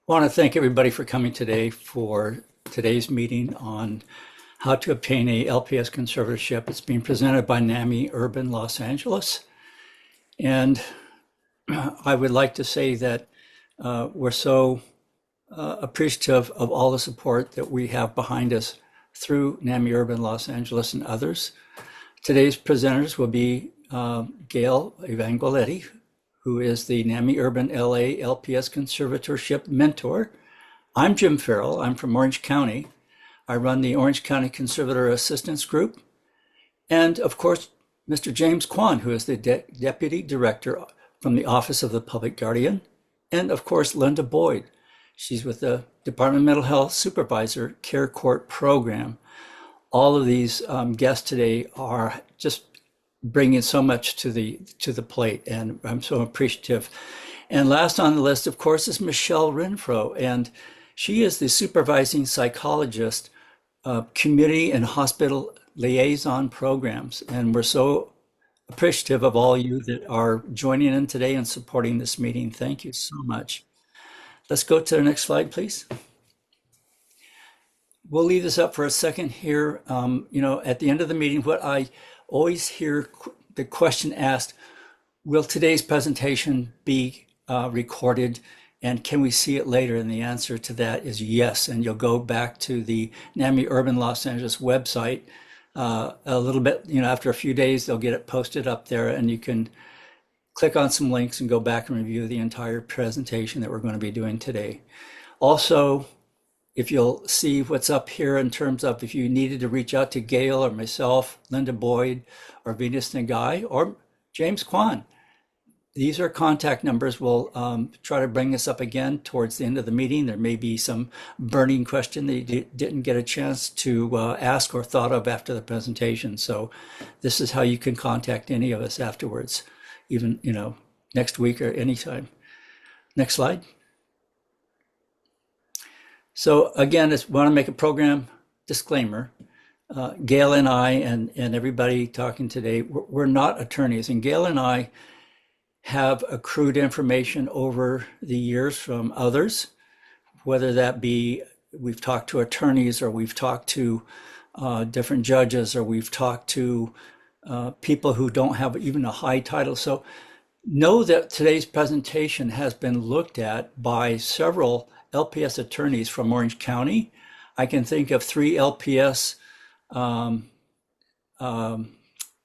I want to thank everybody for coming today for today's meeting on how to obtain a LPS conservatorship. It's being presented by NAMI Urban Los Angeles. And I would like to say that we're so appreciative of all the support that we have behind us through NAMI Urban Los Angeles and others. Today's presenters will be Gail Evanguelidi, who is the NAMI Urban LA LPS Conservatorship mentor. I'm Jim Farell. I'm from Orange County. I run the Orange County Conservator Assistance Group. And of course, Mr. James Kwon, who is the Deputy Director from the Office of the Public Guardian. And of course, Linda Boyd. She's with the Department of Mental Health Supervisor Care Court Program. All of these guests today are just bringing so much to the plate, and I'm so appreciative. And last on the list, of course, is Michele Renfrow, and she is the Supervising Psychologist, Community and Hospital Liaison Programs. And we're so appreciative of all you that are joining in today and supporting this meeting. Thank you so much. Let's go to the next slide, please. We'll leave this up for a second here. At the end of the meeting, what I always hear the question asked, will today's presentation be recorded and can we see it later? And the answer to that is yes. And you'll go back to the NAMI Urban Los Angeles website a little bit, after a few days, they'll get it posted up there and you can click on some links and go back and review the entire presentation that we're going to be doing today. Also, if you'll see what's up here in terms of if you needed to reach out to Gail or myself, Linda Boyd, or Venus Nagai, or James Kwon, these are contact numbers. We'll try to bring this up again towards the end of the meeting. There may be some burning question that you didn't get a chance to ask or thought of after the presentation. So this is how you can contact any of us afterwards, even, next week or anytime. Next slide. So again, I want to make a program disclaimer. Gail and I and everybody talking today, we're not attorneys, and Gail and I have accrued information over the years from others, whether that be we've talked to attorneys or we've talked to different judges or we've talked to people who don't have even a high title. So know that today's presentation has been looked at by several LPS attorneys from Orange County. I can think of 3 LPS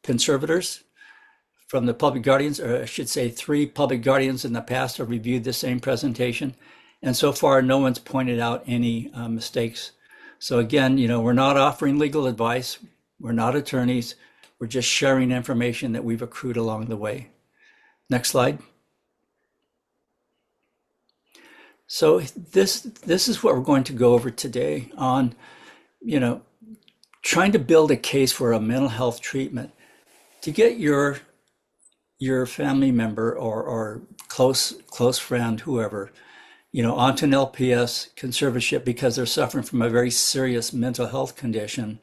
conservators from the public guardians, or I should say 3 public guardians in the past have reviewed the same presentation. And so far, no one's pointed out any mistakes. So again, we're not offering legal advice. We're not attorneys. We're just sharing information that we've accrued along the way. Next slide. So this is what we're going to go over today on, trying to build a case for a mental health treatment to get your family member or close friend, whoever, onto an LPS conservatorship because they're suffering from a very serious mental health condition.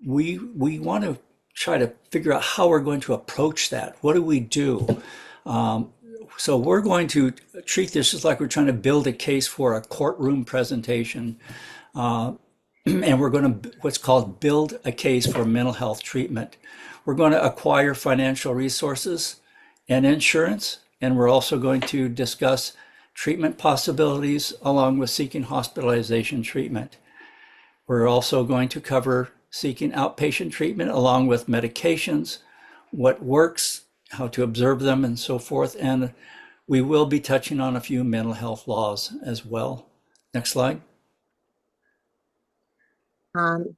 We want to try to figure out how we're going to approach that. What do we do? So we're going to treat this just like we're trying to build a case for a courtroom presentation. And we're going to what's called build a case for mental health treatment. We're going to acquire financial resources and insurance. And we're also going to discuss treatment possibilities along with seeking hospitalization treatment. We're also going to cover seeking outpatient treatment along with medications, what works, how to observe them, and so forth. And we will be touching on a few mental health laws as well. Next slide.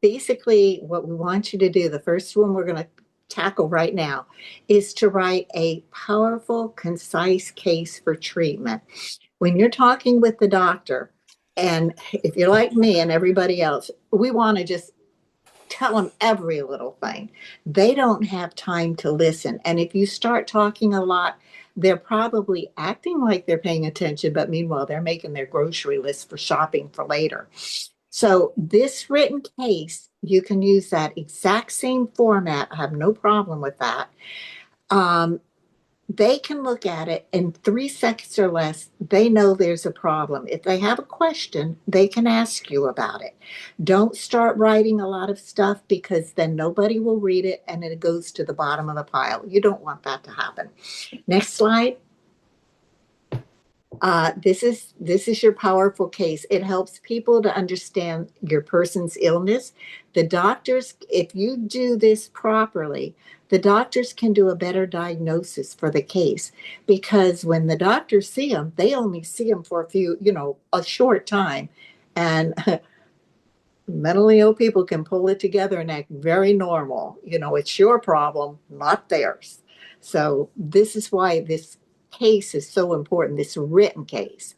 Basically, what we want you to do, the first one we're going to tackle right now, is to write a powerful, concise case for treatment. When you're talking with the doctor, and if you're like me and everybody else, we want to just tell them every little thing. They don't have time to listen. And if you start talking a lot, they're probably acting like they're paying attention, but meanwhile, they're making their grocery list for shopping for later. So this written case, you can use that exact same format. I have no problem with that. They can look at it in 3 seconds or less. They know there's a problem. If they have a question, they can ask you about it. Don't start writing a lot of stuff because then nobody will read it and it goes to the bottom of the pile. You don't want that to happen. Next slide. This is your powerful case. It helps people to understand your person's illness. The doctors, if you do this properly, the doctors can do a better diagnosis for the case, because when the doctors see them, they only see them for a short time. And mentally ill people can pull it together and act very normal. It's your problem, not theirs. So this is why this case is so important, this written case.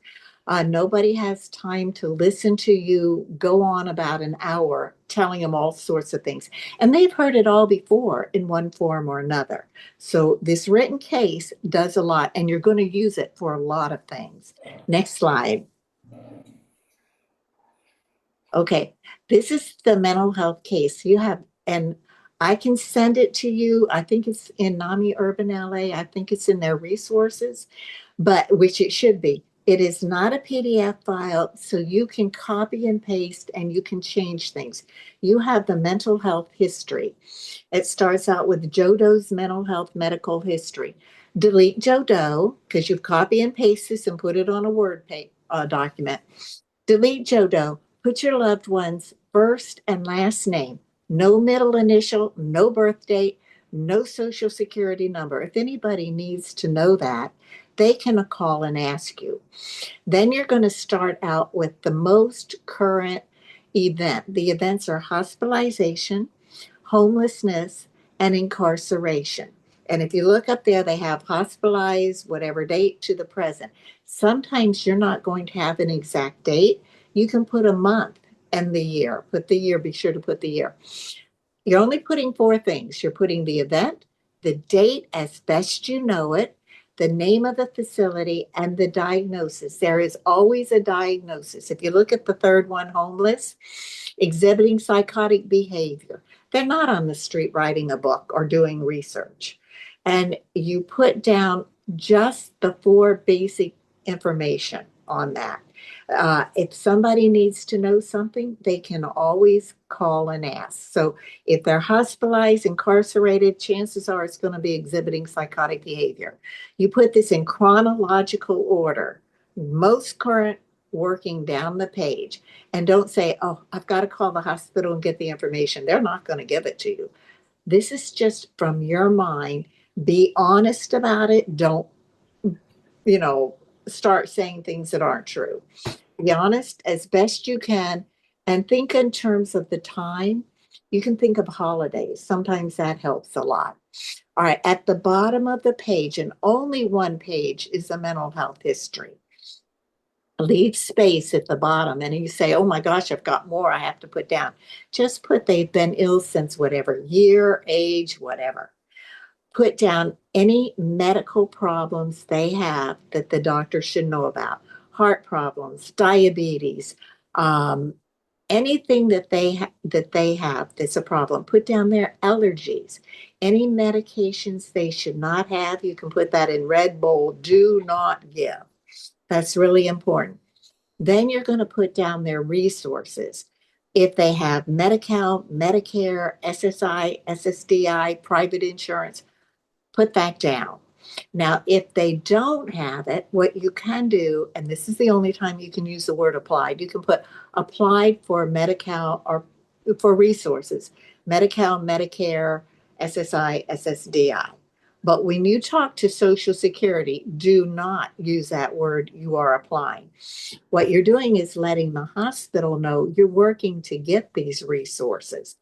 Nobody has time to listen to you go on about an hour telling them all sorts of things. And they've heard it all before in one form or another. So this written case does a lot, and you're going to use it for a lot of things. Next slide. Okay, this is the mental health case you have, and I can send it to you. I think it's in NAMI Urban LA. I think it's in their resources, but which it should be. It is not a PDF file, so you can copy and paste and you can change things. You have the mental health history. It starts out with Joe Doe's mental health medical history. Delete Joe Doe because you've copy and paste this and put it on a Word document. Delete Joe Doe. Put your loved one's first and last name, no middle initial, no birth date, no social security number. If anybody needs to know that, they can call and ask you. Then you're going to start out with the most current event. The events are hospitalization, homelessness, and incarceration. And if you look up there, they have hospitalized, whatever date to the present. Sometimes you're not going to have an exact date. You can put a month and the year. Put the year, be sure to put the year. You're only putting 4 things. You're putting the event, the date as best you know it, the name of the facility, and the diagnosis. There is always a diagnosis. If you look at the third one, homeless, exhibiting psychotic behavior, they're not on the street writing a book or doing research. And you put down just the 4 basic information on that. If somebody needs to know something, they can always call and ask. So if they're hospitalized, incarcerated, chances are it's going to be exhibiting psychotic behavior. You put this in chronological order, most current, working down the page. And don't say, oh, I've got to call the hospital and get the information. They're not going to give it to you. This is just from your mind. Be honest about it. Don't, start saying things that aren't true. Be honest as best you can and think in terms of the time. You can think of holidays. Sometimes that helps a lot. All right, at the bottom of the page, and only one page, is the mental health history. Leave space at the bottom, and you say, oh my gosh, I've got more I have to put down. Just put they've been ill since whatever year, age, whatever. Put down any medical problems they have that the doctor should know about. Heart problems, diabetes, anything that they have that's a problem. Put down their allergies, any medications they should not have. You can put that in red bold. Do not give. That's really important. Then you're going to put down their resources. If they have Medi-Cal, Medicare, SSI, SSDI, private insurance, put that down. Now, if they don't have it, what you can do, and this is the only time you can use the word applied, you can put applied for Medi-Cal or for resources, Medi-Cal, Medicare, SSI, SSDI. But when you talk to Social Security, do not use that word you are applying. What you're doing is letting the hospital know you're working to get these resources.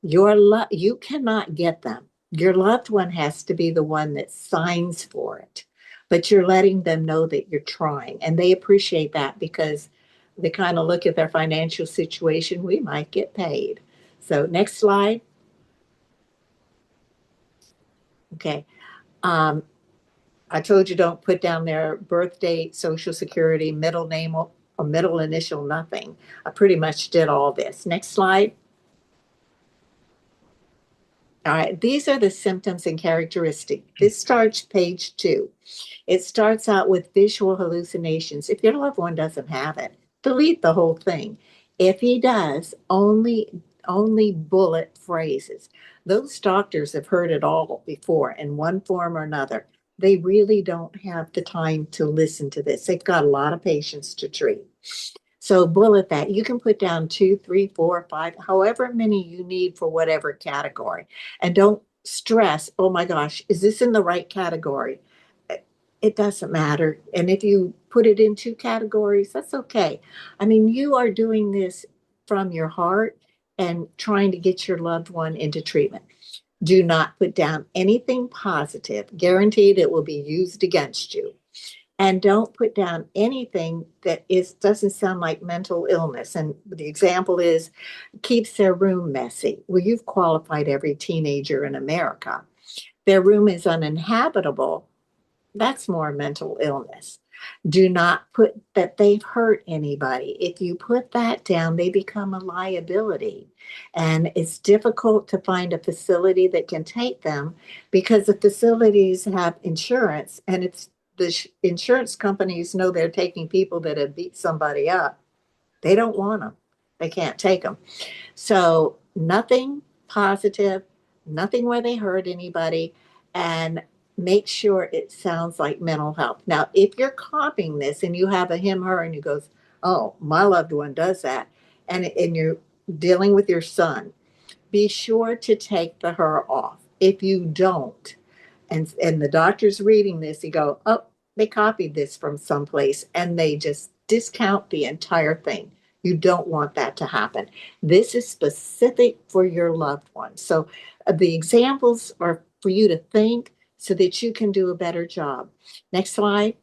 You cannot get them. Your loved one has to be the one that signs for it, but you're letting them know that you're trying, and they appreciate that because they kind of look at their financial situation. We might get paid. So next slide. Okay. I told you don't put down their birth date, social security, middle name, or middle initial, nothing. I pretty much did all this. Next slide. All right, these are the symptoms and characteristics. This starts page 2. It starts out with visual hallucinations. If your loved one doesn't have it, delete the whole thing. If he does, only bullet phrases. Those doctors have heard it all before in one form or another. They really don't have the time to listen to this. They've got a lot of patients to treat. So bullet that. You can put down 2, 3, 4, 5, however many you need for whatever category. And don't stress, oh my gosh, is this in the right category? It doesn't matter. And if you put it in 2 categories, that's okay. I mean, you are doing this from your heart and trying to get your loved one into treatment. Do not put down anything positive. Guaranteed it will be used against you. And don't put down anything that doesn't sound like mental illness. And the example is keeps their room messy. Well, you've qualified every teenager in America. Their room is uninhabitable. That's more mental illness. Do not put that they've hurt anybody. If you put that down, they become a liability. And it's difficult to find a facility that can take them because the facilities have insurance, and it's the insurance companies know they're taking people that have beat somebody up. They don't want them. They can't take them. So nothing positive, nothing where they hurt anybody, and make sure it sounds like mental health. Now, if you're copying this and you have a him, her, and you goes, oh, my loved one does that, and you're dealing with your son, be sure to take the her off. If you don't, and the doctor's reading this, you go, oh, they copied this from someplace, and they just discount the entire thing. You don't want that to happen. This is specific for your loved one. So the examples are for you to think so that you can do a better job. Next slide.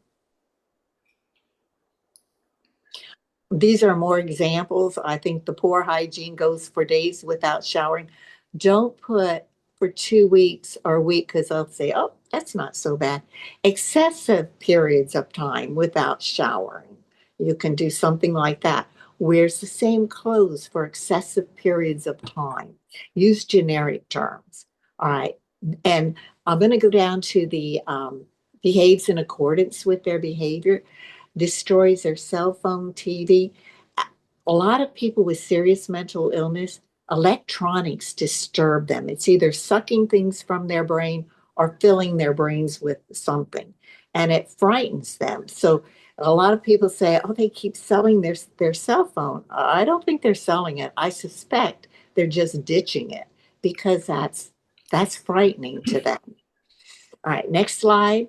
These are more examples. I think the poor hygiene goes for days without showering. Don't put for 2 weeks or a week because they'll say, oh, that's not so bad. Excessive periods of time without showering. You can do something like that. Wears the same clothes for excessive periods of time. Use generic terms. All right. And I'm going to go down to the behaves in accordance with their behavior, destroys their cell phone, TV. A lot of people with serious mental illness, electronics disturb them. It's either sucking things from their brain or filling their brains with something, and it frightens them. So a lot of people say, oh, they keep selling their cell phone. I don't think they're selling it. I suspect they're just ditching it because that's frightening to them. All right, next slide.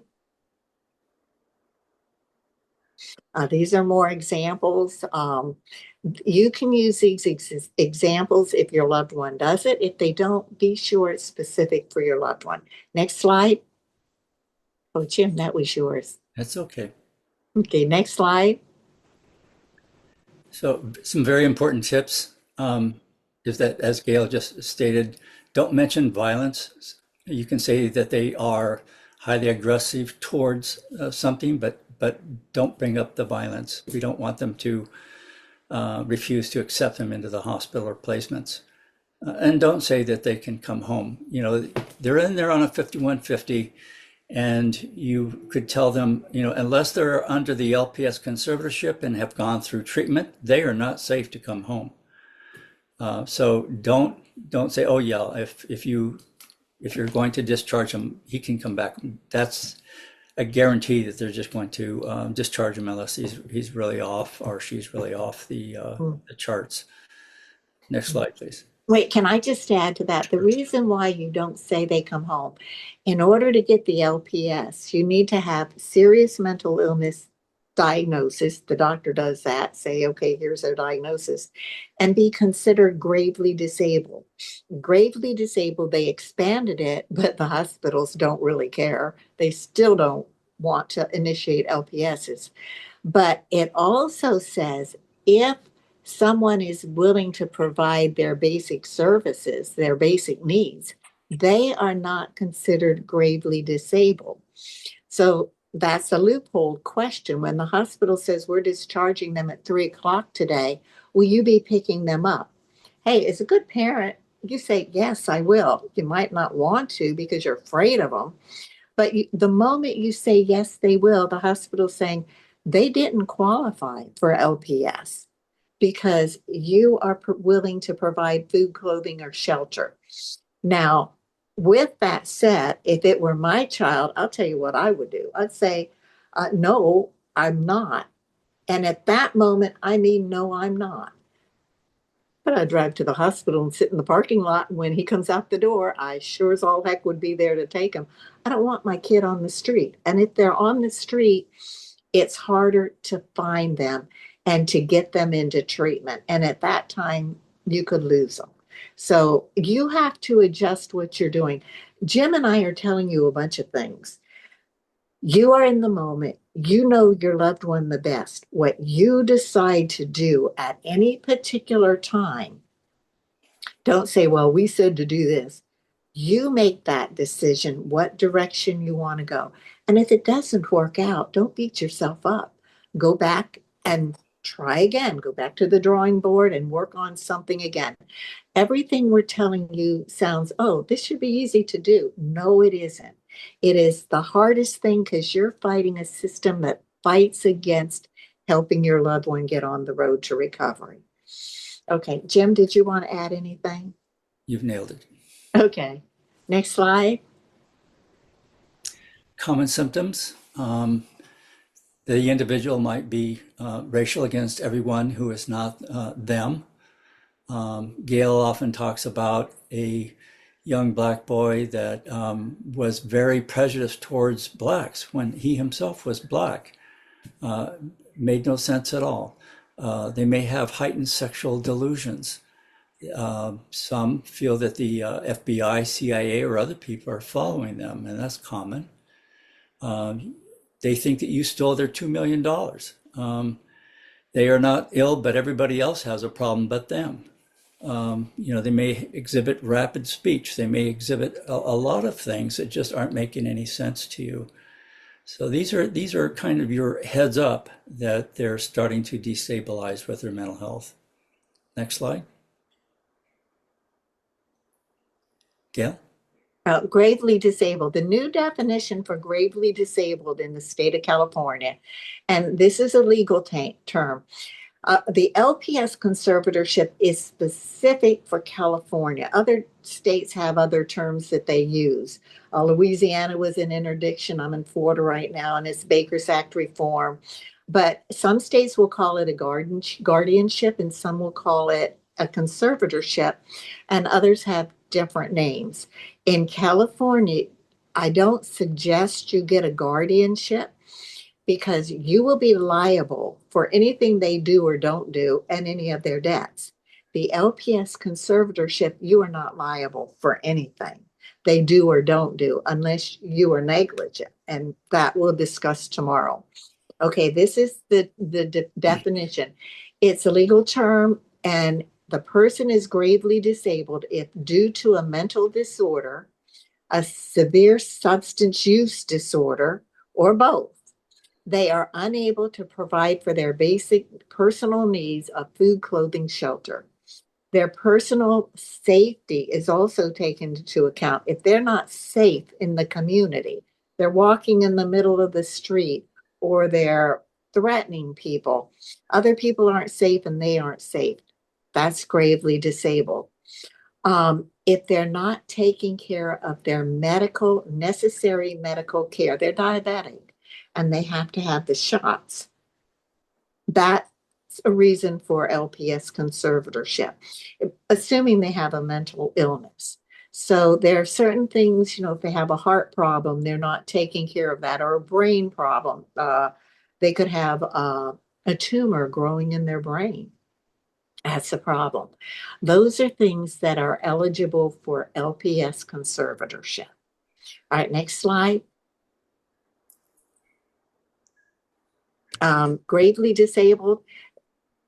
These are more examples. You can use these examples if your loved one does it. If they don't, be sure it's specific for your loved one. Next slide. Oh, Jim, that was yours. That's okay. Okay, next slide. So some very important tips is that, as Gail just stated, don't mention violence. You can say that they are highly aggressive towards something, but don't bring up the violence. We don't want them to refuse to accept them into the hospital or placements. And don't say that they can come home. You know, they're in there on a 5150, and you could tell them, you know, unless they're under the LPS conservatorship and have gone through treatment, they are not safe to come home. So don't say, oh yeah, if you're going to discharge him, he can come back. That's a guarantee that they're just going to discharge him unless he's really off or she's really off the charts. Next slide, please. Wait, can I just add to that? The reason why you don't say they come home, in order to get the LPS, you need to have serious mental illness diagnosis. The doctor does that, say, okay, here's their diagnosis, and be considered gravely disabled. Gravely disabled, they expanded it, but the hospitals don't really care. They still don't want to initiate LPSs. But it also says if someone is willing to provide their basic services, their basic needs, they are not considered gravely disabled. So that's a loophole question. When the hospital says we're discharging them at 3 o'clock today, will you be picking them up? Hey, as a good parent, you say, yes, I will. You might not want to because you're afraid of them. But the moment you say, yes, they will, the hospital's saying they didn't qualify for LPS because you are willing to provide food, clothing, or shelter. Now, with that said, if it were my child, I'll tell you what I would do. I'd say, no, I'm not. And at that moment, I mean, no, I'm not. But I drive to the hospital and sit in the parking lot. And when he comes out the door, I sure as all heck would be there to take him. I don't want my kid on the street. And if they're on the street, it's harder to find them and to get them into treatment. And at that time, you could lose them. So you have to adjust what you're doing. Jim and I are telling you a bunch of things. You are in the moment. You know your loved one the best. What you decide to do at any particular time, don't say, well, we said to do this. You make that decision, what direction you want to go. And if it doesn't work out, don't beat yourself up. Go back and try again. Go back to the drawing board and work on something again. Everything we're telling you sounds, oh, this should be easy to do. No, it isn't. It is the hardest thing because you're fighting a system that fights against helping your loved one get on the road to recovery. Okay, Jim, did you want to add anything? You've nailed it. Okay, next slide. Common symptoms. The individual might be racial against everyone who is not them. Gail often talks about a young Black boy that was very prejudiced towards Blacks when he himself was Black. Made no sense at all. They may have heightened sexual delusions. Some feel that the FBI, CIA, or other people are following them, and that's common. They think that you stole their $2 million. They are not ill, but everybody else has a problem but them. They may exhibit rapid speech. They may exhibit a lot of things that just aren't making any sense to you. So these are kind of your heads up that they're starting to destabilize with their mental health. Next slide. Gail? Gravely disabled, the new definition for gravely disabled in the state of California, and this is a legal term. The LPS conservatorship is specific for California. Other states have other terms that they use. Louisiana was in interdiction. I'm in Florida right now, and it's Baker's Act reform. But some states will call it a guardianship, and some will call it a conservatorship, and others have different names. In California, I don't suggest you get a guardianship because you will be liable for anything they do or don't do and any of their debts. The LPS conservatorship, you are not liable for anything they do or don't do unless you are negligent, and that we'll discuss tomorrow. Okay, this is the definition. It's a legal term, and the person is gravely disabled if due to a mental disorder, a severe substance use disorder, or both, they are unable to provide for their basic personal needs of food, clothing, shelter. Their personal safety is also taken into account. If they're not safe in the community, they're walking in the middle of the street or they're threatening people. Other people aren't safe and they aren't safe. That's gravely disabled. If they're not taking care of their necessary medical care, they're diabetic and they have to have the shots. That's a reason for LPS conservatorship, assuming they have a mental illness. So there are certain things, if they have a heart problem, they're not taking care of that, or a brain problem. They could have a tumor growing in their brain. That's a problem. Those are things that are eligible for LPS conservatorship. All right, next slide. Gravely disabled.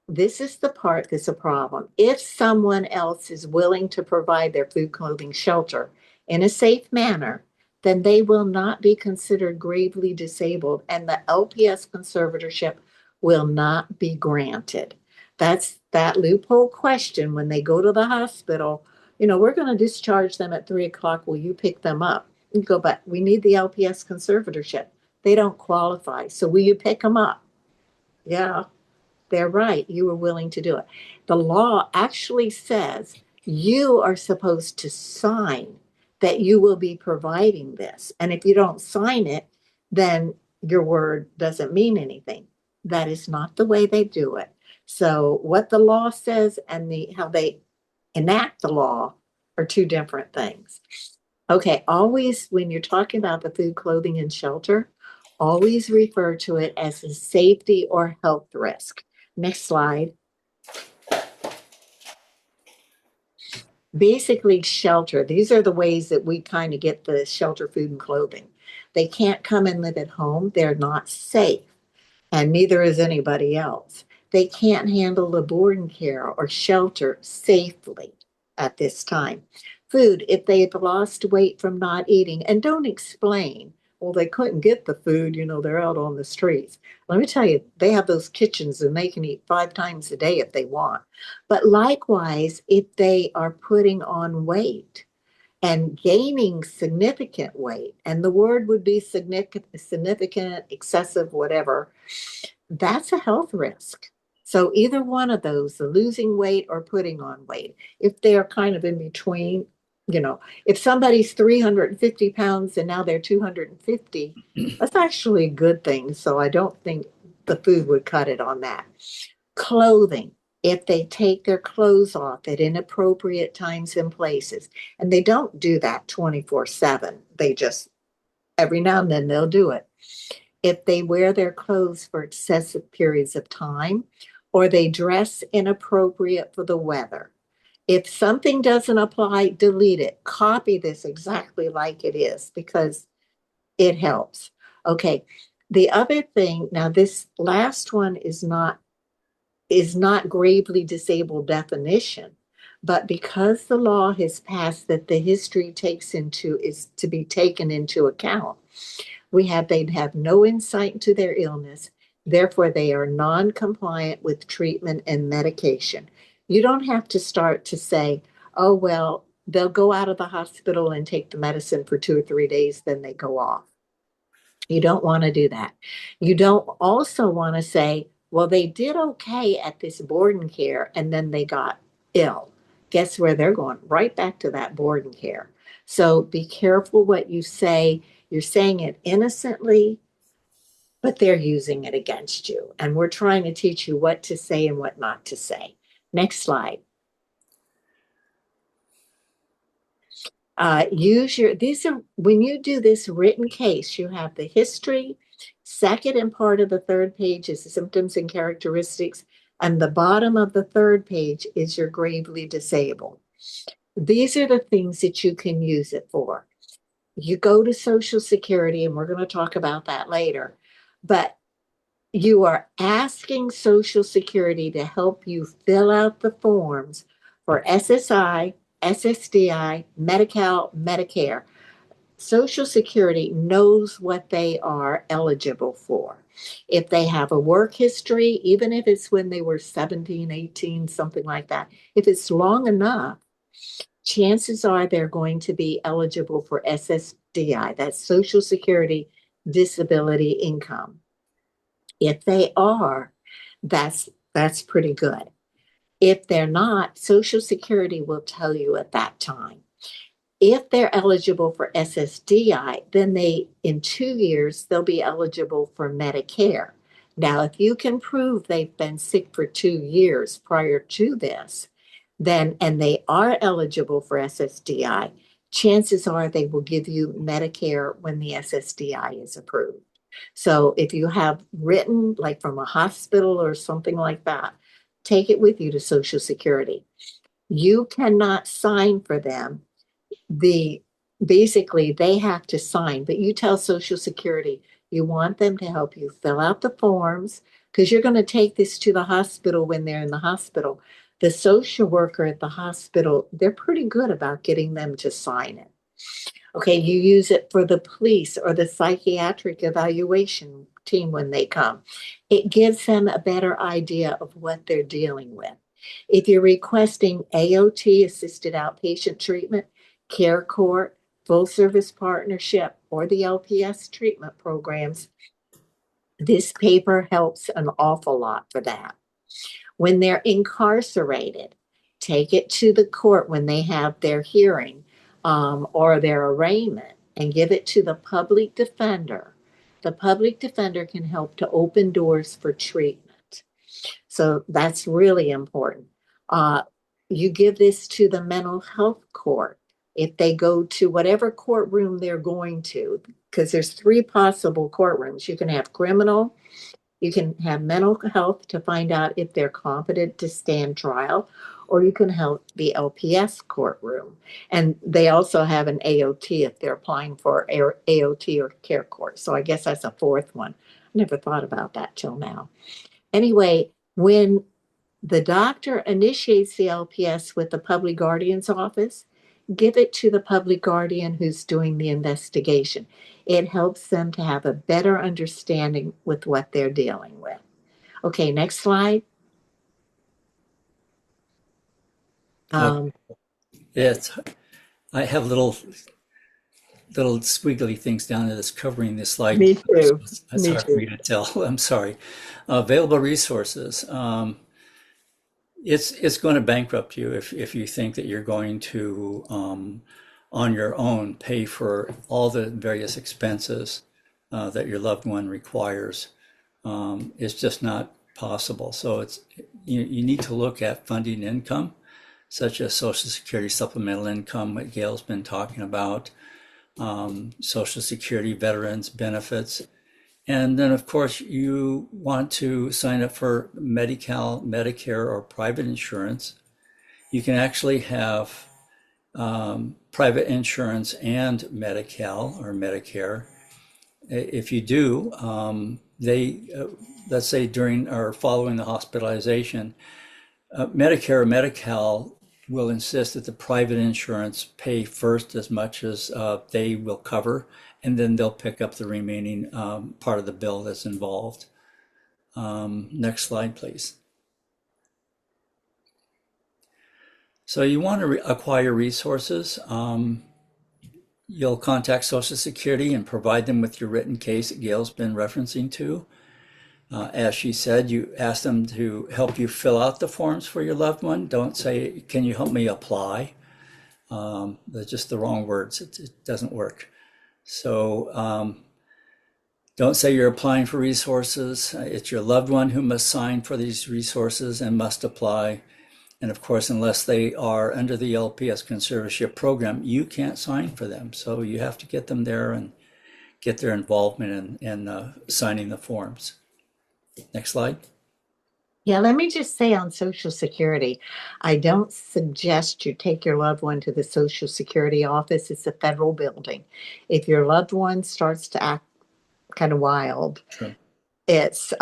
This is the part that's a problem. If someone else is willing to provide their food, clothing, shelter in a safe manner, then they will not be considered gravely disabled, and the LPS conservatorship will not be granted. That's that loophole question when they go to the hospital. we're going to discharge them at 3 o'clock. Will you pick them up? You go, but we need the LPS conservatorship. They don't qualify. So will you pick them up? Yeah, they're right. You were willing to do it. The law actually says you are supposed to sign that you will be providing this. And if you don't sign it, then your word doesn't mean anything. That is not the way they do it. So what the law says and how they enact the law are two different things. Okay, always when you're talking about the food, clothing, and shelter, always refer to it as a safety or health risk. Next slide. Basically, shelter. These are the ways that we kind of get the shelter, food, and clothing. They can't come and live at home. They're not safe, and neither is anybody else. They can't handle the board and care or shelter safely at this time. Food, if they've lost weight from not eating, and don't explain, well, they couldn't get the food, they're out on the streets. Let me tell you, they have those kitchens and they can eat 5 times a day if they want. But likewise, if they are putting on weight and gaining significant weight, and the word would be significant, excessive, whatever, that's a health risk. So either one of those, the losing weight or putting on weight, if they're kind of in between, if somebody's 350 pounds and now they're 250, that's actually a good thing. So I don't think the food would cut it on that. Clothing, if they take their clothes off at inappropriate times and places, and they don't do that 24/7, they just, every now and then they'll do it. If they wear their clothes for excessive periods of time, or they dress inappropriate for the weather. If something doesn't apply, delete it. Copy this exactly like it is because it helps. Okay. The other thing, now this last one is not gravely disabled definition, but because the law has passed that the history is to be taken into account, they'd have no insight into their illness. Therefore, they are non-compliant with treatment and medication. You don't have to start to say, oh, well, they'll go out of the hospital and take the medicine for 2 or 3 days, then they go off. You don't want to do that. You don't also want to say, well, they did okay at this board and care and then they got ill. Guess where they're going? Right back to that board and care. So be careful what you say. You're saying it innocently, but they're using it against you. And we're trying to teach you what to say and what not to say. Next slide. When you do this written case, you have the history. Second and part of the third page is the symptoms and characteristics. And the bottom of the third page is your gravely disabled. These are the things that you can use it for. You go to Social Security, and we're going to talk about that later, but you are asking Social Security to help you fill out the forms for SSI, SSDI, Medi-Cal, Medicare. Social Security knows what they are eligible for. If they have a work history, even if it's when they were 17, 18, something like that, if it's long enough, chances are they're going to be eligible for SSDI, that's Social Security Disability Income. If they are, that's pretty good. If they're not, Social Security will tell you at that time. If they're eligible for SSDI, then in 2 years, they'll be eligible for Medicare. Now, if you can prove they've been sick for 2 years prior to this, and they are eligible for SSDI, chances are they will give you Medicare when the SSDI is approved. So if you have written like from a hospital or something like that, take it with you to Social Security. You cannot sign for them. Basically they have to sign, but you tell Social Security you want them to help you fill out the forms because you're going to take this to the hospital when they're in the hospital. The social worker at the hospital, they're pretty good about getting them to sign it. Okay, you use it for the police or the psychiatric evaluation team when they come. It gives them a better idea of what they're dealing with. If you're requesting AOT, assisted outpatient treatment, care court, full service partnership, or the LPS treatment programs, this paper helps an awful lot for that. When they're incarcerated, take it to the court when they have their hearing or their arraignment and give it to the public defender. The public defender can help to open doors for treatment. So that's really important. You give this to the mental health court if they go to whatever courtroom they're going to, because there's 3 possible courtrooms. You can have criminal, you can have mental health to find out if they're competent to stand trial, or you can have the LPS courtroom. And they also have an AOT if they're applying for AOT or care court. So I guess that's a 4th one. I never thought about that till now. Anyway, when the doctor initiates the LPS with the public guardian's office, give it to the public guardian who's doing the investigation. It helps them to have a better understanding with what they're dealing with. Okay, next slide. I have little squiggly things down there that's covering this slide. Me too. That's hard for me to tell. I'm sorry. Available resources. It's going to bankrupt you if you think that you're going to, on your own, pay for all the various expenses that your loved one requires. It's just not possible. So you need to look at funding income, such as Social Security supplemental income, what Gail's been talking about, Social Security veterans benefits. And then, of course, you want to sign up for Medi-Cal, Medicare, or private insurance. You can actually have private insurance and Medi-Cal or Medicare. If you do, let's say during or following the hospitalization, Medicare or Medi-Cal will insist that the private insurance pay first as much as they will cover, and then they'll pick up the remaining part of the bill that's involved. Next slide, please. So you want to acquire resources. You'll contact Social Security and provide them with your written case that Gail's been referencing to. As she said, you ask them to help you fill out the forms for your loved one. Don't say, can you help me apply? That's just the wrong words. It doesn't work. So don't say you're applying for resources. It's your loved one who must sign for these resources and must apply. And of course, unless they are under the LPS Conservatorship program, you can't sign for them. So you have to get them there and get their involvement in signing the forms. Next slide. Yeah, let me just say on Social Security, I don't suggest you take your loved one to the Social Security office. It's a federal building. If your loved one starts to act kind of wild, Sure. That's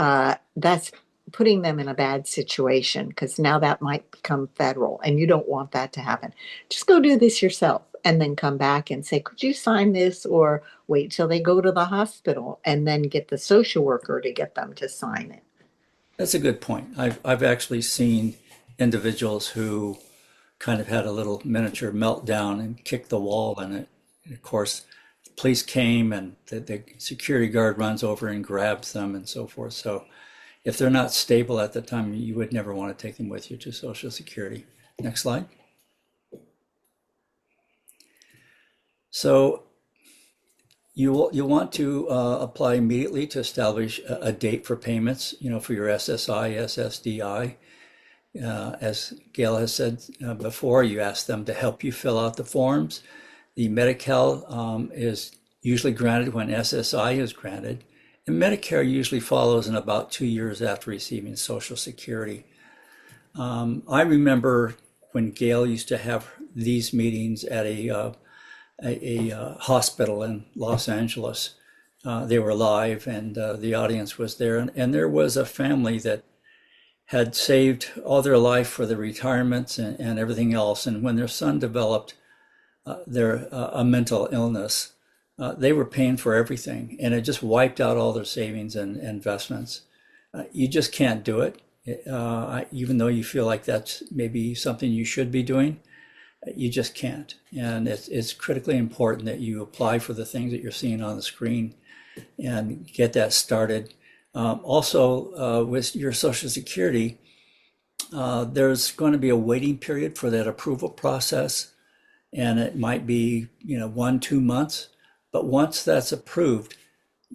putting them in a bad situation, because now that might become federal and you don't want that to happen. Just go do this yourself and then come back and say, could you sign this, or wait till they go to the hospital and then get the social worker to get them to sign it. That's a good point. I've actually seen individuals who kind of had a little miniature meltdown and kicked the wall in it. And of course, the police came and the security guard runs over and grabs them and so forth. So if they're not stable at the time, you would never want to take them with you to Social Security. Next slide. So you'll want to apply immediately to establish a date for payments, for your SSI, SSDI. As Gail has said before, you ask them to help you fill out the forms. The Medi-Cal is usually granted when SSI is granted, and Medicare usually follows in about 2 years after receiving Social Security. I remember when Gail used to have these meetings at a hospital in Los Angeles. They were live, and the audience was there. And there was a family that had saved all their life for the retirements and everything else. And when their son developed a mental illness, they were paying for everything. And it just wiped out all their savings and investments. You just can't do it. Even though you feel like that's maybe something you should be doing, you just can't. And it's critically important that you apply for the things that you're seeing on the screen and get that started. Also, with your Social Security, there's going to be a waiting period for that approval process, and it might be 1-2 months. But once that's approved,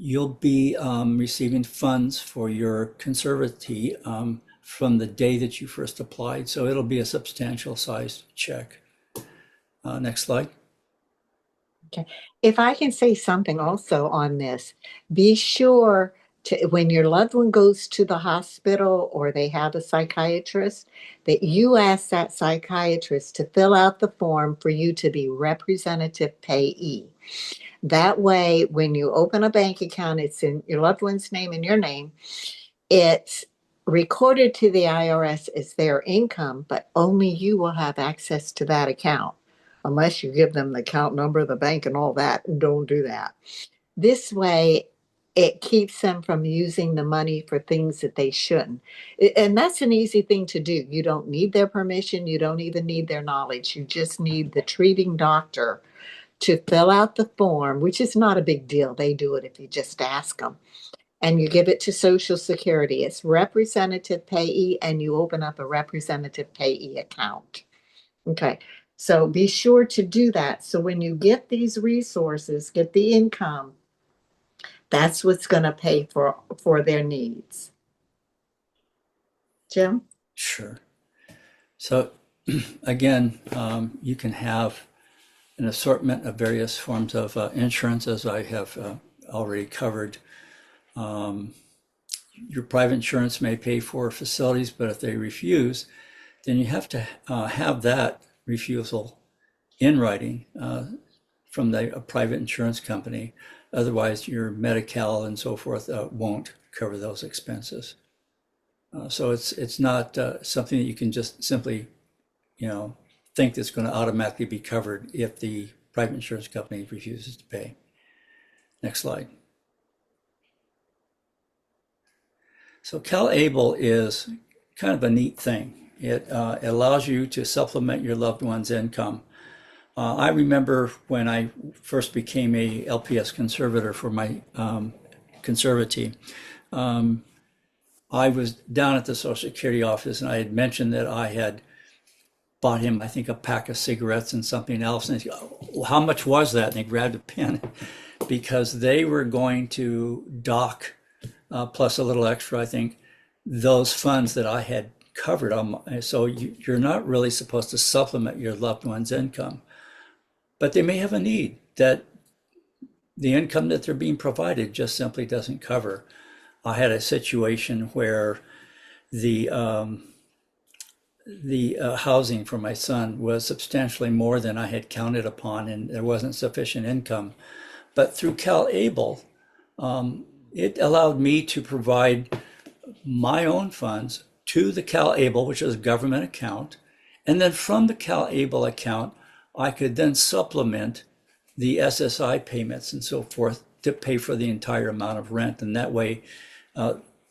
you'll be receiving funds for your conservatee from the day that you first applied. So it'll be a substantial sized check. Next slide. Okay. If I can say something also on this, be sure to, when your loved one goes to the hospital or they have a psychiatrist, that you ask that psychiatrist to fill out the form for you to be representative payee. That way, when you open a bank account, it's in your loved one's name and your name. It's recorded to the IRS as their income, but only you will have access to that account, unless you give them the account number of the bank and all that. Don't do that. This way, it keeps them from using the money for things that they shouldn't. And that's an easy thing to do. You don't need their permission. You don't even need their knowledge. You just need the treating doctor to fill out the form, which is not a big deal. They do it if you just ask them. And you give it to Social Security. It's representative payee, and you open up a representative payee account. Okay, so be sure to do that. So when you get these resources, get the income, that's what's going to pay for their needs. Jim? Sure. So again, you can have an assortment of various forms of insurance, as I have already covered. Your private insurance may pay for facilities, but if they refuse, then you have to have that refusal in writing from a private insurance company. Otherwise, your Medi-Cal and so forth won't cover those expenses. So it's not something that you can just simply, think that's going to automatically be covered if the private insurance company refuses to pay. Next slide. So CalAble is kind of a neat thing. It allows you to supplement your loved one's income. I remember when I first became a LPS conservator for my conservatee, I was down at the Social Security office, and I had mentioned that I had bought him, I think, a pack of cigarettes and something else. And he said, "Oh, how much was that?" And he grabbed a pen because they were going to dock, plus a little extra, I think, those funds that I had covered. So you're not really supposed to supplement your loved one's income, but they may have a need that the income that they're being provided just simply doesn't cover. I had a situation where the housing for my son was substantially more than I had counted upon, and there wasn't sufficient income. But through CalAble, it allowed me to provide my own funds to the CalAble, which is a government account. And then from the CalAble account, I could then supplement the SSI payments and so forth to pay for the entire amount of rent. And that way,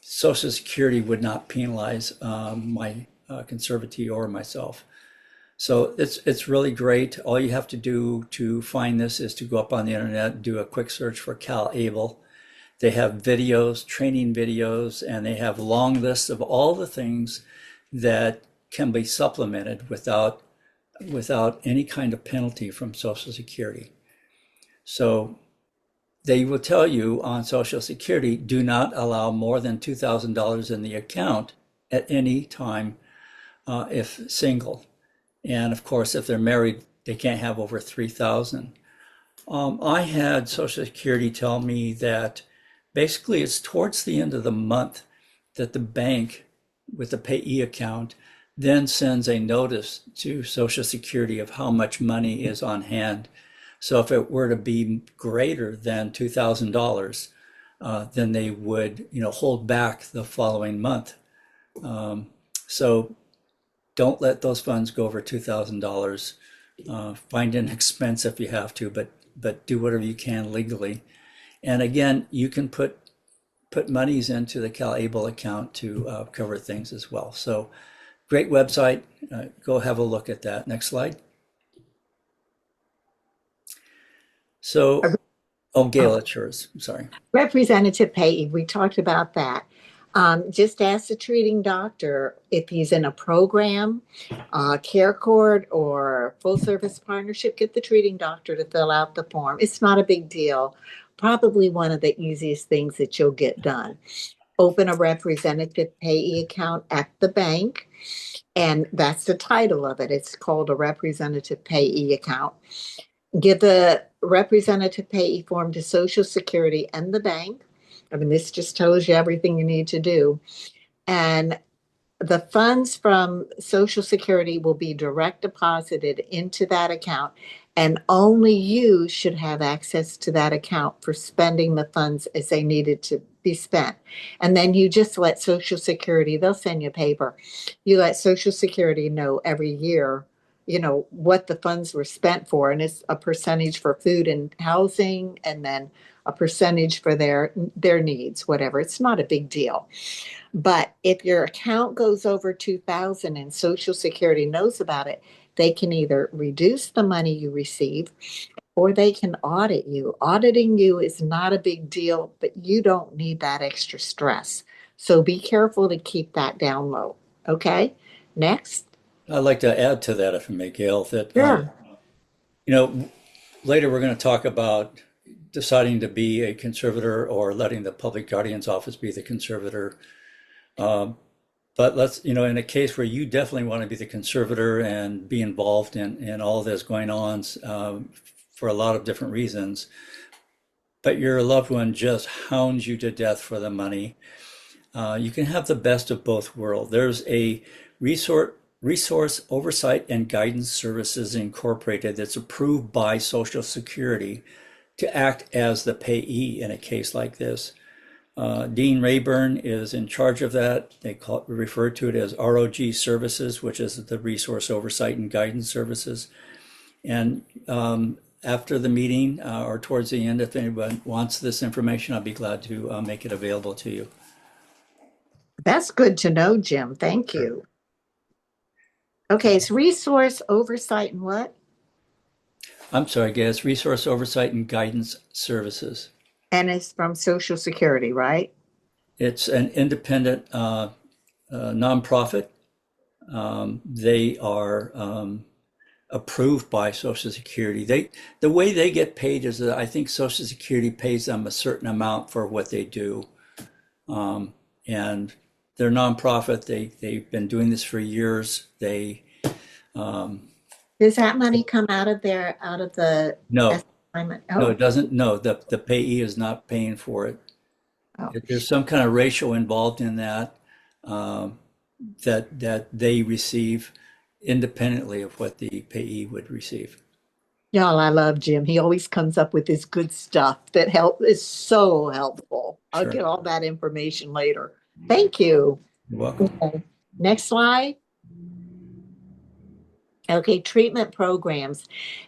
Social Security would not penalize my conservatee or myself. So it's really great. All you have to do to find this is to go up on the internet and do a quick search for CalAble. They have videos, training videos, and they have long lists of all the things that can be supplemented without any kind of penalty from Social Security. So they will tell you on Social Security, do not allow more than $2,000 in the account at any time if single. And of course, if they're married, they can't have over $3,000. I had Social Security tell me that basically it's towards the end of the month that the bank with the payee account then sends a notice to Social Security of how much money is on hand. So if it were to be greater than $2,000, then they would, hold back the following month. So don't let those funds go over $2,000. Find an expense if you have to, but do whatever you can legally. And again, you can put put monies into the CalAble account to cover things as well. So great website. Go have a look at that. Next slide. So, oh, Gail, it's yours. I'm sorry. Representative payee, we talked about that. Just ask the treating doctor if he's in a program, care court, or full service partnership. Get the treating doctor to fill out the form. It's not a big deal. Probably one of the easiest things that you'll get done. Open a representative payee account at the bank, and that's the title of it. It's called a representative payee account. Give the representative payee form to Social Security and the bank. I mean, this just tells you everything you need to do. And the funds from Social Security will be direct deposited into that account, and only you should have access to that account for spending the funds as they needed to be spent. And then you just let Social Security, they'll send you paper. You let Social Security know every year, what the funds were spent for, and it's a percentage for food and housing, and then a percentage for their needs, whatever. It's not a big deal. But if your account goes over 2,000 and Social Security knows about it, they can either reduce the money you receive or they can audit you. Auditing you is not a big deal, but you don't need that extra stress. So be careful to keep that down low. Okay, next. I'd like to add to that, if I may, Gail, that Sure. later we're going to talk about deciding to be a conservator or letting the public guardian's office be the conservator. But let's, in a case where you definitely want to be the conservator and be involved in all this going on for a lot of different reasons, but your loved one just hounds you to death for the money, you can have the best of both worlds. There's a Resource Oversight and Guidance Services Incorporated that's approved by Social Security to act as the payee in a case like this. Dean Rayburn is in charge of that. They refer to it as ROG Services, which is the Resource Oversight and Guidance Services. And after the meeting or towards the end, if anyone wants this information, I'll be glad to make it available to you. That's good to know, Jim. Thank you. Okay, it's Resource Oversight and what? I'm sorry, guys. Resource Oversight and Guidance Services. And it's from Social Security, right? It's an independent nonprofit. They are approved by Social Security. The way they get paid is that I think Social Security pays them a certain amount for what they do, and they're nonprofit. They've been doing this for years. Does that money come out of the No, assignment? no, it doesn't. No, the payee is not paying for it. Oh. There's some kind of ratio involved in that that they receive independently of what the payee would receive. Y'all, I love Jim. He always comes up with this good stuff that is so helpful. I'll Sure. get all that information later. Thank you. You're welcome. Okay. Next slide. Okay, treatment programs.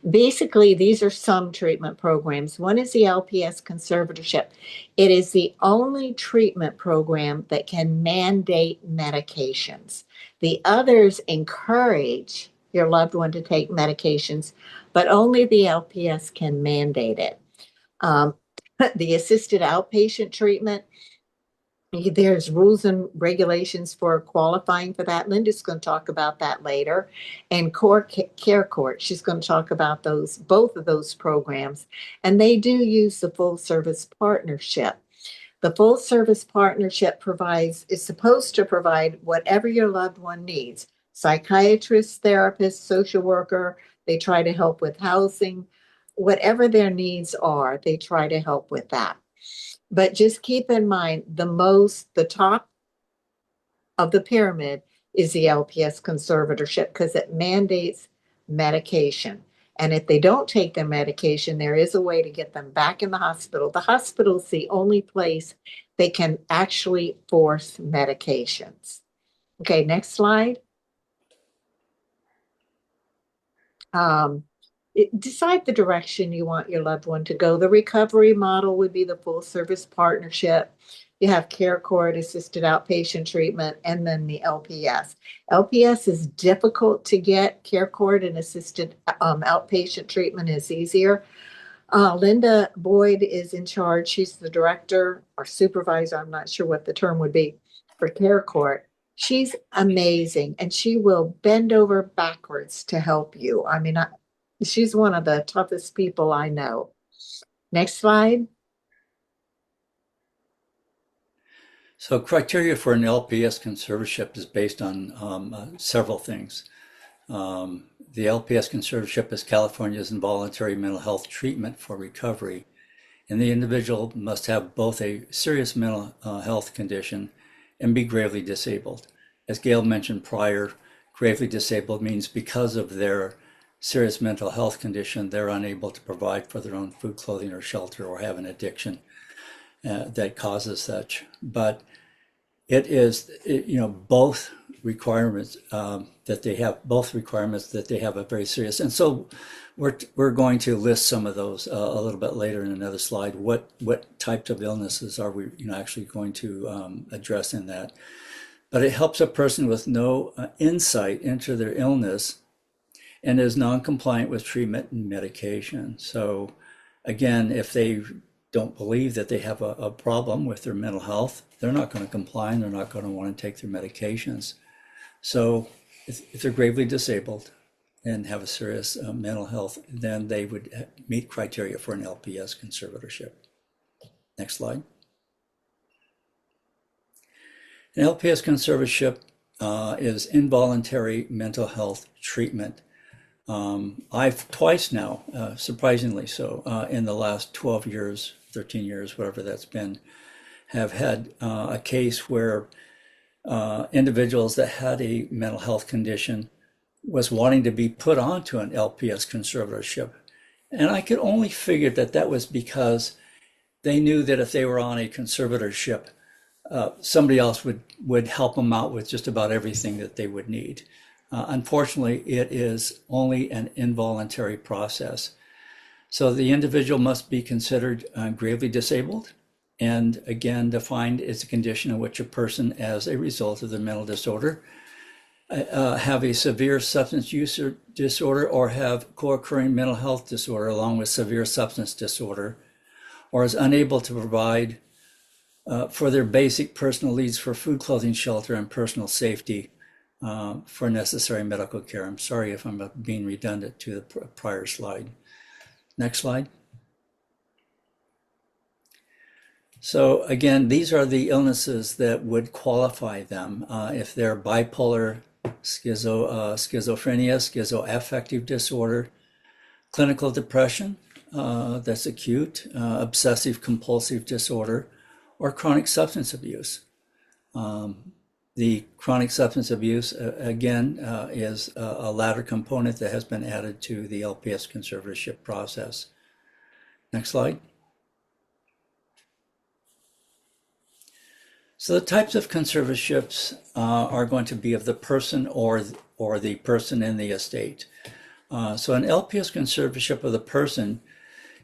Basically, these are some treatment programs. One is the LPS Conservatorship. It is the only treatment program that can mandate medications. The others encourage your loved one to take medications, but only the LPS can mandate it. The assisted outpatient treatment, there's rules and regulations for qualifying for that. Linda's going to talk about that later. And care court, she's going to talk about both of those programs. And they do use the full service partnership. The full service partnership is supposed to provide whatever your loved one needs. Psychiatrist, therapist, social worker, they try to help with housing. Whatever their needs are, they try to help with that. But just keep in mind, the top of the pyramid is the LPS conservatorship because it mandates medication. And if they don't take their medication, there is a way to get them back in the hospital. The hospital is the only place they can actually force medications. Okay, next slide. Decide the direction you want your loved one to go. The recovery model would be the full service partnership. You have care court, assisted outpatient treatment, and then the LPS. LPS is difficult to get. Care court and assisted outpatient treatment is easier. Linda Boyd is in charge. She's the director or supervisor. I'm not sure what the term would be for care court. She's amazing, and she will bend over backwards to help you. I mean, she's one of the toughest people I know. Next slide. So criteria for an LPS conservatorship is based on several things. The LPS conservatorship is California's involuntary mental health treatment for recovery, and the individual must have both a serious mental health condition and be gravely disabled. As Gail mentioned prior, gravely disabled means because of their serious mental health condition, they're unable to provide for their own food, clothing, or shelter, or have an addiction that causes such. But it is, both requirements that they have a very serious. And so we're going to list some of those a little bit later in another slide. What types of illnesses are we actually going to address in that? But it helps a person with no insight into their illness and is non-compliant with treatment and medication. So again, if they don't believe that they have a problem with their mental health, they're not going to comply and they're not going to want to take their medications. So if they're gravely disabled and have a serious mental health, then they would meet criteria for an LPS conservatorship. Next slide. An LPS conservatorship is involuntary mental health treatment. I've twice now, surprisingly so, in the last 12 years, 13 years, whatever that's been, have had a case where individuals that had a mental health condition was wanting to be put onto an LPS conservatorship. And I could only figure that that was because they knew that if they were on a conservatorship, somebody else would help them out with just about everything that they would need. Unfortunately, it is only an involuntary process. So the individual must be considered gravely disabled, and again, defined as a condition in which a person, as a result of their mental disorder, have a severe substance use disorder or have co-occurring mental health disorder along with severe substance disorder, or is unable to provide for their basic personal needs for food, clothing, shelter, and personal safety for necessary medical care. I'm sorry if I'm being redundant to the prior slide. Next slide. So again, these are the illnesses that would qualify them if they're bipolar, schizophrenia, schizoaffective disorder, clinical depression, that's acute, obsessive compulsive disorder, or chronic substance abuse. The chronic substance abuse, again, is a latter component that has been added to the LPS conservatorship process. Next slide. So the types of conservatorships are going to be of the person or the person in the estate. So an LPS conservatorship of the person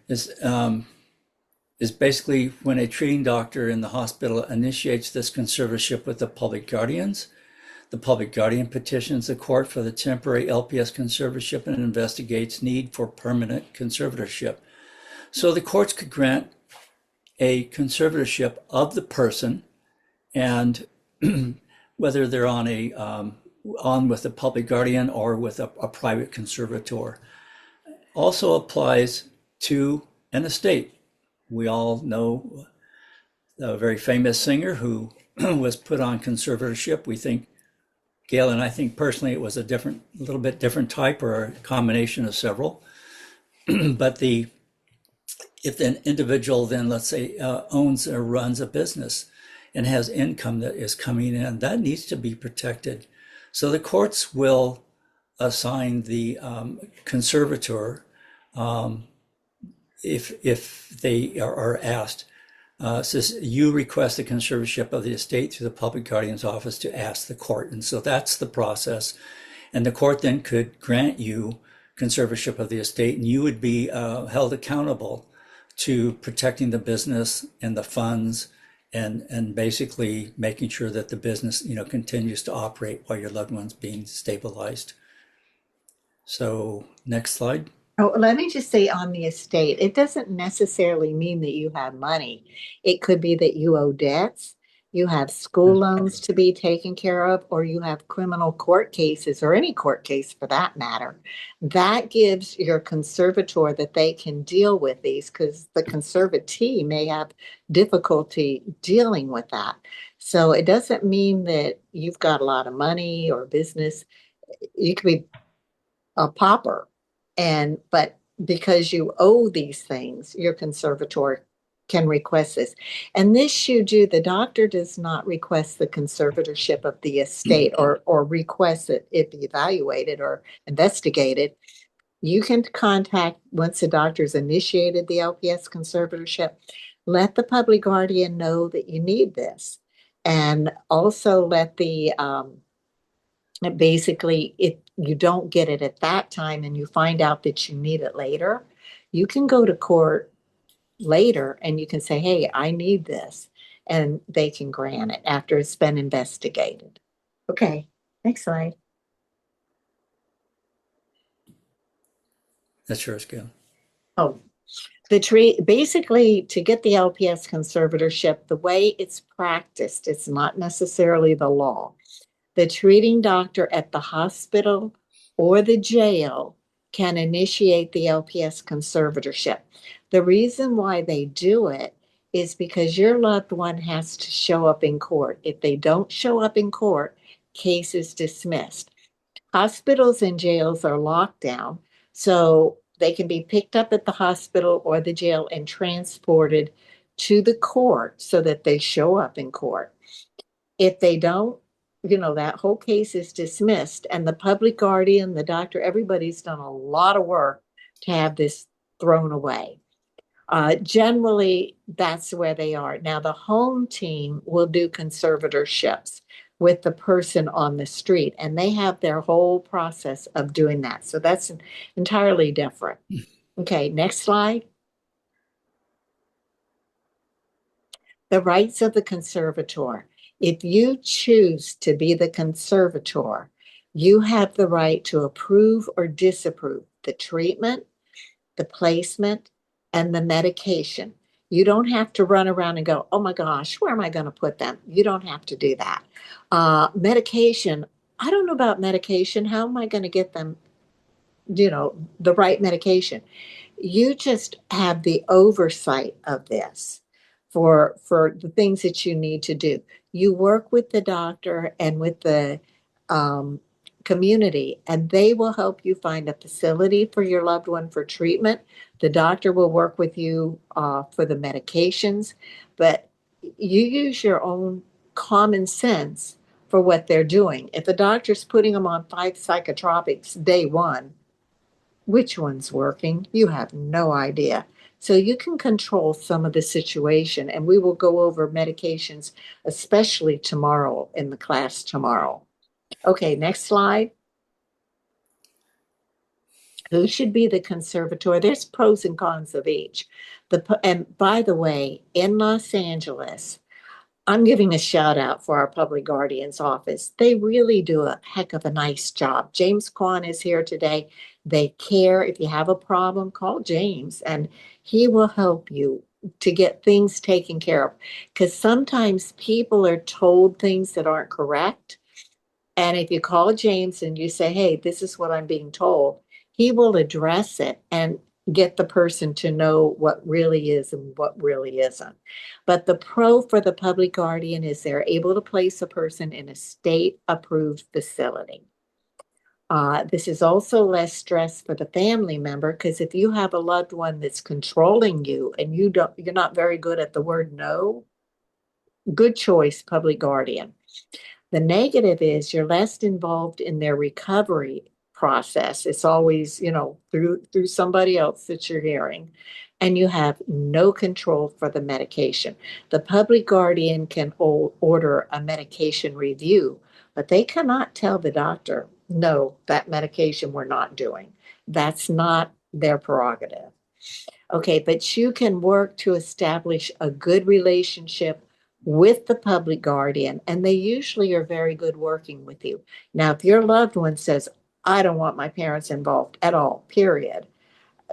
is basically when a treating doctor in the hospital initiates this conservatorship with the public guardians. The public guardian petitions the court for the temporary LPS conservatorship and investigates need for permanent conservatorship. So the courts could grant a conservatorship of the person, and whether they're on with a public guardian or with a private conservator. Also applies to an estate. We all know a very famous singer who was put on conservatorship. We think, Gail and I think personally it was a little bit different type or a combination of several. But if an individual then, let's say, owns or runs a business and has income that is coming in, that needs to be protected. So the courts will assign the conservator if they are asked. Says you request the conservatorship of the estate through the public guardian's office to ask the court. And so that's the process. And the court then could grant you conservatorship of the estate, and you would be held accountable to protecting the business and the funds and basically making sure that the business, continues to operate while your loved one's being stabilized. So next slide. Oh, let me just say on the estate, it doesn't necessarily mean that you have money. It could be that you owe debts, you have school loans to be taken care of, or you have criminal court cases or any court case for that matter. That gives your conservator that they can deal with these because the conservatee may have difficulty dealing with that. So it doesn't mean that you've got a lot of money or business. You could be a pauper. But because you owe these things, your conservator can request this. And this you do, the doctor does not request the conservatorship of the estate or request it if evaluated or investigated. You can contact, once the doctor's initiated the LPS conservatorship, let the public guardian know that you need this. And also let the basically, if you don't get it at that time and you find out that you need it later, you can go to court later and you can say, hey, I need this. And they can grant it after it's been investigated. Okay, next slide. That's yours, Gail. Oh, basically to get the LPS conservatorship, the way it's practiced, it's not necessarily the law. The treating doctor at the hospital or the jail can initiate the LPS conservatorship. The reason why they do it is because your loved one has to show up in court. If they don't show up in court, case is dismissed. Hospitals and jails are locked down, so they can be picked up at the hospital or the jail and transported to the court so that they show up in court. If they don't, that whole case is dismissed, and the public guardian, the doctor, everybody's done a lot of work to have this thrown away. Generally, that's where they are. Now, the home team will do conservatorships with the person on the street, and they have their whole process of doing that. So that's entirely different. Okay, next slide. The rights of the conservator. If you choose to be the conservator, you have the right to approve or disapprove the treatment, the placement, and the medication. You don't have to run around and go, oh my gosh, where am I going to put them? You don't have to do that. Medication, I don't know about medication. How am I going to get them, the right medication? You just have the oversight of this for the things that you need to do. You work with the doctor and with the community, and they will help you find a facility for your loved one for treatment. The doctor will work with you for the medications, but you use your own common sense for what they're doing. If the doctor's putting them on 5 psychotropics day one, which one's working? You have no idea. So you can control some of the situation, and we will go over medications, especially tomorrow in the class tomorrow. Okay, next slide. Who should be the conservator? There's pros and cons of each. And by the way, in Los Angeles, I'm giving a shout out for our public guardian's office. They really do a heck of a nice job. James Kwon is here today. They care. If you have a problem, call James and he will help you to get things taken care of. Because sometimes people are told things that aren't correct. And if you call James and you say, hey, this is what I'm being told, he will address it and get the person to know what really is and what really isn't. But the pro for the public guardian is they're able to place a person in a state-approved facility. This is also less stress for the family member because if you have a loved one that's controlling you and you're not very good at the word no, good choice, public guardian. The negative is you're less involved in their recovery process. It's always, through somebody else that you're hearing, and you have no control for the medication. The public guardian can order a medication review, but they cannot tell the doctor, no, that medication we're not doing. That's not their prerogative. Okay, but you can work to establish a good relationship with the public guardian, and they usually are very good working with you. Now, if your loved one says, I don't want my parents involved at all, period,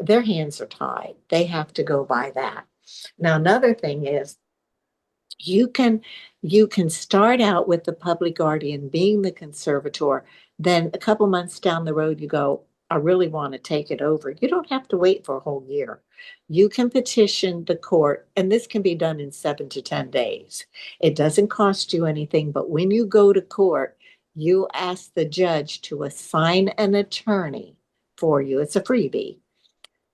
their hands are tied. They have to go by that. Now, another thing is you can start out with the public guardian being the conservator. Then a couple months down the road, you go, I really want to take it over. You don't have to wait for a whole year. You can petition the court, and this can be done in 7 to 10 days. It doesn't cost you anything, but when you go to court, you ask the judge to assign an attorney for you. It's a freebie.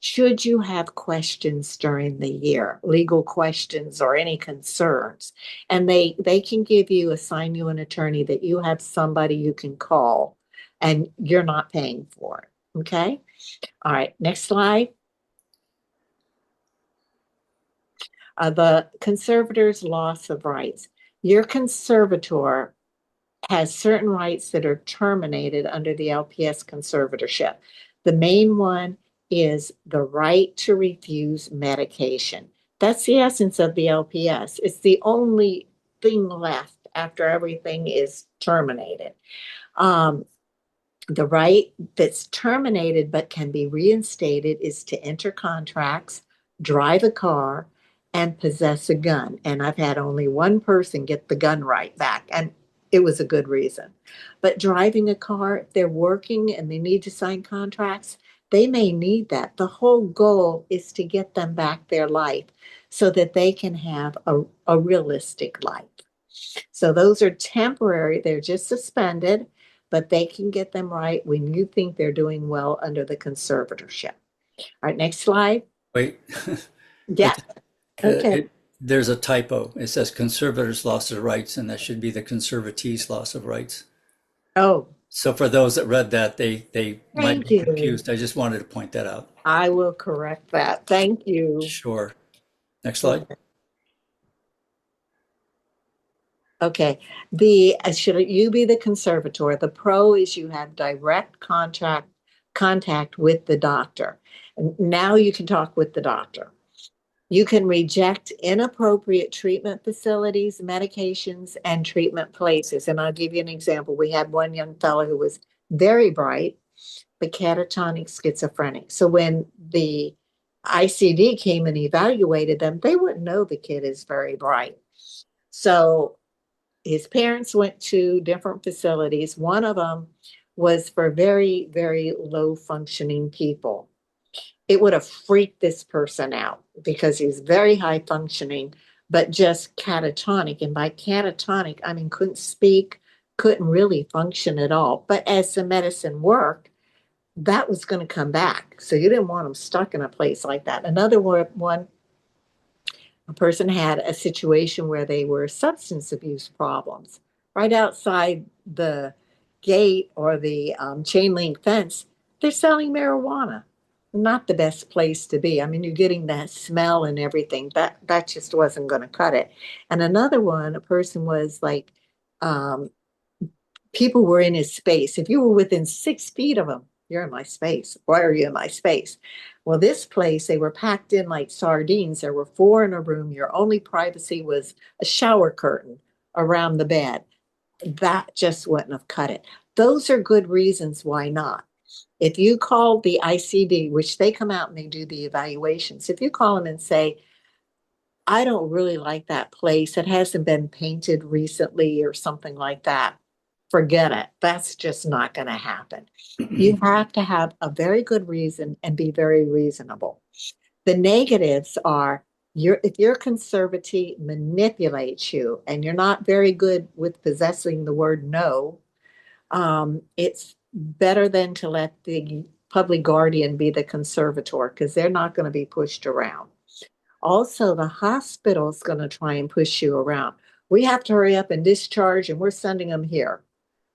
Should you have questions during the year, legal questions or any concerns, and they can assign you an attorney that you have somebody you can call and you're not paying for it. Okay. All right. Next slide. The conservator's loss of rights. Your conservator has certain rights that are terminated under the LPS conservatorship. The main one is the right to refuse medication. That's the essence of the LPS. It's the only thing left after everything is terminated. The right that's terminated but can be reinstated is to enter contracts, drive a car, and possess a gun. And I've had only one person get the gun right back, and it was a good reason. But driving a car, if they're working and they need to sign contracts, they may need that. The whole goal is to get them back their life so that they can have a realistic life. So those are temporary, they're just suspended, but they can get them right when you think they're doing well under the conservatorship. All right, next slide. Wait, Yeah. Okay. there's a typo. It says conservator's loss of rights, and that should be the conservatee's loss of rights. Oh, So for those that read that, they might thank be you. confused. I just wanted to point that out. I will correct that. Thank you. Sure. Next slide. Okay. Should you be the conservator? The pro is you have direct contact with the doctor. Now you can talk with the doctor. You can reject inappropriate treatment facilities, medications, and treatment places. And I'll give you an example. We had one young fellow who was very bright, but catatonic schizophrenic. So when the ICD came and evaluated them, they wouldn't know the kid is very bright. So his parents went to different facilities. One of them was for very, very low functioning people. It would have freaked this person out because he's very high functioning, but just catatonic. And by catatonic, I mean, couldn't speak, couldn't really function at all. But as the medicine worked, that was going to come back. So you didn't want him stuck in a place like that. Another one, a person had a situation where they were substance abuse problems. Right outside the gate or the chain link fence, they're selling marijuana. Not the best place to be. I mean, you're getting that smell and everything. That just wasn't going to cut it. And another one, a person was like, people were in his space. If you were within 6 feet of him, you're in my space. Why are you in my space? Well, this place, they were packed in like sardines. There were 4 in a room. Your only privacy was a shower curtain around the bed. That just wouldn't have cut it. Those are good reasons why not. If you call the ICD, which they come out and they do the evaluations, if you call them and say, I don't really like that place, it hasn't been painted recently or something like that, forget it. That's just not going to happen. You have to have a very good reason and be very reasonable. The negatives are if your conservatee manipulates you and you're not very good with possessing the word no, it's better than to let the public guardian be the conservator because they're not going to be pushed around. Also, the hospital's going to try and push you around. We have to hurry up and discharge, and we're sending them here.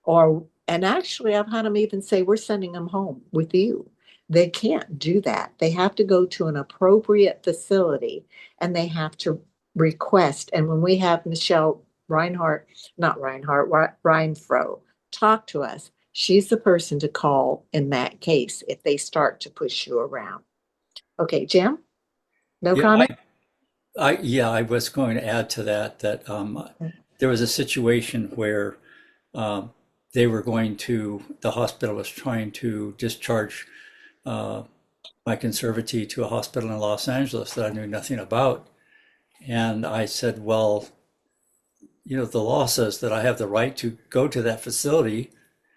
And actually, I've had them even say, we're sending them home with you. They can't do that. They have to go to an appropriate facility, and they have to request. And when we have Michele Renfrow talk to us, she's the person to call in that case if they start to push you around. Okay, Jim? No comment? I was going to add to that that there was a situation where um, the hospital was trying to discharge my conservatee to a hospital in Los Angeles that I knew nothing about. And I said, well, the law says that I have the right to go to that facility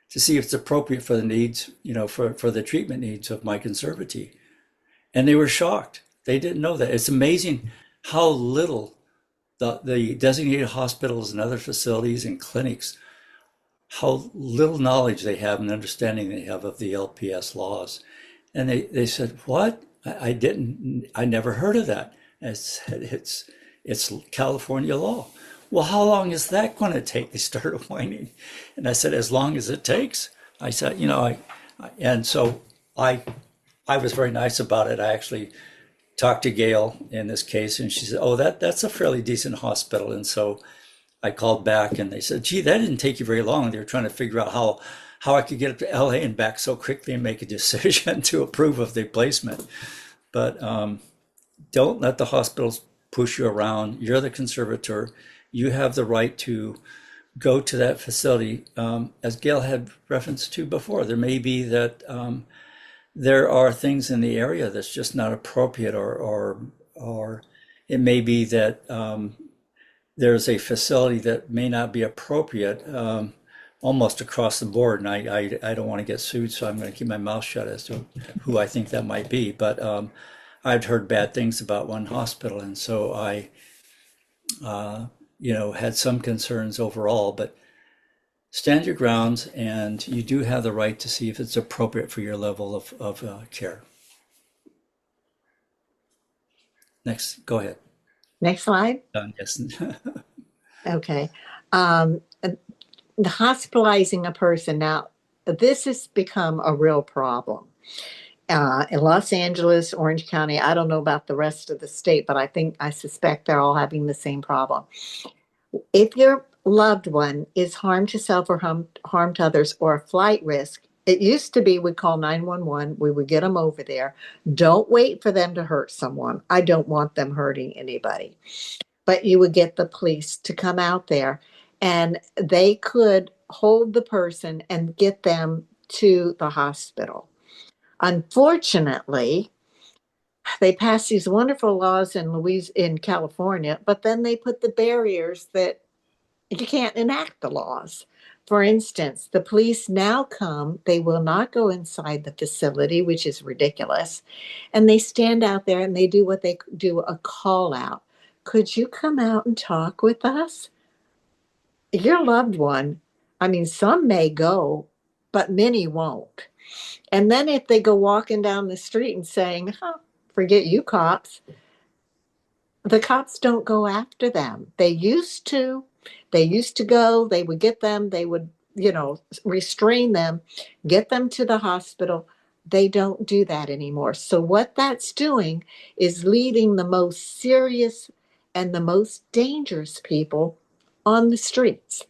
to see if it's appropriate for the needs, for the treatment needs of my conservatee. And they were shocked. They didn't know that. It's amazing how little the designated hospitals and other facilities and clinics, how little knowledge they have and understanding they have of the LPS laws. And they said, what? I never heard of that. I said, it's California law. Well, how long is that going to take? They started whining. And I said, as long as it takes. I said, and so I, I was very nice about it. I actually talked to Gail in this case, and she said, "Oh, that's a fairly decent hospital." And so I called back, and they said, "Gee, that didn't take you very long." They were trying to figure out how I could get up to LA and back so quickly and make a decision to approve of the placement. But don't let the hospitals push you around. You're the conservator. You have the right to go to that facility. As Gail had referenced to before, there may be that there are things in the area that's just not appropriate, or it may be that there's a facility that may not be appropriate almost across the board. And I don't want to get sued, so I'm going to keep my mouth shut as to who I think that might be. But I've heard bad things about one hospital, and so I had some concerns overall. But stand your grounds, and you do have the right to see if it's appropriate for your level of care. Next, go ahead. Next slide. Yes. Okay. The hospitalizing a person. Now, this has become a real problem. In Los Angeles, Orange County, I don't know about the rest of the state, but I suspect they're all having the same problem. If your loved one is harmed to self or harm to others or a flight risk, it used to be we'd call 911, we would get them over there. Don't wait for them to hurt someone. I don't want them hurting anybody. But you would get the police to come out there, and they could hold the person and get them to the hospital. Unfortunately, they passed these wonderful laws in California, but then they put the barriers that you can't enact the laws. For instance, the police now come, they will not go inside the facility, which is ridiculous. And they stand out there and they do what they do, a call out. Could you come out and talk with us? Your loved one, I mean, some may go, but many won't. And then if they go walking down the street and saying, oh, forget you cops, the cops don't go after them. They used to. They used to go, they would get them, they would, restrain them, get them to the hospital. They don't do that anymore. So what that's doing is leaving the most serious and the most dangerous people on the streets.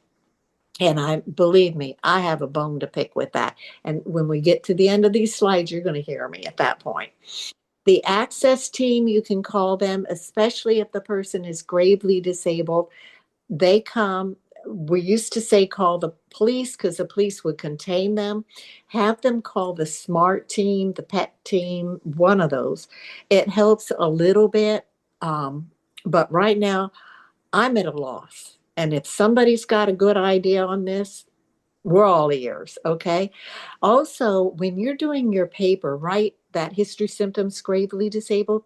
And believe me, I have a bone to pick with that. And when we get to the end of these slides, you're going to hear me at that point. The access team, you can call them, especially if the person is gravely disabled. They come. We used to say call the police because the police would contain them. Have them call the SMART team, the PET team, one of those. It helps a little bit. But right now, I'm at a loss. And if somebody's got a good idea on this, we're all ears, okay? Also, when you're doing your paper, write that history symptoms gravely disabled.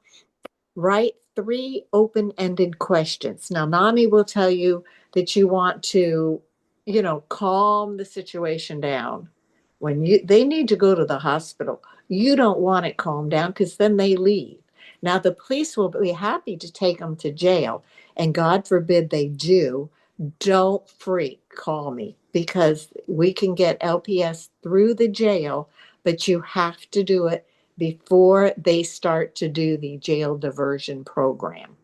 Write 3 open-ended questions. Now, NAMI will tell you that you want to, calm the situation down. When they need to go to the hospital, you don't want it calmed down because then they leave. Now, the police will be happy to take them to jail, and God forbid they do. Don't freak, call me, because we can get LPS through the jail, but you have to do it before they start to do the jail diversion program.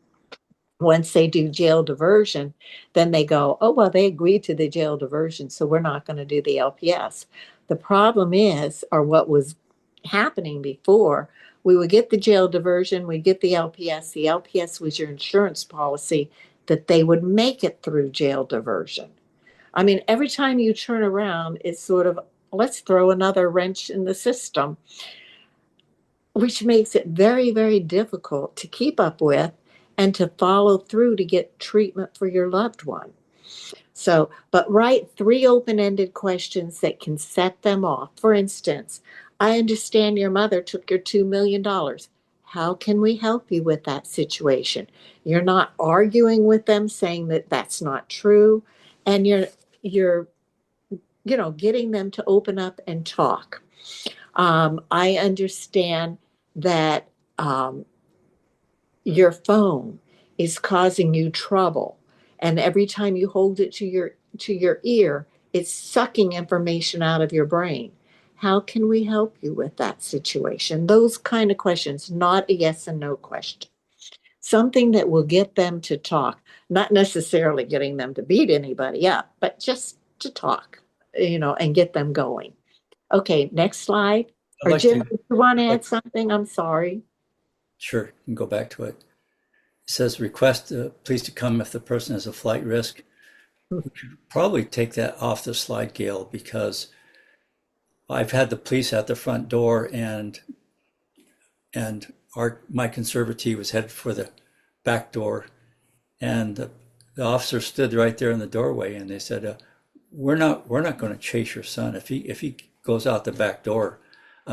Once they do jail diversion, then they go, oh, well, they agreed to the jail diversion, so we're not going to do the LPS. The problem is, or what was happening before, we would get the jail diversion, we'd get the LPS. The LPS was your insurance policy that they would make it through jail diversion. I mean, every time you turn around, it's sort of, let's throw another wrench in the system, which makes it very, very difficult to keep up with and to follow through to get treatment for your loved one. So, but write 3 open-ended questions that can set them off. For instance, I understand your mother took your $2 million. How can we help you with that situation? You're not arguing with them saying that that's not true, and you're getting them to open up and talk. I understand that your phone is causing you trouble, and every time you hold it to your ear, it's sucking information out of your brain. How can we help you with that situation? Those kind of questions, not a yes and no question. Something that will get them to talk, not necessarily getting them to beat anybody up, but just to talk, and get them going. Okay, next slide. I'd Or like Jim, to, if you want to add something, I'm sorry. sure, you can go back to it. It says request the police to come if the person has a flight risk. We should probably take that off the slide, Gail, because I've had the police at the front door and my conservatee was headed for the back door, and the officer stood right there in the doorway, and they said, we're not going to chase your son. If he goes out the back door,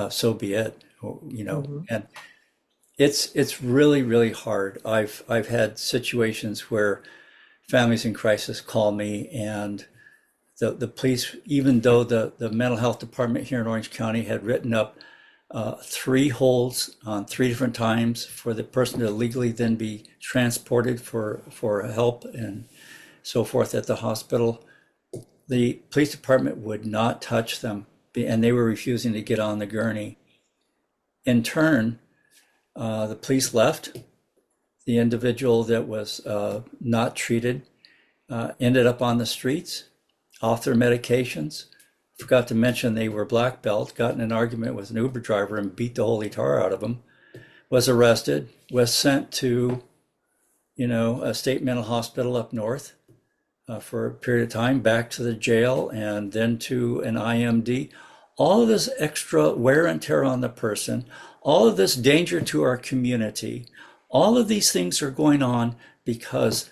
so be it. And it's really, really hard. I've had situations where families in crisis call me, and the police, even though the mental health department here in Orange County had written up 3 holds on 3 different times for the person to legally then be transported for help and so forth at the hospital, the police department would not touch them, and they were refusing to get on the gurney. In turn, the police left. The individual that was not treated ended up on the streets, off their medications. Forgot to mention they were black belt, got in an argument with an Uber driver and beat the holy tar out of him, was arrested, was sent to, a state mental hospital up north for a period of time, back to the jail, and then to an IMD. All of this extra wear and tear on the person, all of this danger to our community, all of these things are going on because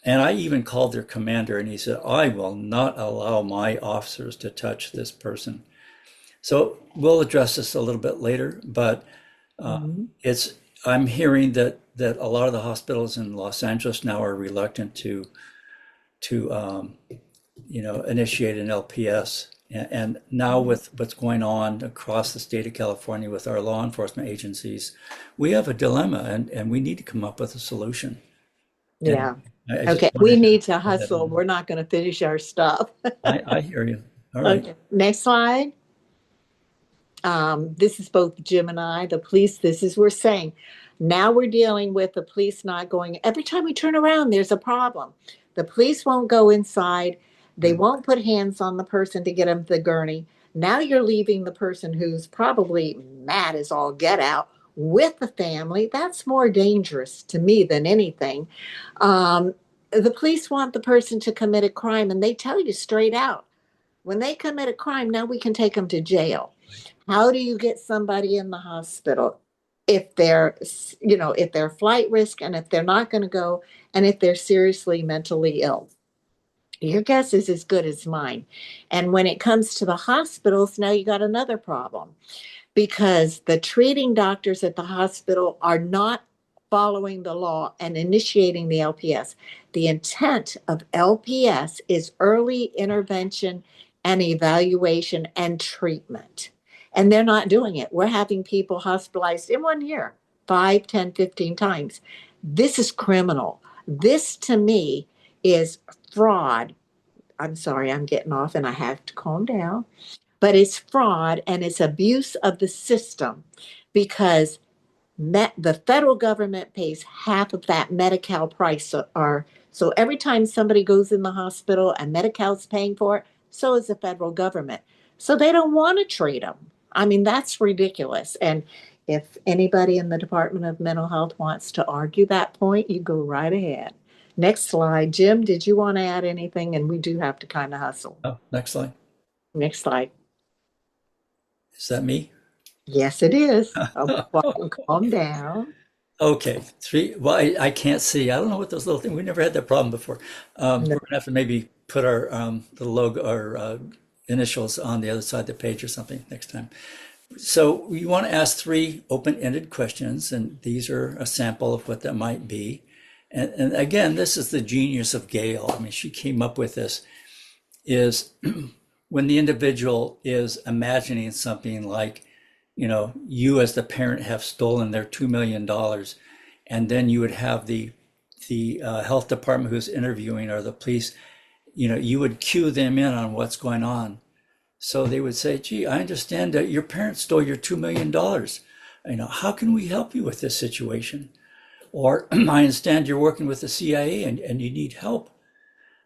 and I even called their commander, and he said, I will not allow my officers to touch this person. So we'll address this a little bit later, but I'm hearing that a lot of the hospitals in Los Angeles now are reluctant to initiate an LPS. And now with what's going on across the state of California with our law enforcement agencies, we have a dilemma, and we need to come up with a solution. Yeah. Okay, we need to hustle. We're not going to finish our stuff. I hear you. All right. Okay, next slide. This is both Jim and I, the police. This is we're saying. Now we're dealing with the police not going. Every time we turn around, there's a problem. The police won't go inside. They won't put hands on the person to get them to the gurney. Now you're leaving the person who's probably mad as all get out with the family. That's more dangerous to me than anything. The police want the person to commit a crime, and they tell you straight out, when they commit a crime, now we can take them to jail. How do you get somebody in the hospital if they're, if they're flight risk, and if they're not going to go, and if they're seriously mentally ill? Your guess is as good as mine. And when it comes to the hospitals, now you got another problem, because the treating doctors at the hospital are not following the law and initiating the LPS. The intent of LPS is early intervention and evaluation and treatment. And they're not doing it. We're having people hospitalized in 1 year, 5, 10, 15 times. This is criminal. This, to me, is fraud. I'm sorry, I'm getting off and I have to calm down. But it's fraud and it's abuse of the system, because the federal government pays half of that Medi-Cal price. So every time somebody goes in the hospital and Medi-Cal's paying for it, so is the federal government. So they don't want to treat them. I mean, that's ridiculous. And If anybody in the Department of Mental Health wants to argue that point, you go right ahead. Next slide. Jim, did you want to add anything? And we do have to kind of hustle. Oh, next slide. Next slide. Is that me? Yes, it is. Calm down. Okay, three. Well, I can't see. I don't know what those little things. We never had that problem before. No. We're gonna have to maybe put our the logo or initials on the other side of the page or something next time. So you want to ask three open-ended questions, and these are a sample of what that might be. And again, this is the genius of Gail. I mean, she came up with this. Is when the individual is imagining something like, you as the parent have stolen their $2 million, and then you would have the health department who's interviewing or the police, you would cue them in on what's going on. So they would say, gee, I understand that your parents stole your $2 million. How can we help you with this situation? Or I understand you're working with the CIA and you need help.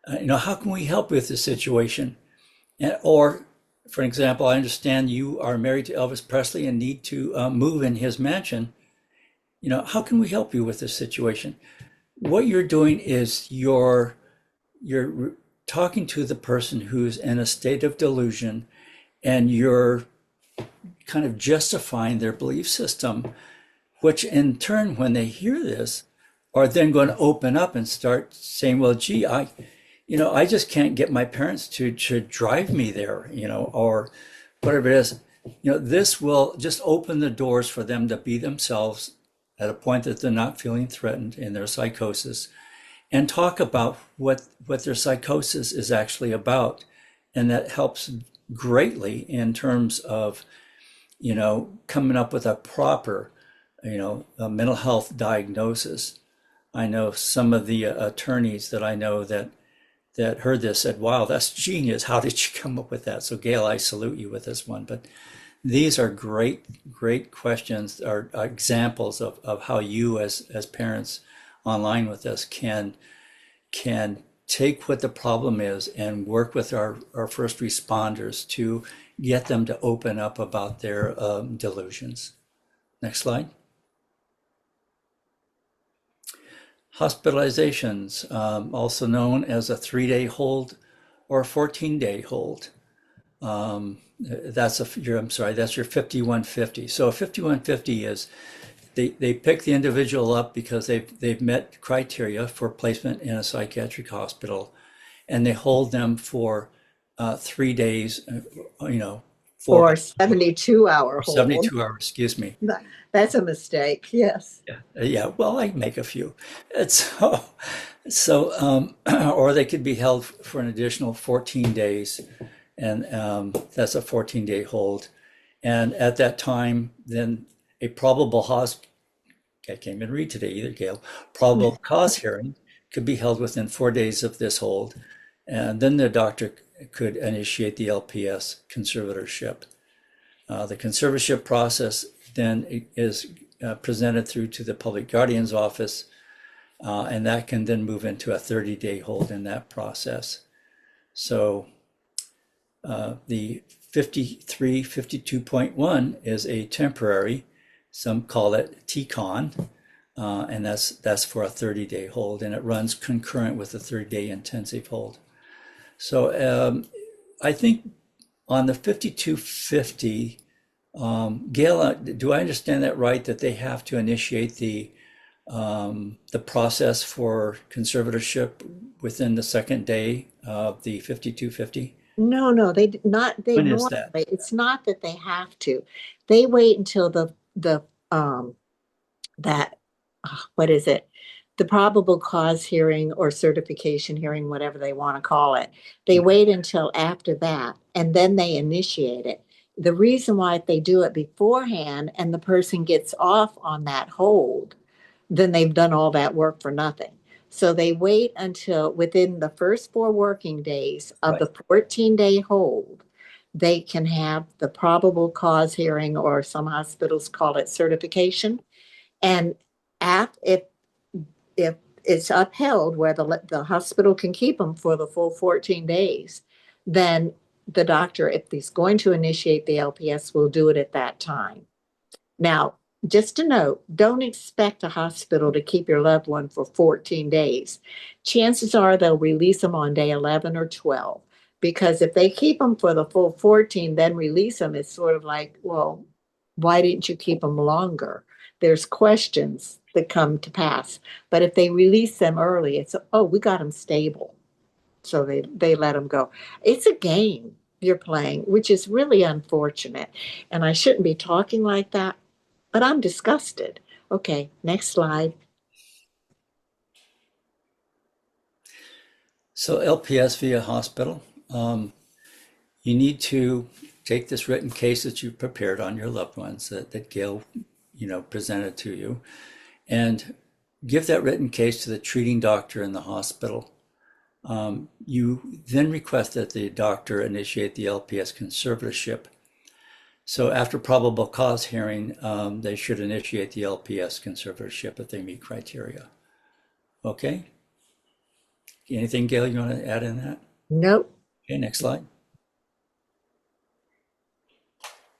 How can we help with this situation? Or, for example, I understand you are married to Elvis Presley and need to move in his mansion. How can we help you with this situation? What you're doing is you're talking to the person who's in a state of delusion, and you're kind of justifying their belief system, which in turn, when they hear this, are then going to open up and start saying, well, gee, I just can't get my parents to drive me there, or whatever it is. This will just open the doors for them to be themselves at a point that they're not feeling threatened in their psychosis, and talk about what their psychosis is actually about. And that helps greatly in terms of, coming up with a proper, a mental health diagnosis. I know some of the attorneys that I know that heard this said, wow, that's genius. How did you come up with that? So Gail, I salute you with this one. But these are great questions, or examples of how you as parents online with us can take what the problem is and work with our first responders to get them to open up about their delusions. Next slide. Hospitalizations, also known as a 3-day hold or a 14-day hold. That's your 5150. So a 5150 is they pick the individual up because they've met criteria for placement in a psychiatric hospital, and they hold them for 3 days, for 72-hour hold. 72 hours, excuse me. That's a mistake. Yes. Yeah. Well, I make a few. Or they could be held for an additional 14 days, and that's a 14-day hold. And at that time, then a probable I can't even read today either, Gail. Probable cause hearing could be held within 4 days of this hold, and then the doctor could initiate the LPS conservatorship. The conservatorship process then is presented through to the public guardian's office, and that can then move into a 30-day hold in that process. So the 5352.1 is a temporary, some call it TCON, and that's for a 30-day hold, and it runs concurrent with a 30-day intensive hold. So I think on the 5250, Gail, do I understand that right, that they have to initiate the process for conservatorship within the second day of the 5250? No, they not. When is that? It's not that they have to. They wait until the what is it? The probable cause hearing or certification hearing, whatever they want to call it. They wait until after that, and then they initiate it. The reason why they do it beforehand and the person gets off on that hold, then they've done all that work for nothing. So they wait until within the first 4 working days of the 14-day hold, they can have the probable cause hearing, or some hospitals call it certification. And if it's upheld where the hospital can keep them for the full 14 days, then the doctor, if he's going to initiate the LPS, will do it at that time. Now, just a note, don't expect a hospital to keep your loved one for 14 days. Chances are they'll release them on day 11 or 12. Because if they keep them for the full 14, then release them, it's sort of like, well, why didn't you keep them longer? There's questions that come to pass. But if they release them early, it's, oh, we got them stable. So they let them go. It's a game you're playing, which is really unfortunate. And I shouldn't be talking like that, but I'm disgusted. Okay, next slide. So LPS via hospital, you need to take this written case that you prepared on your loved ones that Gail, presented to you, and give that written case to the treating doctor in the hospital. You then request that the doctor initiate the LPS conservatorship. So after probable cause hearing, they should initiate the LPS conservatorship if they meet criteria. Okay? Anything, Gail, you want to add in that? Nope. Okay, next slide.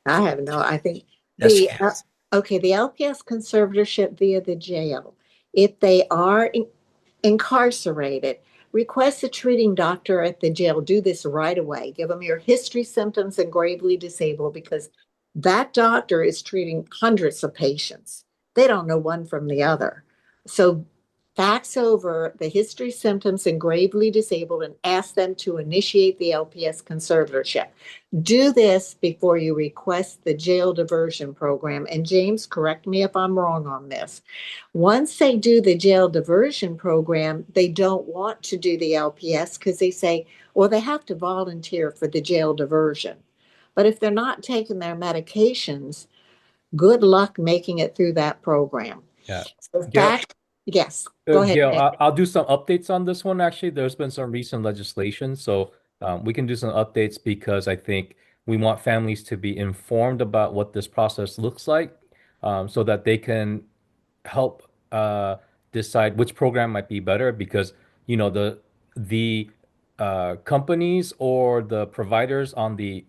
I have no, I think That's the, okay, the LPS conservatorship via the jail. If they are incarcerated, request a treating doctor at the jail. Do this right away. Give them your history, symptoms, and gravely disabled, because that doctor is treating hundreds of patients. They don't know one from the other. So fax over the history, symptoms, and gravely disabled and ask them to initiate the LPS conservatorship. Do this before you request the jail diversion program. And James, correct me if I'm wrong on this. Once they do the jail diversion program, they don't want to do the LPS because they say, well, they have to volunteer for the jail diversion. But if they're not taking their medications, good luck making it through that program. Yeah. So Gail, fact, yes, go ahead. Gail, Nick. I'll do some updates on this one. Actually, there's been some recent legislation, so we can do some updates because I think we want families to be informed about what this process looks like, so that they can help decide which program might be better. Because the companies or the providers on the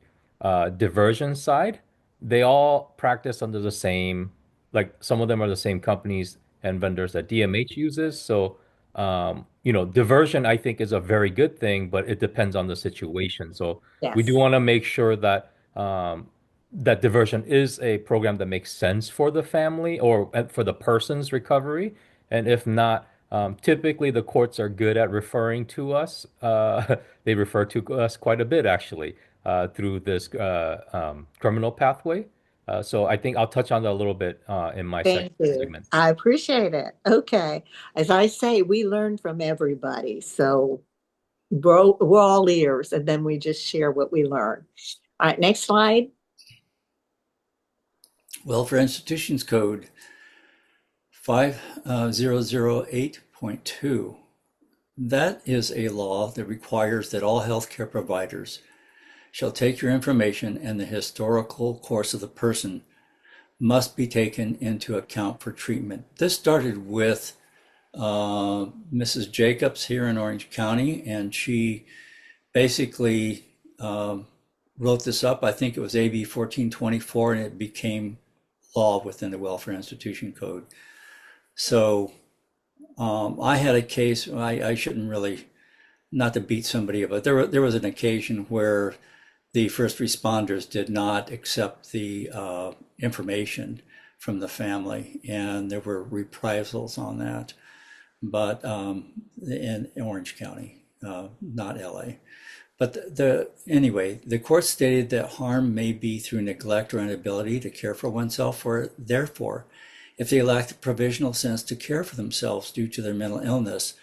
diversion side, they all practice under the same, like some of them are the same companies and vendors that DMH uses. So, diversion I think is a very good thing, but it depends on the situation. So we do Yes, want to make sure that that diversion is a program that makes sense for the family or for the person's recovery. And if not, typically the courts are good at referring to us. They refer to us quite a bit, actually, through this criminal pathway. So I think I'll touch on that a little bit in my second thank you. segment. I appreciate it. Okay. As I say, we learn from everybody. So we're all ears, and then we just share what we learn. All right, next slide. Welfare Institutions Code 5008.2. That is a law that requires that all healthcare providers shall take your information, and the historical course of the person must be taken into account for treatment. This started with Mrs. Jacobs here in Orange County, and she basically wrote this up. I think it was AB 1424, and it became law within the Welfare Institution Code. So I had a case, I shouldn't really, not to beat somebody up, but there was an occasion where the first responders did not accept the information from the family, and there were reprisals on that. But in Orange County, not LA. But anyway, the court stated that harm may be through neglect or inability to care for oneself, or therefore, if they lack the provisional sense to care for themselves due to their mental illness,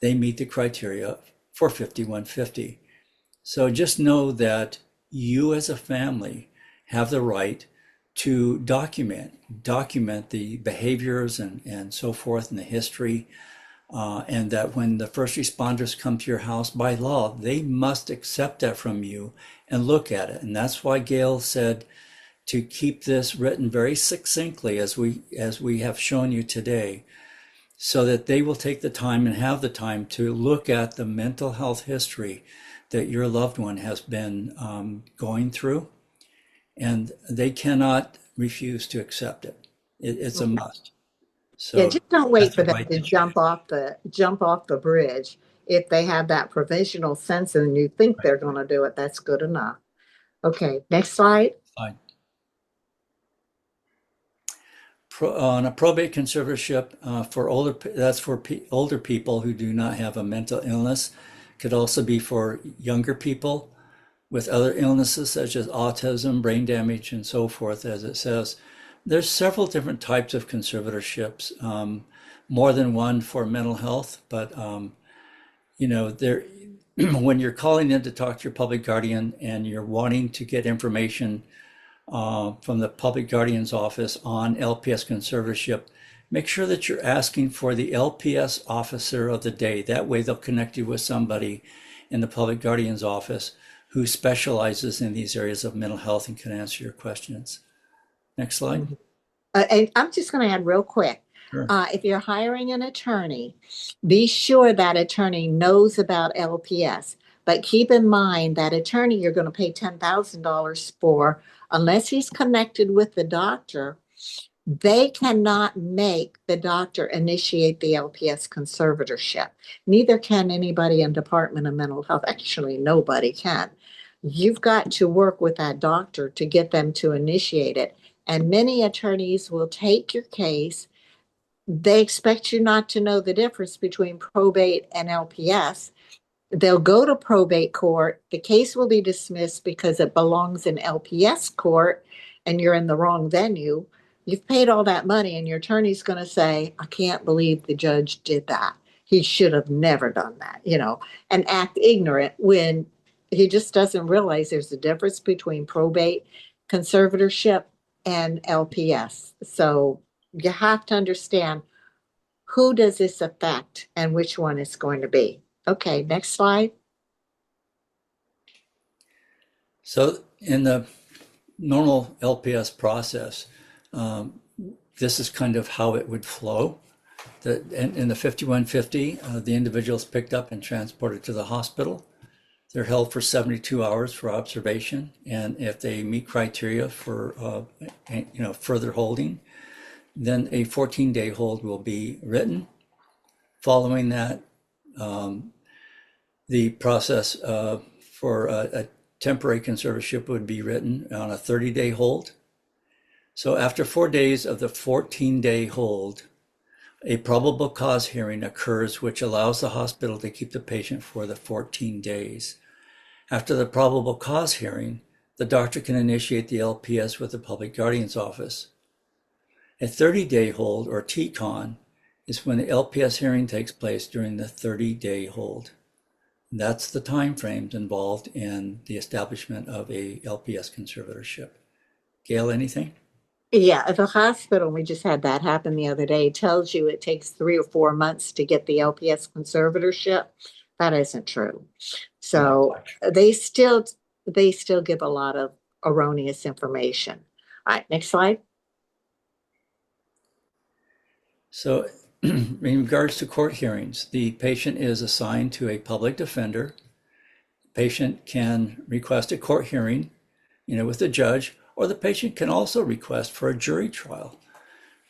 they meet the criteria for 5150. So just know that you as a family have the right to document the behaviors and so forth and the history, and that when the first responders come to your house, by law, they must accept that from you and look at it. And that's why Gail said to keep this written very succinctly, as we have shown you today, so that they will take the time and have the time to look at the mental health history that your loved one has been going through, and they cannot refuse to accept it. It's a must. Yeah, So just don't wait that's for the them right to thing. jump off the bridge. If they have that provisional sense and you think they're going to do it, that's good enough. Okay, next slide. Fine. On a probate conservatorship for that's for older people who do not have a mental illness. Could also be for younger people with other illnesses such as autism, brain damage, and so forth. As it says, there's several different types of conservatorships, more than one for mental health. But there, when you're calling in to talk to your public guardian and you're wanting to get information from the public guardian's office on LPS conservatorship, make sure that you're asking for the LPS officer of the day. That way they'll connect you with somebody in the public guardian's office who specializes in these areas of mental health and can answer your questions. Next slide. And I'm just going to add real quick. Sure. If you're hiring an attorney, be sure that attorney knows about LPS. But keep in mind that attorney you're going to pay $10,000 for, unless he's connected with the doctor, they cannot make the doctor initiate the LPS conservatorship. Neither can anybody in Department of Mental Health. Actually, nobody can. You've got to work with that doctor to get them to initiate it. And many attorneys will take your case. They expect you not to know the difference between probate and LPS. They'll go to probate court. The case will be dismissed because it belongs in LPS court and you're in the wrong venue. You've paid all that money and your attorney's going to say, I can't believe the judge did that. He should have never done that, and act ignorant when he just doesn't realize there's a difference between probate, conservatorship, and LPS. So you have to understand who does this affect and which one it's going to be. Okay, next slide. So in the normal LPS process, this is kind of how it would flow. In the 5150, the individual is picked up and transported to the hospital. They're held for 72 hours for observation, and if they meet criteria for further holding, then a 14-day hold will be written. Following that, the process for a temporary conservatorship would be written on a 30-day hold. So after 4 days of the 14-day hold, a probable cause hearing occurs, which allows the hospital to keep the patient for the 14 days. After the probable cause hearing, the doctor can initiate the LPS with the public guardian's office. A 30-day hold, or TCON, is when the LPS hearing takes place during the 30-day hold. That's the time frames involved in the establishment of a LPS conservatorship. Gail, anything? Yeah, at the hospital, we just had that happen the other day, tells you it takes 3 or 4 months to get the LPS conservatorship. That isn't true. So they still give a lot of erroneous information. All right, next slide. So in regards to court hearings, the patient is assigned to a public defender. The patient can request a court hearing, with the judge, or the patient can also request for a jury trial.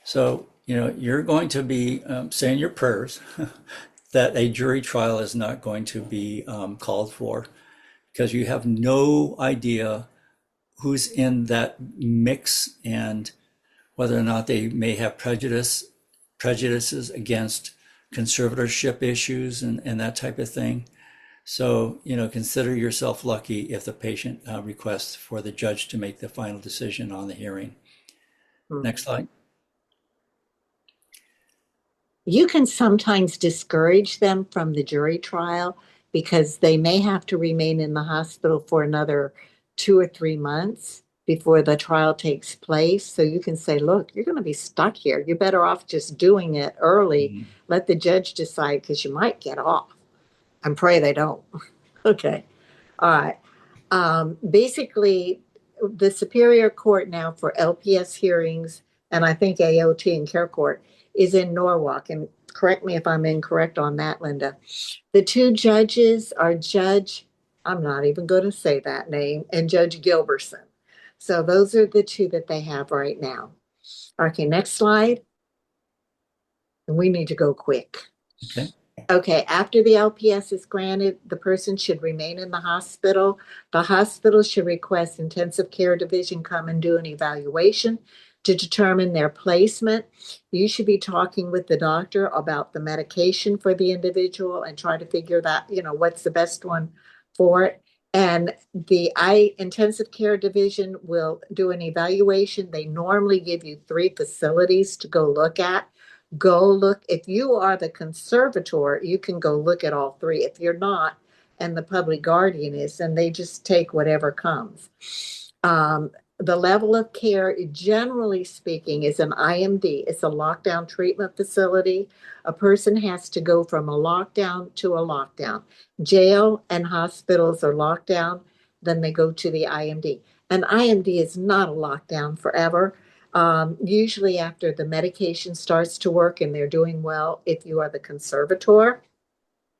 So, you're going to be saying your prayers that a jury trial is not going to be called for, because you have no idea who's in that mix and whether or not they may have prejudices against conservatorship issues and that type of thing. So, consider yourself lucky if the patient requests for the judge to make the final decision on the hearing. Next slide. You can sometimes discourage them from the jury trial because they may have to remain in the hospital for another 2 or 3 months before the trial takes place. So you can say, look, you're going to be stuck here. You're better off just doing it early. Let the judge decide, because you might get off. And pray they don't. Okay. All right. Basically, the Superior Court now for LPS hearings, and I think AOT and Care Court, is in Norwalk. And correct me if I'm incorrect on that, Linda. The 2 judges are I'm not even going to say that name, and Judge Gilbertson. So those are the 2 that they have right now. Okay, next slide. And we need to go quick. Okay. Okay, after the LPS is granted, the person should remain in the hospital. The hospital should request intensive care division come and do an evaluation to determine their placement. You should be talking with the doctor about the medication for the individual and try to figure that, what's the best one for it. And the intensive care division will do an evaluation. They normally give you 3 facilities to go look at. Go look. If you are the conservator, you can go look at all 3. If you're not, and the public guardian is, then they just take whatever comes. The level of care, generally speaking, is an IMD. It's a lockdown treatment facility. A person has to go from a lockdown to a lockdown. Jail and hospitals are locked down, then they go to the IMD. An IMD is not a lockdown forever. Usually after the medication starts to work and they're doing well, if you are the conservator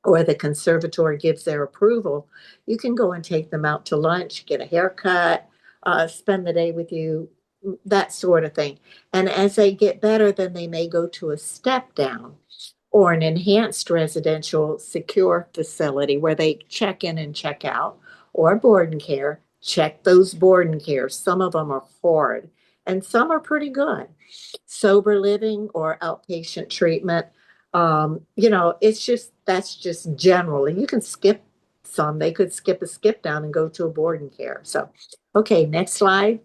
or the conservator gives their approval, you can go and take them out to lunch, get a haircut, spend the day with you, that sort of thing. And as they get better, then they may go to a step down or an enhanced residential secure facility where they check in and check out, or board and care. Check those board and care. Some of them are horrid and some are pretty good. Sober living or outpatient treatment. That's just general. And you can skip some. They could skip a skip down and go to a board and care. So, okay, next slide.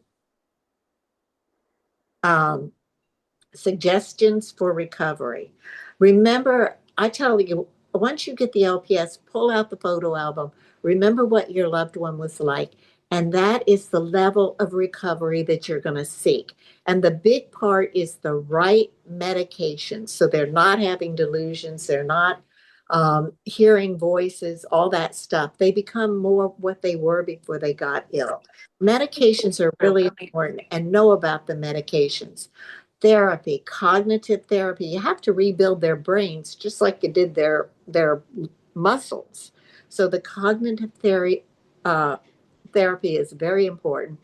Suggestions for recovery. Remember, I tell you, once you get the LPS, pull out the photo album. Remember what your loved one was like. And that is the level of recovery that you're going to seek. And the big part is the right medication. So they're not having delusions. They're not hearing voices, all that stuff. They become more what they were before they got ill. Medications are really important, and know about the medications. Therapy, cognitive therapy, you have to rebuild their brains just like you did their muscles. So the cognitive therapy is very important.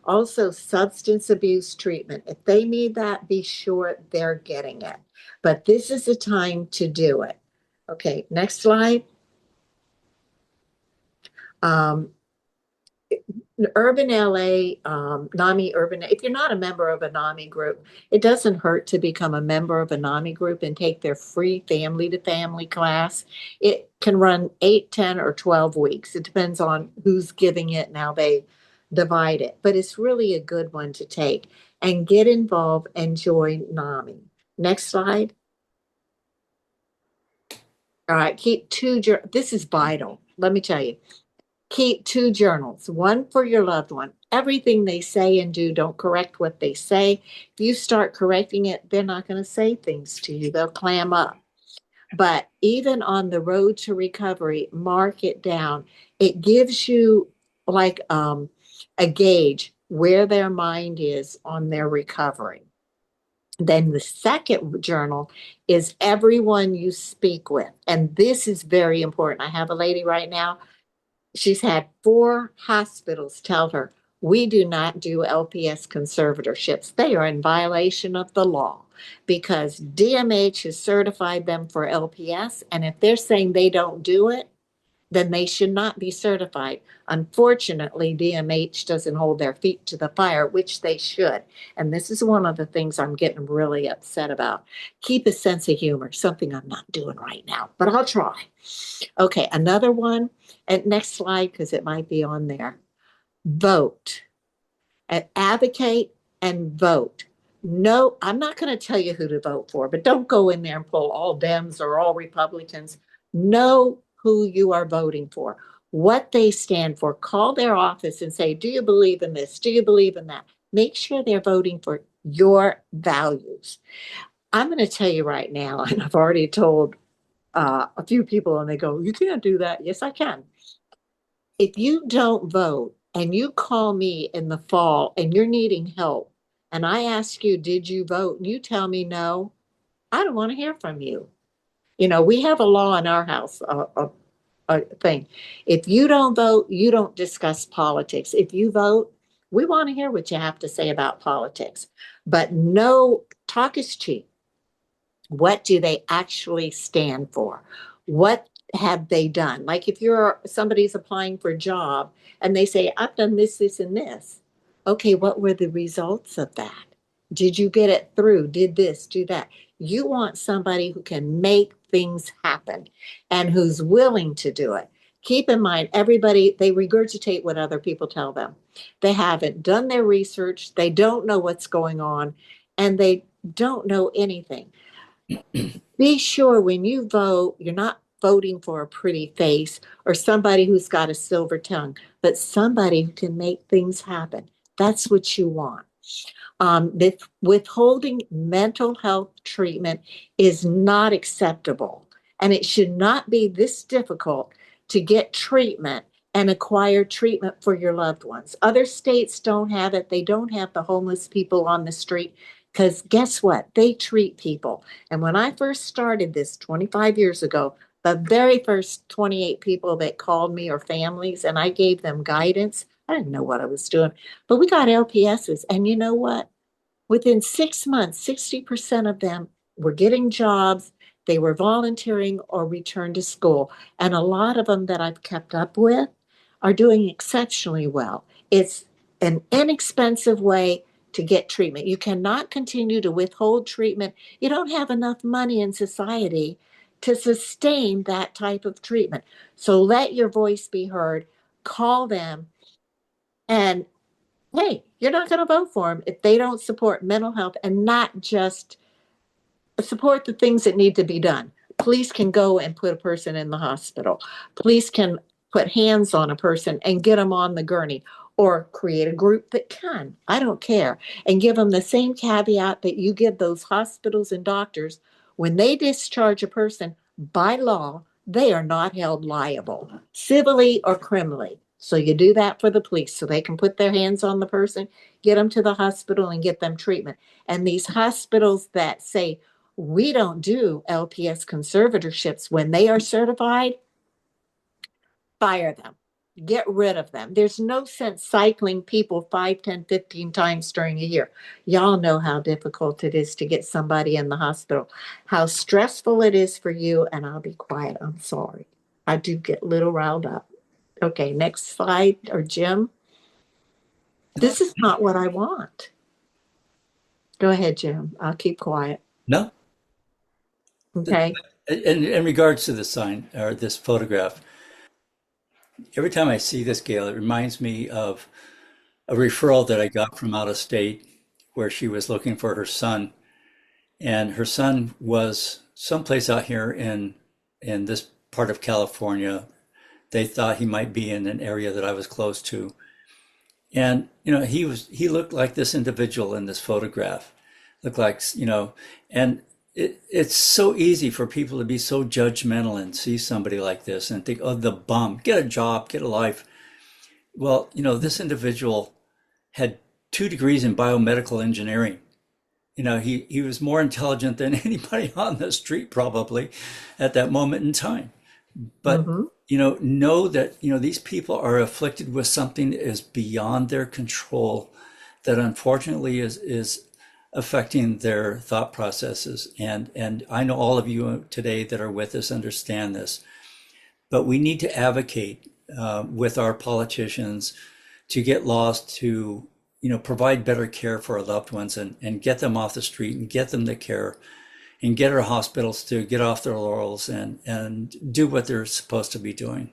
Also, substance abuse treatment. If they need that, be sure they're getting it. But this is the time to do it. Okay, next slide. Urban LA, NAMI Urban, if you're not a member of a NAMI group, it doesn't hurt to become a member of a NAMI group and take their free family to family class. It can run 8, 10, or 12 weeks. It depends on who's giving it and how they divide it. But it's really a good one to take and get involved and join NAMI. Next slide. All right, keep 2, this is vital. Let me tell you. Keep 2 journals, one for your loved one. Everything they say and do, don't correct what they say. If you start correcting it, they're not going to say things to you. They'll clam up. But even on the road to recovery, mark it down. It gives you like a gauge where their mind is on their recovery. Then the second journal is everyone you speak with. And this is very important. I have a lady right now. She's had 4 hospitals tell her, we do not do LPS conservatorships. They are in violation of the law because DMH has certified them for LPS. And if they're saying they don't do it, then they should not be certified. Unfortunately, DMH doesn't hold their feet to the fire, which they should. And this is one of the things I'm getting really upset about. Keep a sense of humor, something I'm not doing right now, but I'll try. Okay, another one. And next slide, because it might be on there. Vote. Advocate and vote. No, I'm not going to tell you who to vote for, but don't go in there and pull all Dems or all Republicans. Know who you are voting for, what they stand for. Call their office and say, do you believe in this? Do you believe in that? Make sure they're voting for your values. I'm going to tell you right now, and I've already told a few people, and they go, you can't do that. Yes, I can. If you don't vote and you call me in the fall and you're needing help, and I ask you, did you vote? And you tell me no, I don't want to hear from you. We have a law in our house, a thing. If you don't vote, you don't discuss politics. If you vote, We want to hear what you have to say about politics, but no, talk is cheap. What do they actually stand for? What have they done? Like if you're somebody's applying for a job and they say, I've done this, this, and this. Okay, what were the results of that? Did you get it through? Did this, do that? You want somebody who can make things happen and who's willing to do it. Keep in mind, everybody, they regurgitate what other people tell them. They haven't done their research, they don't know what's going on, and they don't know anything. Be sure when you vote, you're not voting for a pretty face or somebody who's got a silver tongue, but somebody who can make things happen. That's what you want. Withholding mental health treatment is not acceptable, and it should not be this difficult to get treatment and acquire treatment for your loved ones. Other states don't have it. They don't have the homeless people on the street because guess what? They treat people. And when I first started this 25 years ago, the very first 28 people that called me are families, and I gave them guidance. I didn't know what I was doing, but we got LPSs. And you know what? Within 6 months, 60% of them were getting jobs, they were volunteering or returned to school. And a lot of them that I've kept up with are doing exceptionally well. It's an inexpensive way to get treatment. You cannot continue to withhold treatment. You don't have enough money in society to sustain that type of treatment. So let your voice be heard. Call them and hey, you're not going to vote for them if they don't support mental health and not just support the things that need to be done. Police can go and put a person in the hospital. Police can put hands on a person and get them on the gurney or create a group that can. I don't care. And give them the same caveat that you give those hospitals and doctors. When they discharge a person by law, they are not held liable, civilly or criminally. So you do that for the police so they can put their hands on the person, get them to the hospital and get them treatment. And these hospitals that say, we don't do LPS conservatorships when they are certified, fire them. Get rid of them. There's no sense cycling people 5, 10, 15 times during a year. Y'all know how difficult it is to get somebody in the hospital, how stressful it is for you. And I'll be quiet. I'm sorry. I do get a little riled up. Okay, next slide, or Jim. This is not what I want. Go ahead, Jim. I'll keep quiet. No. Okay. In regards to the sign or this photograph, every time I see this, Gail, it reminds me of a referral that I got from out of state where she was looking for her son, and her son was someplace out here in this part of California. They thought he might be in an area that I was close to. And, he looked like this individual in this photograph, looked like, and it's so easy for people to be so judgmental and see somebody like this and think, oh, the bum, get a job, get a life. Well, this individual had 2 degrees in biomedical engineering. He was more intelligent than anybody on the street probably at that moment in time. But, know that, these people are afflicted with something that is beyond their control, that unfortunately is affecting their thought processes. And I know all of you today that are with us understand this, but we need to advocate with our politicians to get laws to, provide better care for our loved ones and get them off the street and get them the care and get our hospitals to get off their laurels and do what they're supposed to be doing.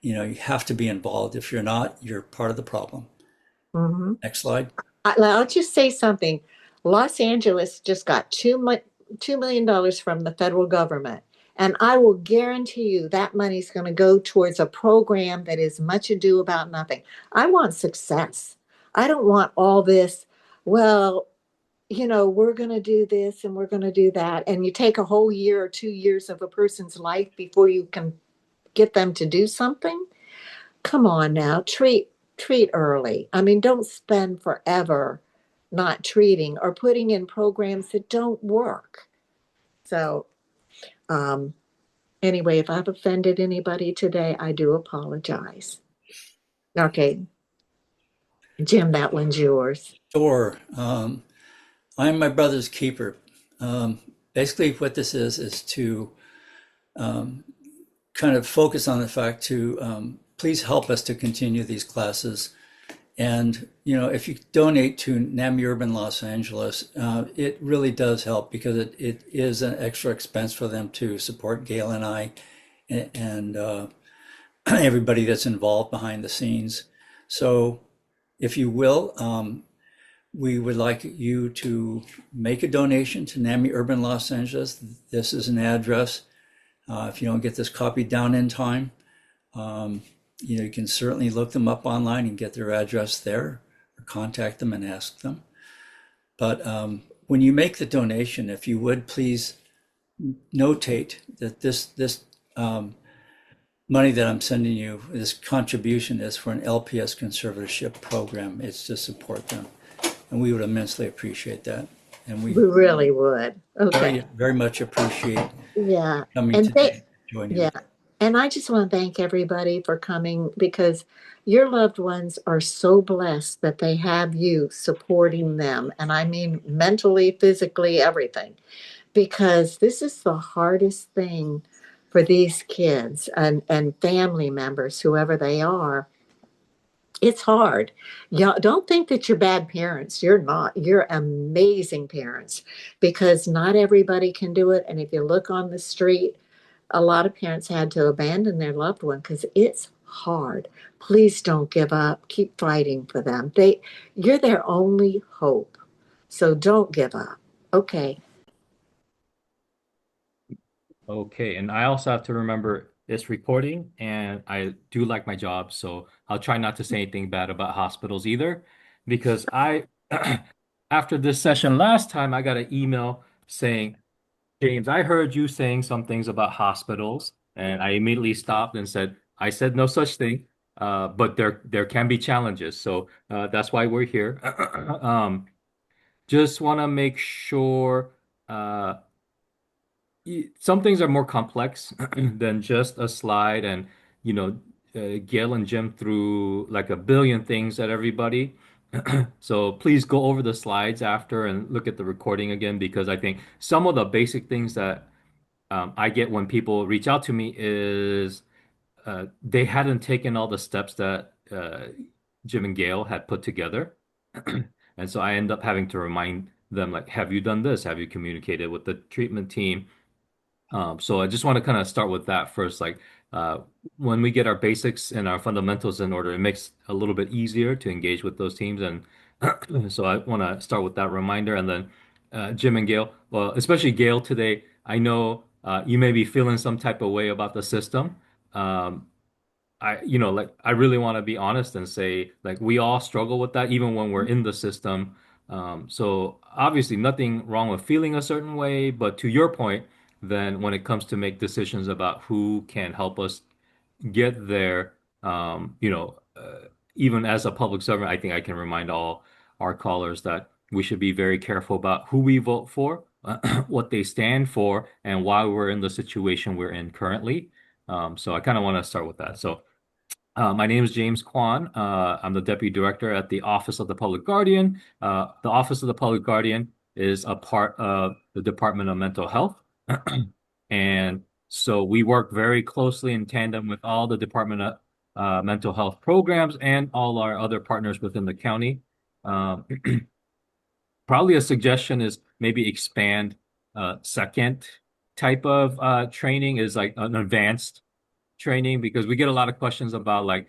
You have to be involved. If you're not, you're part of the problem. Next slide. I'll just say something. Los Angeles just got $2 million from the federal government. And I will guarantee you that money's going to go towards a program that is much ado about nothing. I want success. I don't want all this, well, we're going to do this and we're going to do that. And you take a whole year or 2 years of a person's life before you can get them to do something. Come on now, treat early. I mean, don't spend forever not treating or putting in programs that don't work. So anyway, if I've offended anybody today, I do apologize. Okay. Jim, that one's yours. Sure. I'm my brother's keeper. Basically, what this is to kind of focus on the fact to please help us to continue these classes. And, if you donate to NAMI Urban Los Angeles, it really does help because it is an extra expense for them to support Gail and I and everybody that's involved behind the scenes. So if you will, we would like you to make a donation to NAMI Urban Los Angeles. This is an address. If you don't get this copy down in time, you can certainly look them up online and get their address there or contact them and ask them. But when you make the donation, if you would please notate that this money that I'm sending you, this contribution is for an LPS conservatorship program. It's to support them. And we would immensely appreciate that. And We really would. Okay. very, very much appreciate Yeah. coming And today, joining yeah. us. And I just want to thank everybody for coming because your loved ones are so blessed that they have you supporting them. And I mean mentally, physically, everything. Because this is the hardest thing for these kids and family members, whoever they are. It's hard. Yeah, don't think that you're bad parents. You're not. You're amazing parents because not everybody can do it. And if you look on the street, a lot of parents had to abandon their loved one because it's hard. Please don't give up. Keep fighting for them. You're their only hope. So don't give up. Okay. Okay, and I also have to remember it's recording, and I do like my job, so I'll try not to say anything bad about hospitals either, because after this session last time, I got an email saying, James, I heard you saying some things about hospitals, and I immediately stopped and said, I said no such thing, but there can be challenges, so that's why we're here. Just want to make sure. Some things are more complex than just a slide and you know Gail and Jim threw like a billion things at everybody. So please go over the slides after and look at the recording again because I think some of the basic things that I get when people reach out to me is they hadn't taken all the steps that Jim and Gail had put together. And so I end up having to remind them like, have you done this? Have you communicated with the treatment team? So I just want to kind of start with that first. Like uh, when we get our basics and our fundamentals in order, it makes a little bit easier to engage with those teams. And so I want to start with that reminder. And then Jim and Gail, well, especially Gail today, I know you may be feeling some type of way about the system. Um, like I really want to be honest and say like we all struggle with that even when we're in the system. So obviously nothing wrong with feeling a certain way, but to your point, then when it comes to make decisions about who can help us get there, even as a public servant, I think I can remind all our callers that we should be very careful about who we vote for, what they stand for, and why we're in the situation we're in currently. So I kind of want to start with that. So my name is James Kwon. I'm the Deputy Director at the Office of the Public Guardian. The Office of the Public Guardian is a part of the Department of Mental Health. And so we work very closely in tandem with all the Department of Mental Health programs and all our other partners within the county. Um, Probably a suggestion is maybe expand second type of training is like an advanced training because we get a lot of questions about like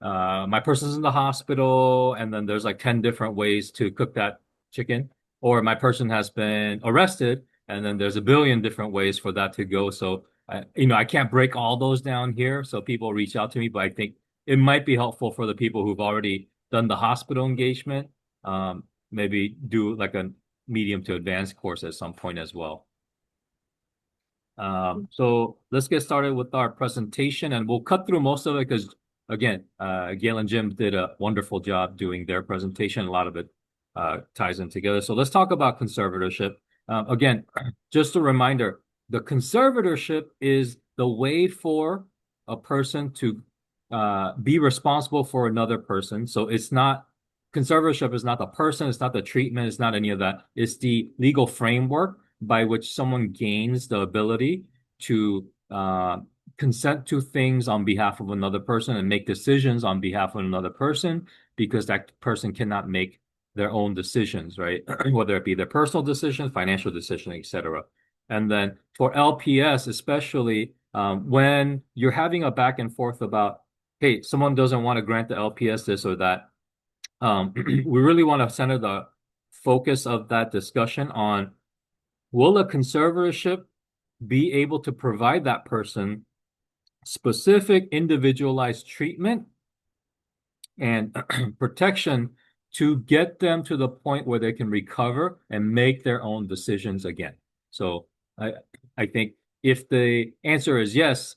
my person's in the hospital and then there's like 10 different ways to cook that chicken or my person has been arrested and then there's a billion different ways for that to go. So I can't break all those down here. So people reach out to me, but I think it might be helpful for the people who've already done the hospital engagement. Maybe do like a medium to advanced course at some point as well. So let's get started with our presentation and we'll cut through most of it because again, Gail and Jim did a wonderful job doing their presentation. A lot of it ties in together. So let's talk about conservatorship. Again, just a reminder, the conservatorship is the way for a person to be responsible for another person. So it's not conservatorship is not the person, it's not the treatment, it's not any of that. It's the legal framework by which someone gains the ability to consent to things on behalf of another person and make decisions on behalf of another person, because that person cannot make their own decisions, right? Whether it be their personal decisions, financial decisions, etc. And then for LPS, especially when you're having a back and forth about, hey, someone doesn't want to grant the LPS this or that, we really want to center the focus of that discussion on, will a conservatorship be able to provide that person specific individualized treatment and protection to get them to the point where they can recover and make their own decisions again. So I think if the answer is yes,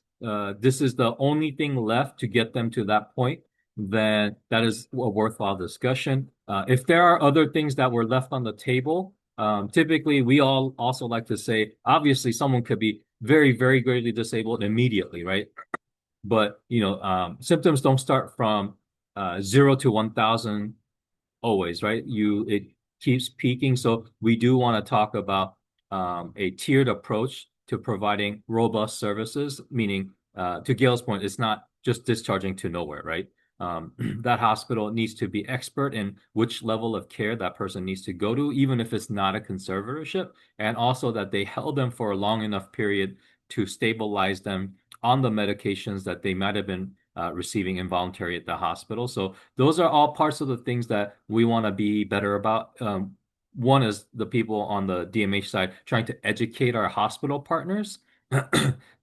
this is the only thing left to get them to that point, then that is a worthwhile discussion. If there are other things that were left on the table, typically we all also like to say, obviously someone could be very, very greatly disabled immediately, right? But symptoms don't start from 0 to 1,000 always, right? It keeps peaking. So we do want to talk about a tiered approach to providing robust services, meaning to Gail's point, it's not just discharging to nowhere, right? That hospital needs to be expert in which level of care that person needs to go to, even if it's not a conservatorship, and also that they held them for a long enough period to stabilize them on the medications that they might have been receiving involuntary at the hospital. So those are all parts of the things that we want to be better about. One is the people on the DMH side trying to educate our hospital partners.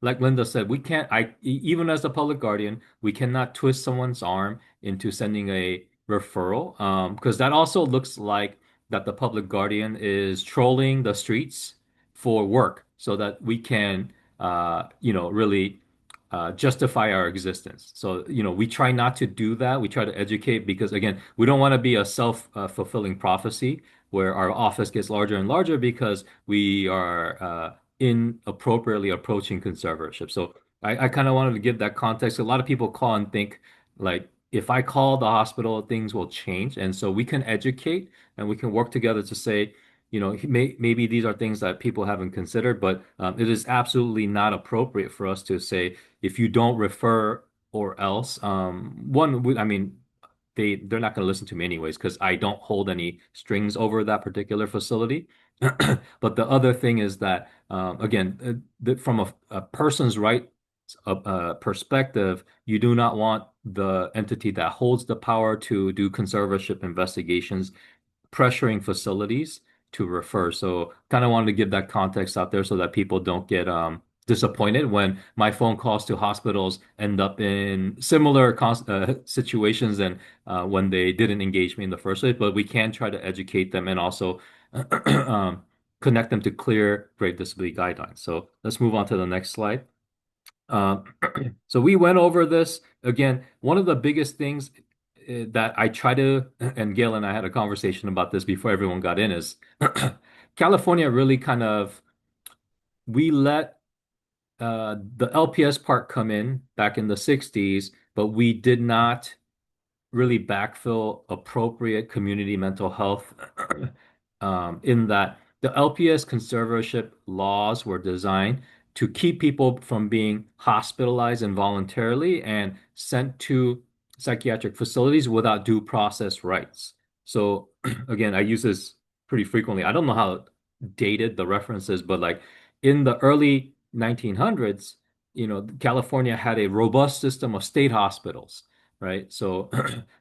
Like Linda said, we can't, even as a public guardian, we cannot twist someone's arm into sending a referral, because that also looks like that the public guardian is trolling the streets for work so that we can, really justify our existence. So, we try not to do that. We try to educate because, again, we don't want to be a self-fulfilling prophecy where our office gets larger and larger because we are inappropriately approaching conservatorship. So I kind of wanted to give that context. A lot of people call and think like, if I call the hospital, things will change. And so we can educate and we can work together to say, maybe these are things that people haven't considered, but it is absolutely not appropriate for us to say, if you don't refer or else, I mean, they're not going to listen to me anyways because I don't hold any strings over that particular facility. But the other thing is that, again, from a person's right perspective, you do not want the entity that holds the power to do conservatorship investigations pressuring facilities to refer. So kind of wanted to give that context out there so that people don't get disappointed when my phone calls to hospitals end up in similar situations and when they didn't engage me in the first place. But we can try to educate them and also connect them to clear grave disability guidelines. So let's move on to the next slide. So we went over this again. One of the biggest things that I try to, and Gail and I had a conversation about this before everyone got in, is California really we let the LPS part come in back in the 60s, but we did not really backfill appropriate community mental health in that the LPS conservatorship laws were designed to keep people from being hospitalized involuntarily and sent to psychiatric facilities without due process rights. So again, I use this pretty frequently. I don't know how dated the reference is, but like in the early 1900s, California had a robust system of state hospitals, right? So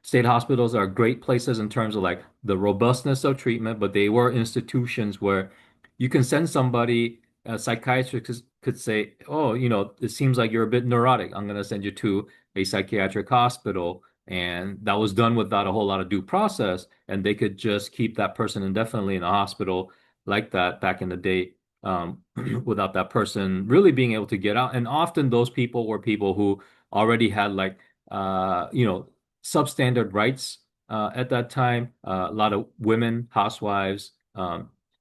state hospitals are great places in terms of like the robustness of treatment, but they were institutions where you can send somebody, a psychiatrist could say, oh, it seems like you're a bit neurotic. I'm going to send you to a psychiatric hospital. And that was done without a whole lot of due process. And they could just keep that person indefinitely in a hospital like that back in the day, without that person really being able to get out. And often those people were people who already had like, substandard rights at that time. A lot of women, housewives,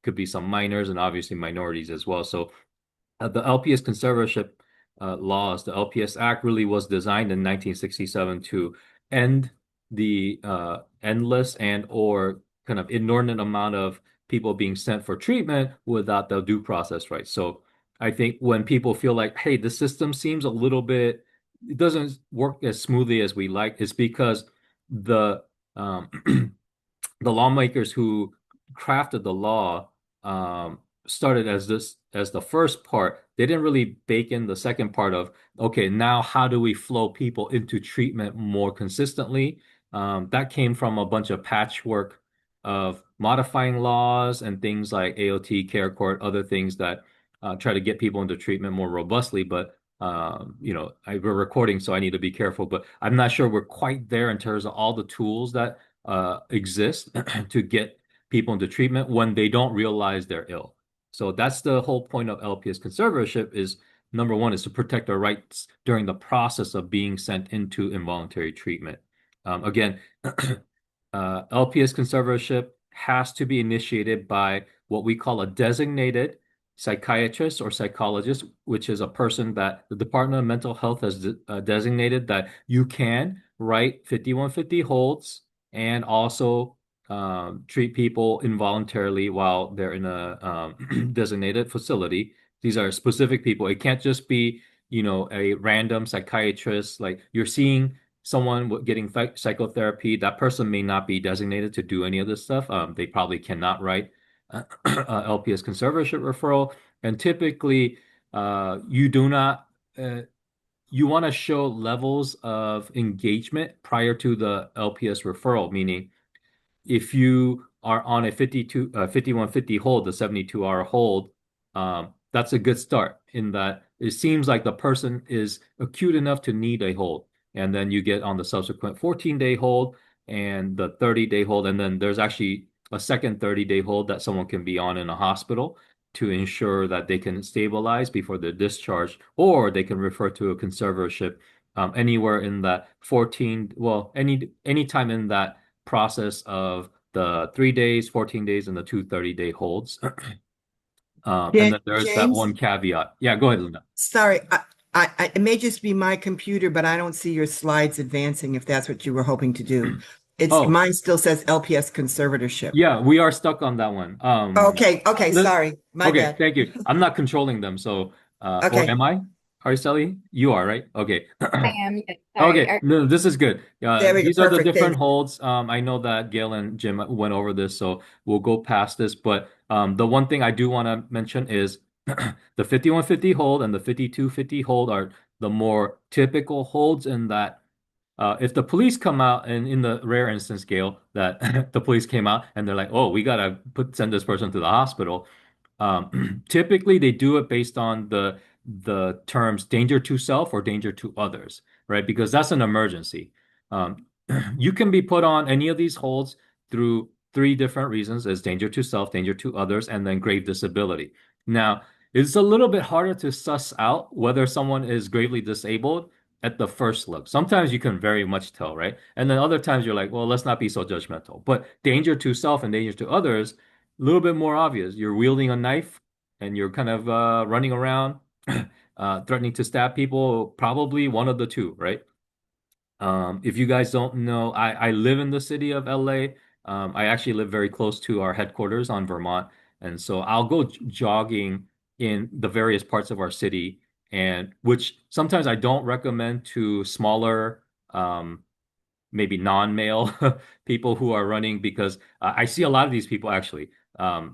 could be some minors and obviously minorities as well. So the LPS conservatorship laws, the LPS Act really was designed in 1967 to end the endless and or kind of inordinate amount of people being sent for treatment without the due process rights. So I think when people feel like, hey, the system seems a little bit, it doesn't work as smoothly as we like, it's because the um, the lawmakers who crafted the law started as the first part. They didn't really bake in the second part of, okay, now how do we flow people into treatment more consistently? That came from a bunch of patchwork of modifying laws and things like AOT, Care Court, other things that try to get people into treatment more robustly. But we're recording, so I need to be careful. But I'm not sure we're quite there in terms of all the tools that exist to get people into treatment when they don't realize they're ill. So that's the whole point of LPS conservatorship is number one is to protect our rights during the process of being sent into involuntary treatment. Again, LPS conservatorship has to be initiated by what we call a designated psychiatrist or psychologist, which is a person that the Department of Mental Health has designated that you can write 5150 holds and also treat people involuntarily while they're in a designated facility. These are specific people. It can't just be, a random psychiatrist. Like you're seeing someone getting psychotherapy, that person may not be designated to do any of this stuff. They probably cannot write LPS conservatorship referral. And typically, you do not, you want to show levels of engagement prior to the LPS referral, meaning if you are on a 5150 hold, the 72-hour hold, that's a good start in that it seems like the person is acute enough to need a hold. And then you get on the subsequent 14-day hold and the 30-day hold. And then there's actually a second 30-day hold that someone can be on in a hospital to ensure that they can stabilize before they're discharged, or they can refer to a conservatorship anywhere in that 14, well, any time in that process of the 3 days, 14 days, and the two 30-day holds. And then there's that James, one caveat. Yeah, go ahead, Linda. sorry, it may just be my computer, but I don't see your slides advancing if that's what you were hoping to do. Oh. Mine still says LPS conservatorship. Yeah, we are stuck on that one. Okay, Let- sorry, my Okay, bad. thank you. I'm not controlling them, so or Okay. am I? Araceli? You are, right? Okay. I am. Yes, sorry. Okay, no, this is good. There we go. These are the Perfect. different Thanks. holds. I know that Gail and Jim went over this, so we'll go past this. But the one thing I do want to mention is the 5150 hold and the 5250 hold are the more typical holds in that if the police come out, and in the rare instance, Gail, that the police came out and they're like, oh, we gotta send this person to the hospital. Typically, they do it based on the terms danger to self or danger to others, right? Because that's an emergency. Um, you can be put on any of these holds through three different reasons: as danger to self, danger to others, and then grave disability. Now, it's a little bit harder to suss out whether someone is gravely disabled at the first look. Sometimes you can very much tell, right? And then other times you're like, well, let's not be so judgmental. But danger to self and danger to others, a little bit more obvious. You're wielding a knife and you're kind of running around, threatening to stab people, probably one of the two, right? If you guys don't know, I live in the city of LA. I actually live very close to our headquarters on Vermont. And so I'll go jogging in the various parts of our city, and which sometimes I don't recommend to smaller, maybe non-male people who are running, because I see a lot of these people actually.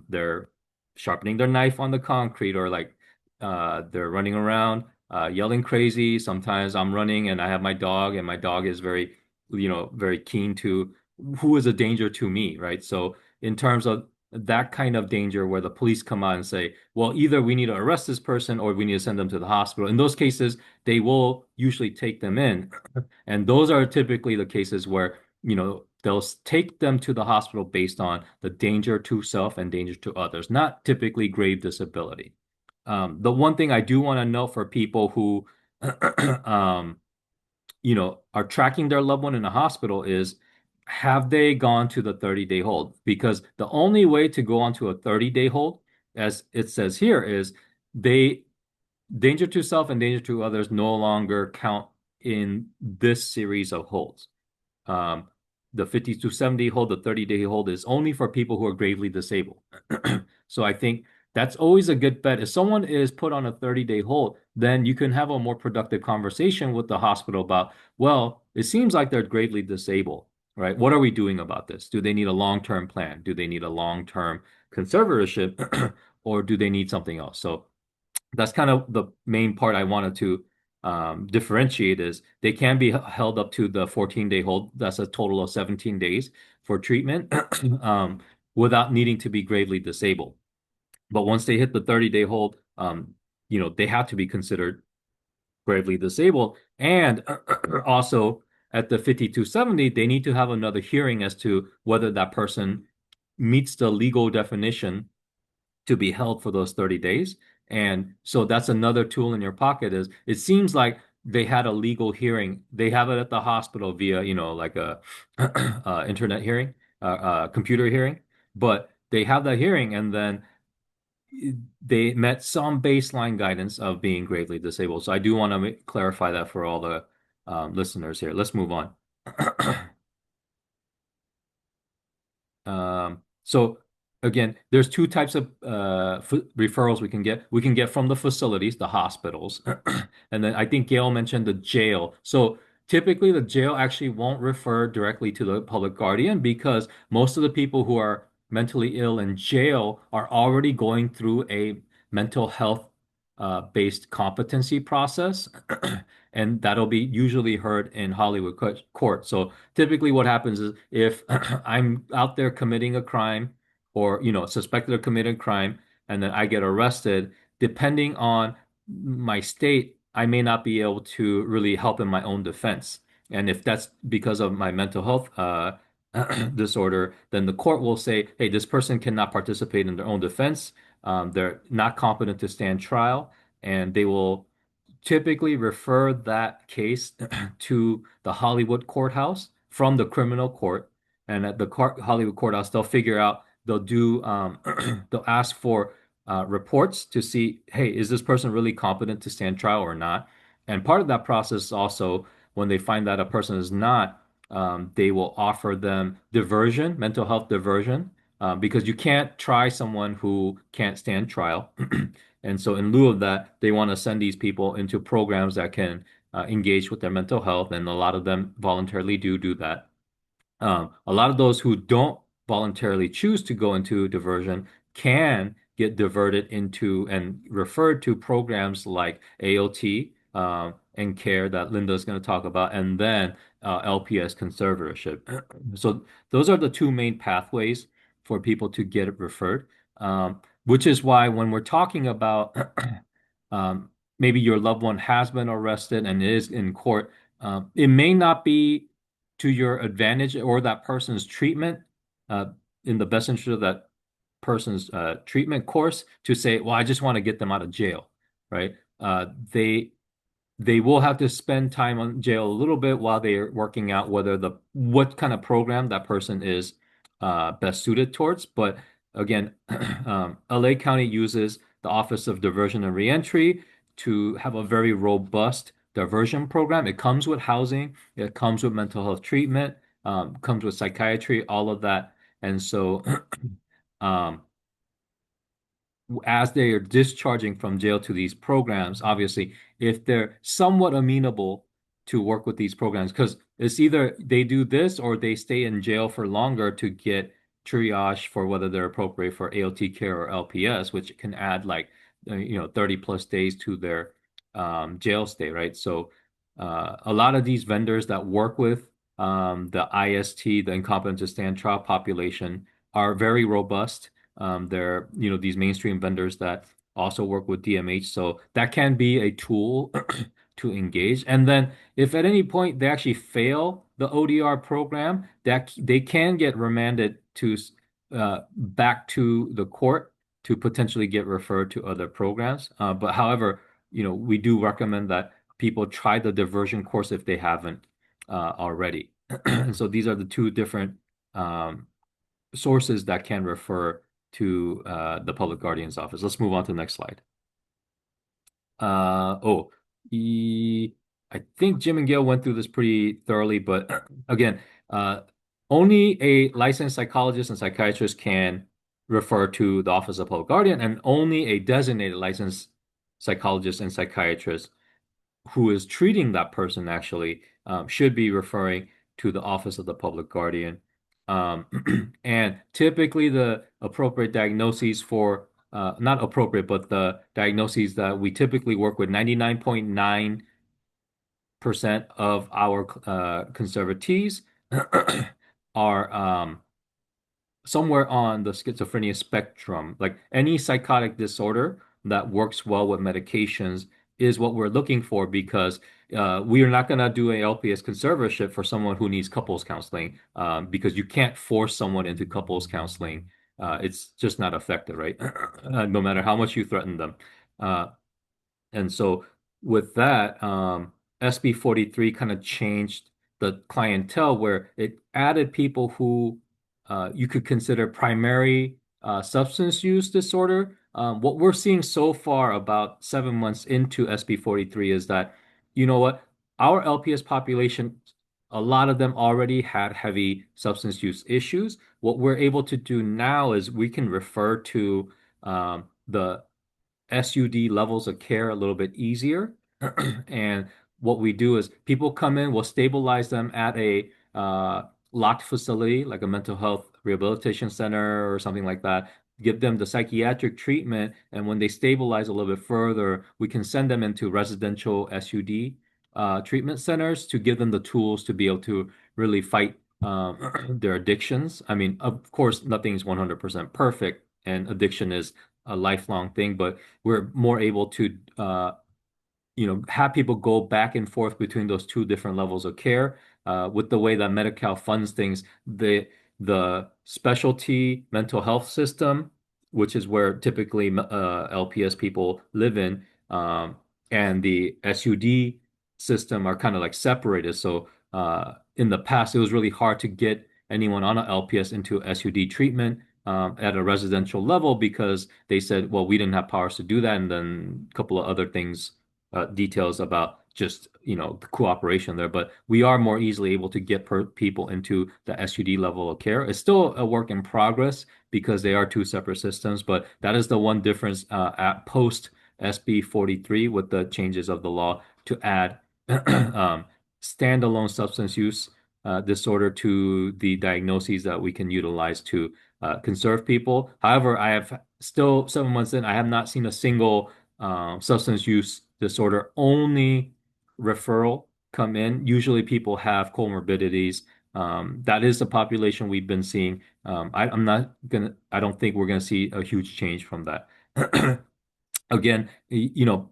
They're sharpening their knife on the concrete, or like they're running around yelling crazy. Sometimes I'm running and I have my dog, and my dog is very, very keen to who is a danger to me, right? So in terms of that kind of danger where the police come out and say, well, either we need to arrest this person or we need to send them to the hospital. In those cases, they will usually take them in. And those are typically the cases where, they'll take them to the hospital based on the danger to self and danger to others, not typically grave disability. The one thing I do want to note for people who, are tracking their loved one in a hospital is, have they gone to the 30-day hold? Because the only way to go onto a 30-day hold, as it says here, is danger to self and danger to others no longer count in this series of holds. the 50 to 70 hold, the 30-day hold is only for people who are gravely disabled. So I think that's always a good bet. If someone is put on a 30-day hold, then you can have a more productive conversation with the hospital about, well, it seems like they're gravely disabled, right? What are we doing about this? Do they need a long-term plan? Do they need a long-term conservatorship? Or do they need something else? So that's kind of the main part I wanted to differentiate is they can be held up to the 14-day hold. That's a total of 17 days for treatment without needing to be gravely disabled. But once they hit the 30-day hold, they have to be considered gravely disabled. And also at the 5270, they need to have another hearing as to whether that person meets the legal definition to be held for those 30 days. And so that's another tool in your pocket is it seems like they had a legal hearing. They have it at the hospital via, like a internet hearing, computer hearing, but they have that hearing and then they met some baseline guidance of being gravely disabled. So I do want to clarify that for all the listeners here. Let's move on. So again, there's two types of referrals we can get. We can get from the facilities, the hospitals, and then I think Gail mentioned the jail. So typically the jail actually won't refer directly to the public guardian because most of the people who are mentally ill in jail are already going through a mental health based competency process. And that'll be usually heard in Hollywood court. So typically what happens is if I'm out there committing a crime or, suspected of committing a crime, and then I get arrested, depending on my state, I may not be able to really help in my own defense. And if that's because of my mental health disorder, then the court will say, hey, this person cannot participate in their own defense. They're not competent to stand trial, and they will typically refer that case to the Hollywood courthouse from the criminal court. And at the Hollywood courthouse, they'll do, they'll ask for reports to see, hey, is this person really competent to stand trial or not? And part of that process also, when they find that a person is not, they will offer them diversion, mental health diversion, because you can't try someone who can't stand trial. And so in lieu of that, they want to send these people into programs that can engage with their mental health, and a lot of them voluntarily do that. A lot of those who don't voluntarily choose to go into diversion can get diverted into and referred to programs like AOT and care that Linda's going to talk about, and then LPS Conservatorship. So those are the two main pathways for people to get referred, which is why when we're talking about maybe your loved one has been arrested and is in court, it may not be to your advantage or that person's treatment in the best interest of that person's treatment course to say, well, I just want to get them out of jail, right? They will have to spend time on jail a little bit while they're working out what kind of program that person is best suited towards. But again, LA County uses the Office of Diversion and Reentry to have a very robust diversion program. It comes with housing, it comes with mental health treatment, comes with psychiatry, all of that. And so as they are discharging from jail to these programs, obviously, if they're somewhat amenable to work with these programs, because it's either they do this or they stay in jail for longer to get triage for whether they're appropriate for AOT care or LPS, which can add 30 plus days to their jail stay, right? So a lot of these vendors that work with the IST, the incompetent to stand trial population, are very robust. They're, these mainstream vendors that also work with DMH. So that can be a tool to engage. And then if at any point they actually fail the ODR program, that they can get remanded to back to the court to potentially get referred to other programs. But however, we do recommend that people try the diversion course if they haven't already. And so these are the two different sources that can refer to the public guardian's office. Let's move on to the next slide. I think Jim and Gail went through this pretty thoroughly, but again, only a licensed psychologist and psychiatrist can refer to the Office of Public Guardian, and only a designated licensed psychologist and psychiatrist who is treating that person actually should be referring to the Office of the Public Guardian. And typically the appropriate diagnoses for, not appropriate, but the diagnoses that we typically work with, 99.9% of our conservatees are somewhere on the schizophrenia spectrum. Like any psychotic disorder that works well with medications is what we're looking for, because we are not going to do a LPS conservatorship for someone who needs couples counseling, because you can't force someone into couples counseling. It's just not effective, right? No matter how much you threaten them. Uh, and so with that, SB 43 kind of changed the clientele, where it added people who you could consider primary substance use disorder. What we're seeing so far, about 7 months into SB 43, is that, you know what, our LPS population, a lot of them already had heavy substance use issues. What we're able to do now is we can refer to the SUD levels of care a little bit easier. And what we do is people come in, we'll stabilize them at a locked facility, like a mental health rehabilitation center or something like that, give them the psychiatric treatment. And when they stabilize a little bit further, we can send them into residential SUD treatment centers to give them the tools to be able to really fight their addictions. I mean, of course, nothing's 100% perfect, and addiction is a lifelong thing, but we're more able to have people go back and forth between those two different levels of care. With the way that Medi-Cal funds things, the specialty mental health system, which is where typically LPS people live in, and the SUD system are kind of like separated. So in the past, it was really hard to get anyone on an LPS into SUD treatment at a residential level, because they said, well, we didn't have powers to do that. And then a couple of other things, details about just, the cooperation there. But we are more easily able to get people into the SUD level of care. It's still a work in progress because they are two separate systems, but that is the one difference at post SB 43 with the changes of the law to add standalone substance use disorder to the diagnoses that we can utilize to conserve people. However, I have still 7 months in, I have not seen a single substance use disorder only referral come in. Usually people have comorbidities. That is the population we've been seeing. I don't think we're gonna see a huge change from that. Again,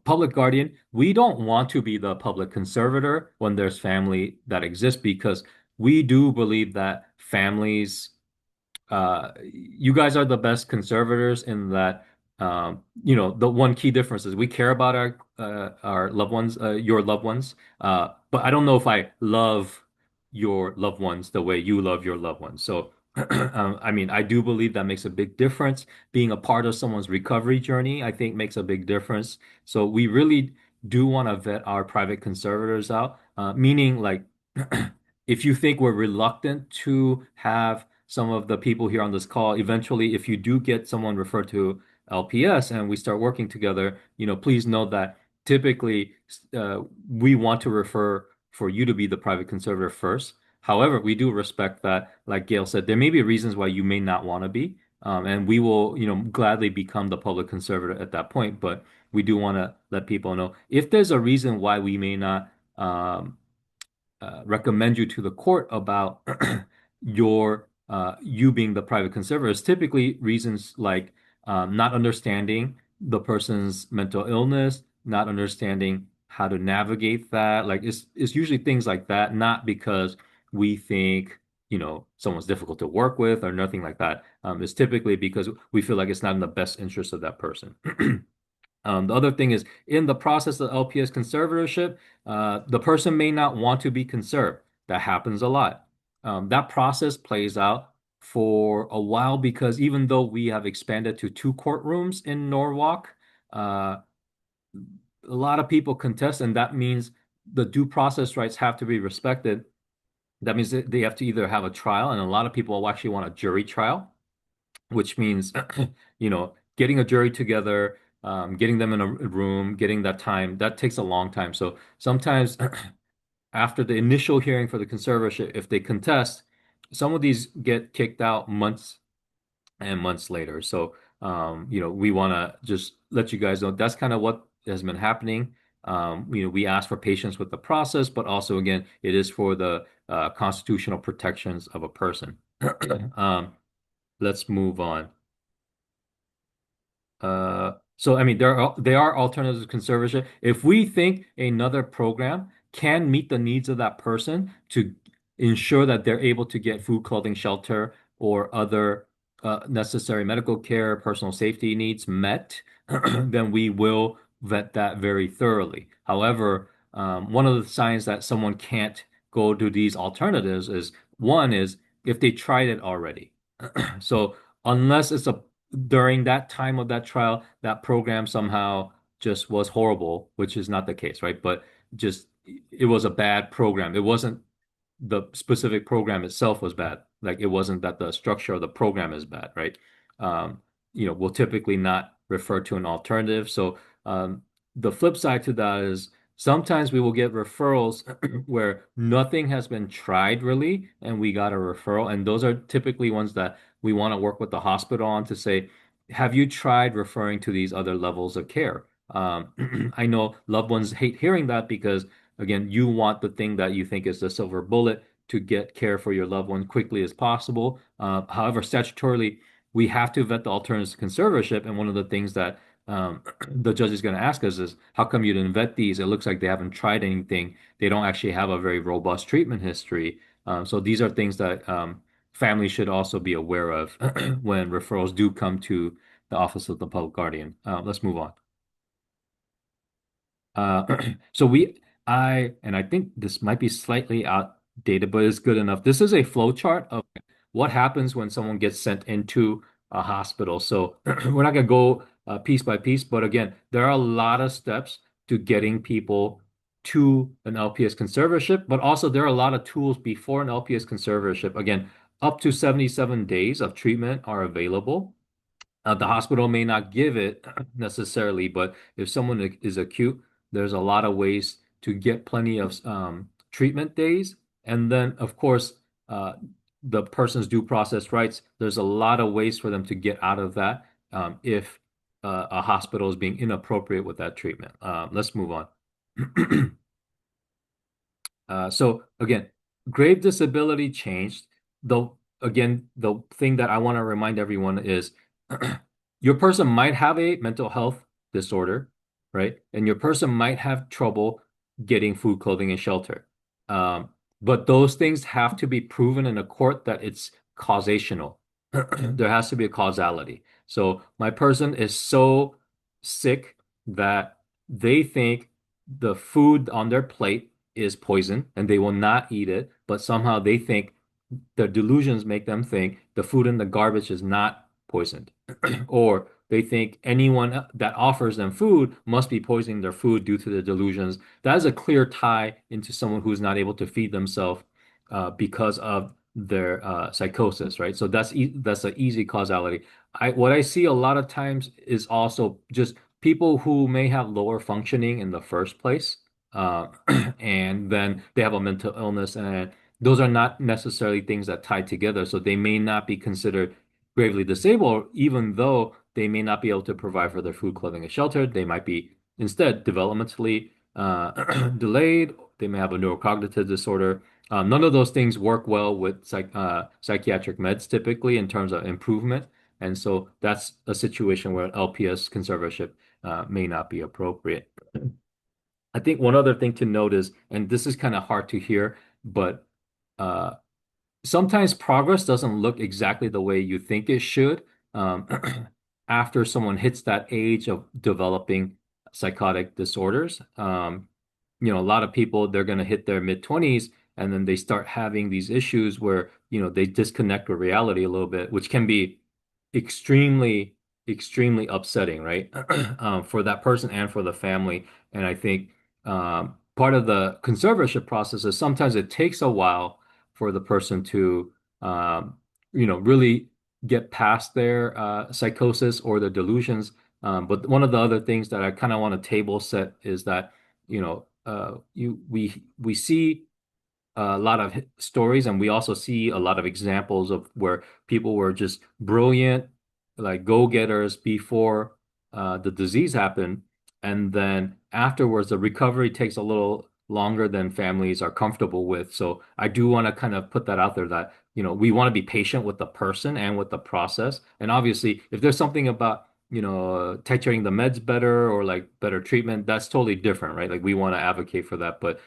public guardian, we don't want to be the public conservator when there's family that exists, because we do believe that families, you guys are the best conservators in that, the one key difference is we care about our loved ones, your loved ones. But I don't know if I love your loved ones the way you love your loved ones. So, I mean, I do believe that makes a big difference. Being a part of someone's recovery journey, I think makes a big difference. So we really do want to vet our private conservators out, meaning like, if you think we're reluctant to have some of the people here on this call, eventually, if you do get someone referred to LPS and we start working together, please know that typically we want to refer for you to be the private conservator first. However, we do respect that, like Gail said, there may be reasons why you may not want to be, and we will, gladly become the public conservator at that point. But we do want to let people know if there's a reason why we may not recommend you to the court about you being the private conservator. Is typically reasons like not understanding the person's mental illness, not understanding how to navigate that. Like it's usually things like that, not because we think someone's difficult to work with or nothing like that. It's typically because we feel like it's not in the best interest of that person. The other thing is, in the process of LPS conservatorship, the person may not want to be conserved. That happens a lot. That process plays out for a while, because even though we have expanded to 2 courtrooms in Norwalk, a lot of people contest, and that means the due process rights have to be respected. That means that they have to either have a trial, and a lot of people actually want a jury trial, which means, getting a jury together, getting them in a room, getting that time, that takes a long time. So sometimes after the initial hearing for the conservatorship, if they contest, some of these get kicked out months and months later. So, we want to just let you guys know that's kind of what has been happening. We ask for patience with the process, but also, again, it is for the constitutional protections of a person. Um, let's move on. So I mean, there are alternatives to conservatorship. If we think another program can meet the needs of that person to ensure that they're able to get food, clothing, shelter, or other necessary medical care, personal safety needs met, then we will vet that very thoroughly. However, one of the signs that someone can't go to these alternatives is one is if they tried it already. So unless it's a during that time of that trial, that program somehow just was horrible, which is not the case, right? But just it was a bad program. It wasn't the specific program itself was bad. Like it wasn't that the structure of the program is bad, right? We'll typically not refer to an alternative. So the flip side to that is sometimes we will get referrals where nothing has been tried really, and we got a referral. And those are typically ones that we want to work with the hospital on to say, have you tried referring to these other levels of care? I know loved ones hate hearing that because again, you want the thing that you think is the silver bullet to get care for your loved one quickly as possible. However, statutorily, we have to vet the alternatives to conservatorship. And one of the things that the judge is going to ask us is, how come you didn't vet these? It looks like they haven't tried anything. They don't actually have a very robust treatment history. So these are things that families should also be aware of when referrals do come to the Office of the Public Guardian. Let's move on. So I think this might be slightly outdated, but it's good enough. This is a flow chart of what happens when someone gets sent into a hospital. So we're not going to go piece by piece, but again, there are a lot of steps to getting people to an LPS conservatorship, but also there are a lot of tools before an LPS conservatorship. Again, up to 77 days of treatment are available. The hospital may not give it necessarily, but if someone is acute, there's a lot of ways to get plenty of treatment days. And then, of course, the person's due process rights, there's a lot of ways for them to get out of that if a hospital is being inappropriate with that treatment. Let's move on. So again, grave disability changed. Though again, the thing that I want to remind everyone is your person might have a mental health disorder, right? And your person might have trouble getting food, clothing, and shelter. But those things have to be proven in a court that it's causational. There has to be a causality. So my person is so sick that they think the food on their plate is poison and they will not eat it, but somehow they think their delusions make them think the food in the garbage is not poisoned. Or they think anyone that offers them food must be poisoning their food due to the delusions. That is a clear tie into someone who's not able to feed themselves because of their psychosis, right? So that's an easy causality. What I see a lot of times is also just people who may have lower functioning in the first place, and then they have a mental illness, and those are not necessarily things that tie together. So they may not be considered gravely disabled, even though they may not be able to provide for their food, clothing, and shelter. They might be instead developmentally delayed. They may have a neurocognitive disorder. None of those things work well with psychiatric meds typically in terms of improvement. And so that's a situation where LPS conservatorship may not be appropriate. I think one other thing to note is, and this is kind of hard to hear, but sometimes progress doesn't look exactly the way you think it should after someone hits that age of developing psychotic disorders. A lot of people, they're going to hit their mid-20s and then they start having these issues where, they disconnect with reality a little bit, which can be extremely, extremely upsetting, right? For that person and for the family. And I think part of the conservatorship process is sometimes it takes a while for the person to, really get past their psychosis or the delusions. But one of the other things that I kind of want to table set is that, we see a lot of stories, and we also see a lot of examples of where people were just brilliant, like go-getters before the disease happened, and then afterwards the recovery takes a little longer than families are comfortable with. So I do want to kind of put that out there that, we want to be patient with the person and with the process. And obviously, if there's something about titrating the meds better or like better treatment, that's totally different, right? Like we want to advocate for that. But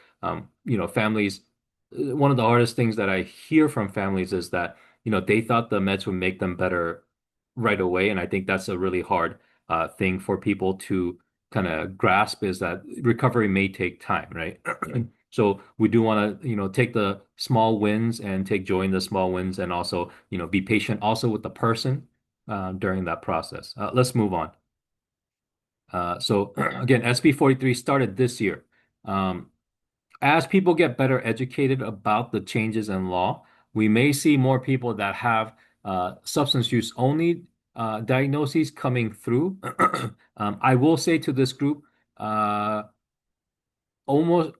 families, one of the hardest things that I hear from families is that, they thought the meds would make them better right away. And I think that's a really hard thing for people to kind of grasp, is that recovery may take time, right? So we do want to, take the small wins and take joy in the small wins, and also, be patient also with the person during that process. Let's move on. So again, SB 43 started this year. As people get better educated about the changes in law, we may see more people that have substance use only diagnoses coming through. I will say to this group, almost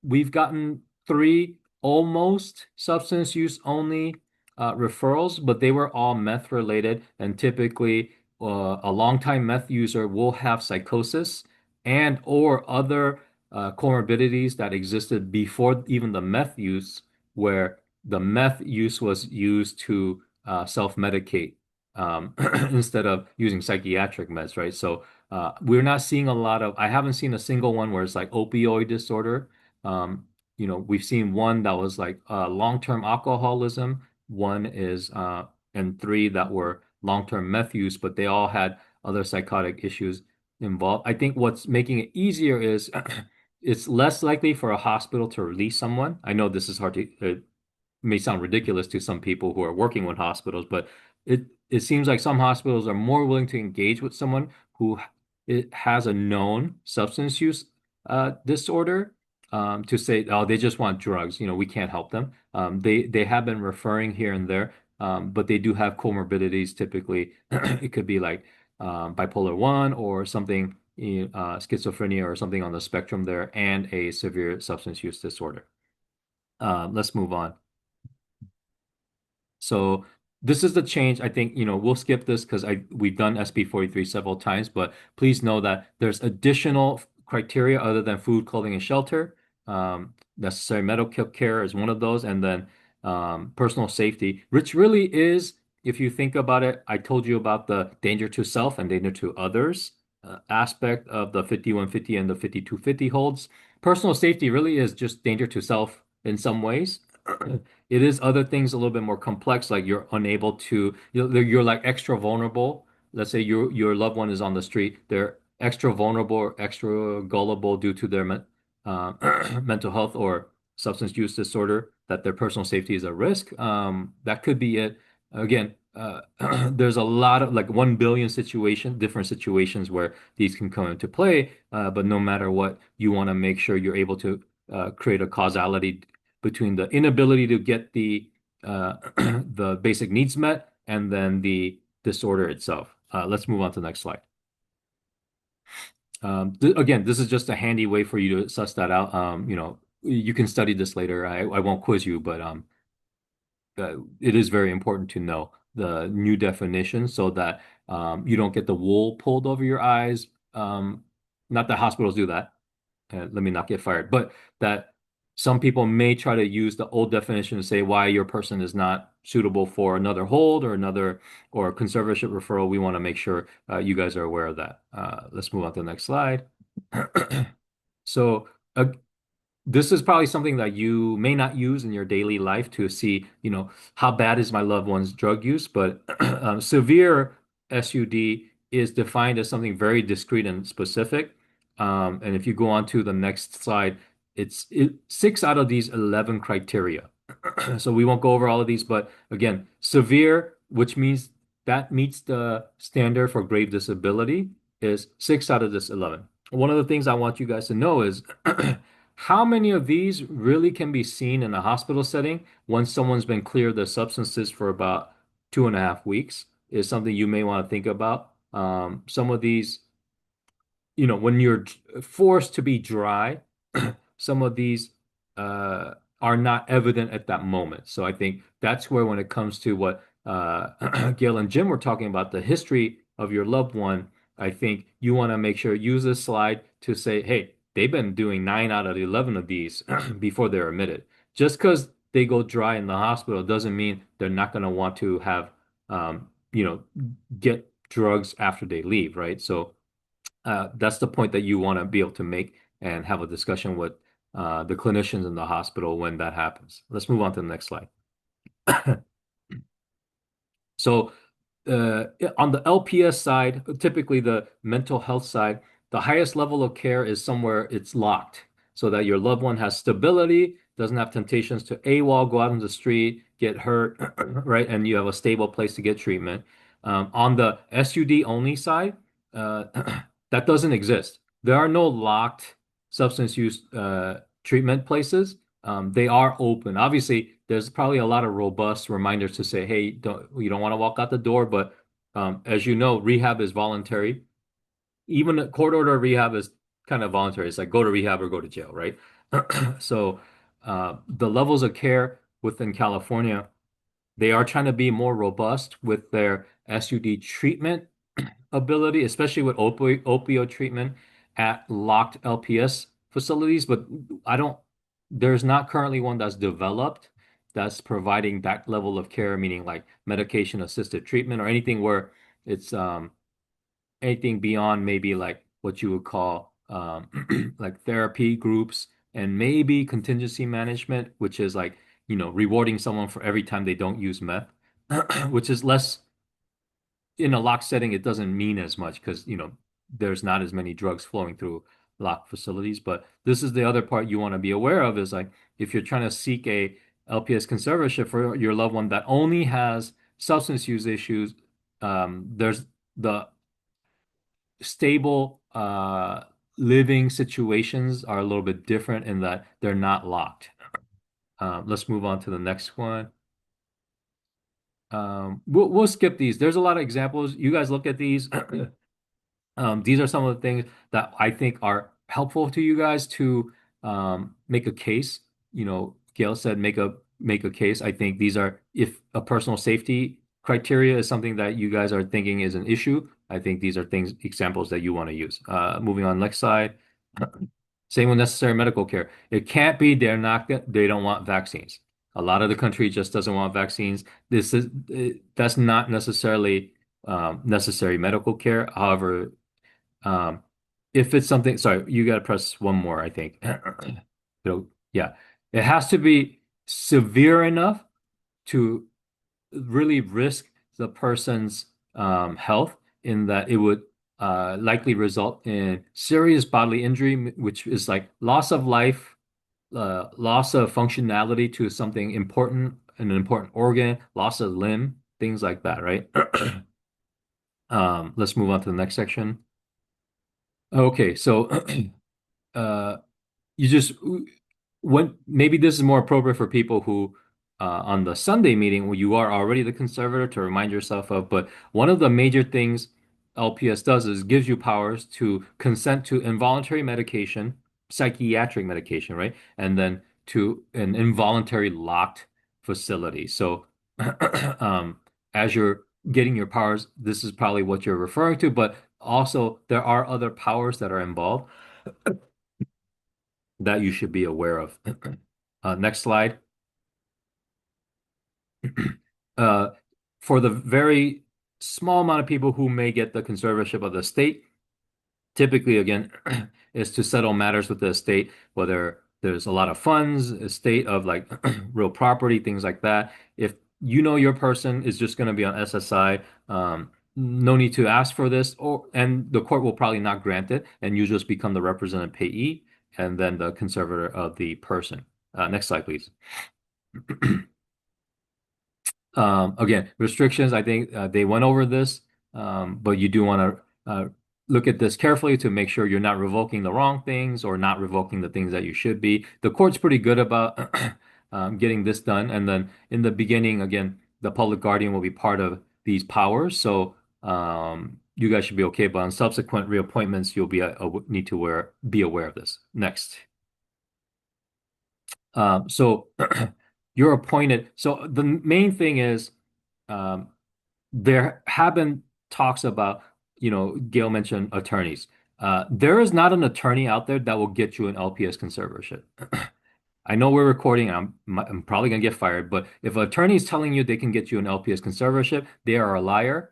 we've gotten 3 almost substance use only referrals, but they were all meth related, and typically a longtime meth user will have psychosis and or other comorbidities that existed before even the meth use, where the meth use was used to self-medicate instead of using psychiatric meds, right? So we're not seeing a lot of, I haven't seen a single one where it's like opioid disorder. We've seen one that was like long-term alcoholism, one is, and 3 that were long-term meth use, but they all had other psychotic issues involved. I think what's making it easier is it's less likely for a hospital to release someone. I know this is hard to, it may sound ridiculous to some people who are working with hospitals, but it seems like some hospitals are more willing to engage with someone who it has a known substance use disorder, to say, oh, they just want drugs. We can't help them. They have been referring here and there, but they do have comorbidities. Typically, it could be like bipolar 1 or something, schizophrenia or something on the spectrum there, and a severe substance use disorder. Let's move on. So this is the change. I think, we'll skip this because we've done SB 43 several times, but please know that there's additional criteria other than food, clothing, and shelter. Necessary medical care is one of those, and then personal safety, which really is, if you think about it, I told you about the danger to self and danger to others aspect of the 5150 and the 5250 holds. Personal safety really is just danger to self in some ways. It is other things a little bit more complex, like you're unable to, you're like extra vulnerable. Let's say your loved one is on the street, they're extra vulnerable or extra gullible due to their mental health or substance use disorder, that their personal safety is at risk. That could be it. Again, there's a lot of like 1 billion different situations where these can come into play. But no matter what, you want to make sure you're able to create a causality between the inability to get the the basic needs met and then the disorder itself. Let's move on to the next slide. Again, this is just a handy way for you to suss that out. You can study this later. I won't quiz you, but it is very important to know the new definition so that you don't get the wool pulled over your eyes. Not that hospitals do that. Let me not get fired, but that some people may try to use the old definition to say why your person is not suitable for another hold or conservatorship referral. We want to make sure you guys are aware of that. Let's move on to the next slide. So this is probably something that you may not use in your daily life to see, how bad is my loved one's drug use, but severe SUD is defined as something very discrete and specific. And if you go on to the next slide, it's 6 out of these 11 criteria. So we won't go over all of these, but again, severe, which means that meets the standard for grave disability, is 6 out of this 11. One of the things I want you guys to know is How many of these really can be seen in a hospital setting once someone's been cleared of substances for about 2.5 weeks is something you may want to think about. Some of these, when you're forced to be dry, some of these are not evident at that moment. So I think that's where, when it comes to what Gail and Jim were talking about, the history of your loved one, I think you want to make sure use this slide to say, hey, they've been doing 9 out of 11 of these before they're admitted. Just because they go dry in the hospital doesn't mean they're not going to want to have, get drugs after they leave, right? So that's the point that you want to be able to make and have a discussion with the clinicians in the hospital when that happens. Let's move on to the next slide. So on the LPS side, typically the mental health side, the highest level of care is somewhere it's locked so that your loved one has stability, doesn't have temptations to AWOL, go out on the street, get hurt, right? And you have a stable place to get treatment. On the SUD only side, uh, that doesn't exist. There are no locked substance use treatment places. They are open. Obviously, there's probably a lot of robust reminders to say, hey, you don't want to walk out the door, but as you know, rehab is voluntary. Even a court order rehab is kind of voluntary. It's like go to rehab or go to jail, right? So the levels of care within California, they are trying to be more robust with their SUD treatment ability, especially with opioid treatment at locked LPS facilities. But there's not currently one that's developed that's providing that level of care, meaning like medication assisted treatment or anything where it's anything beyond maybe like what you would call like therapy groups and maybe contingency management, which is like, rewarding someone for every time they don't use meth, which is less in a locked setting. It doesn't mean as much because, there's not as many drugs flowing through locked facilities. But this is the other part you want to be aware of is like if you're trying to seek a LPS conservatorship for your loved one that only has substance use issues, there's the stable living situations are a little bit different in that they're not locked. Let's move on to the next one. We'll skip these. There's a lot of examples. You guys look at these. These are some of the things that I think are helpful to you guys to make a case. Gail said make a case. I think these are, if a personal safety criteria is something that you guys are thinking is an issue, I think these are examples that you want to use. Moving on, next slide. Same with necessary medical care. It can't be they don't want vaccines. A lot of the country just doesn't want vaccines. That's not necessarily necessary medical care. However, if it's something, sorry, you got to press one more, I think. Yeah, it has to be severe enough to really risk the person's health in that it would likely result in serious bodily injury, which is like loss of life, loss of functionality to something important, an important organ, loss of limb, things like that, right? Let's move on to the next section. Okay, so you just maybe this is more appropriate for people who on the Sunday meeting where you are already the conservator to remind yourself of, but one of the major things LPS does is gives you powers to consent to involuntary medication, psychiatric medication, right? And then to an involuntary locked facility. So as you're getting your powers, this is probably what you're referring to, but also there are other powers that are involved that you should be aware of. Next slide. For the very small amount of people who may get the conservatorship of the state, typically, again, is to settle matters with the estate, whether there's a lot of funds, estate of like real property, things like that. If you know your person is just going to be on SSI, no need to ask for this, and the court will probably not grant it, and you just become the represented payee and then the conservator of the person. Next slide, please. Again, restrictions, I think they went over this, but you do want to look at this carefully to make sure you're not revoking the wrong things or not revoking the things that you should be. The court's pretty good about getting this done. And then in the beginning, again, the public guardian will be part of these powers. So you guys should be okay. But on subsequent reappointments, you'll need to be aware of this. Next. So you're appointed. So the main thing is there have been talks about, Gail mentioned attorneys. There is not an attorney out there that will get you an LPS conservatorship. I know we're recording, and I'm probably gonna get fired, but if an attorney is telling you they can get you an LPS conservatorship, they are a liar.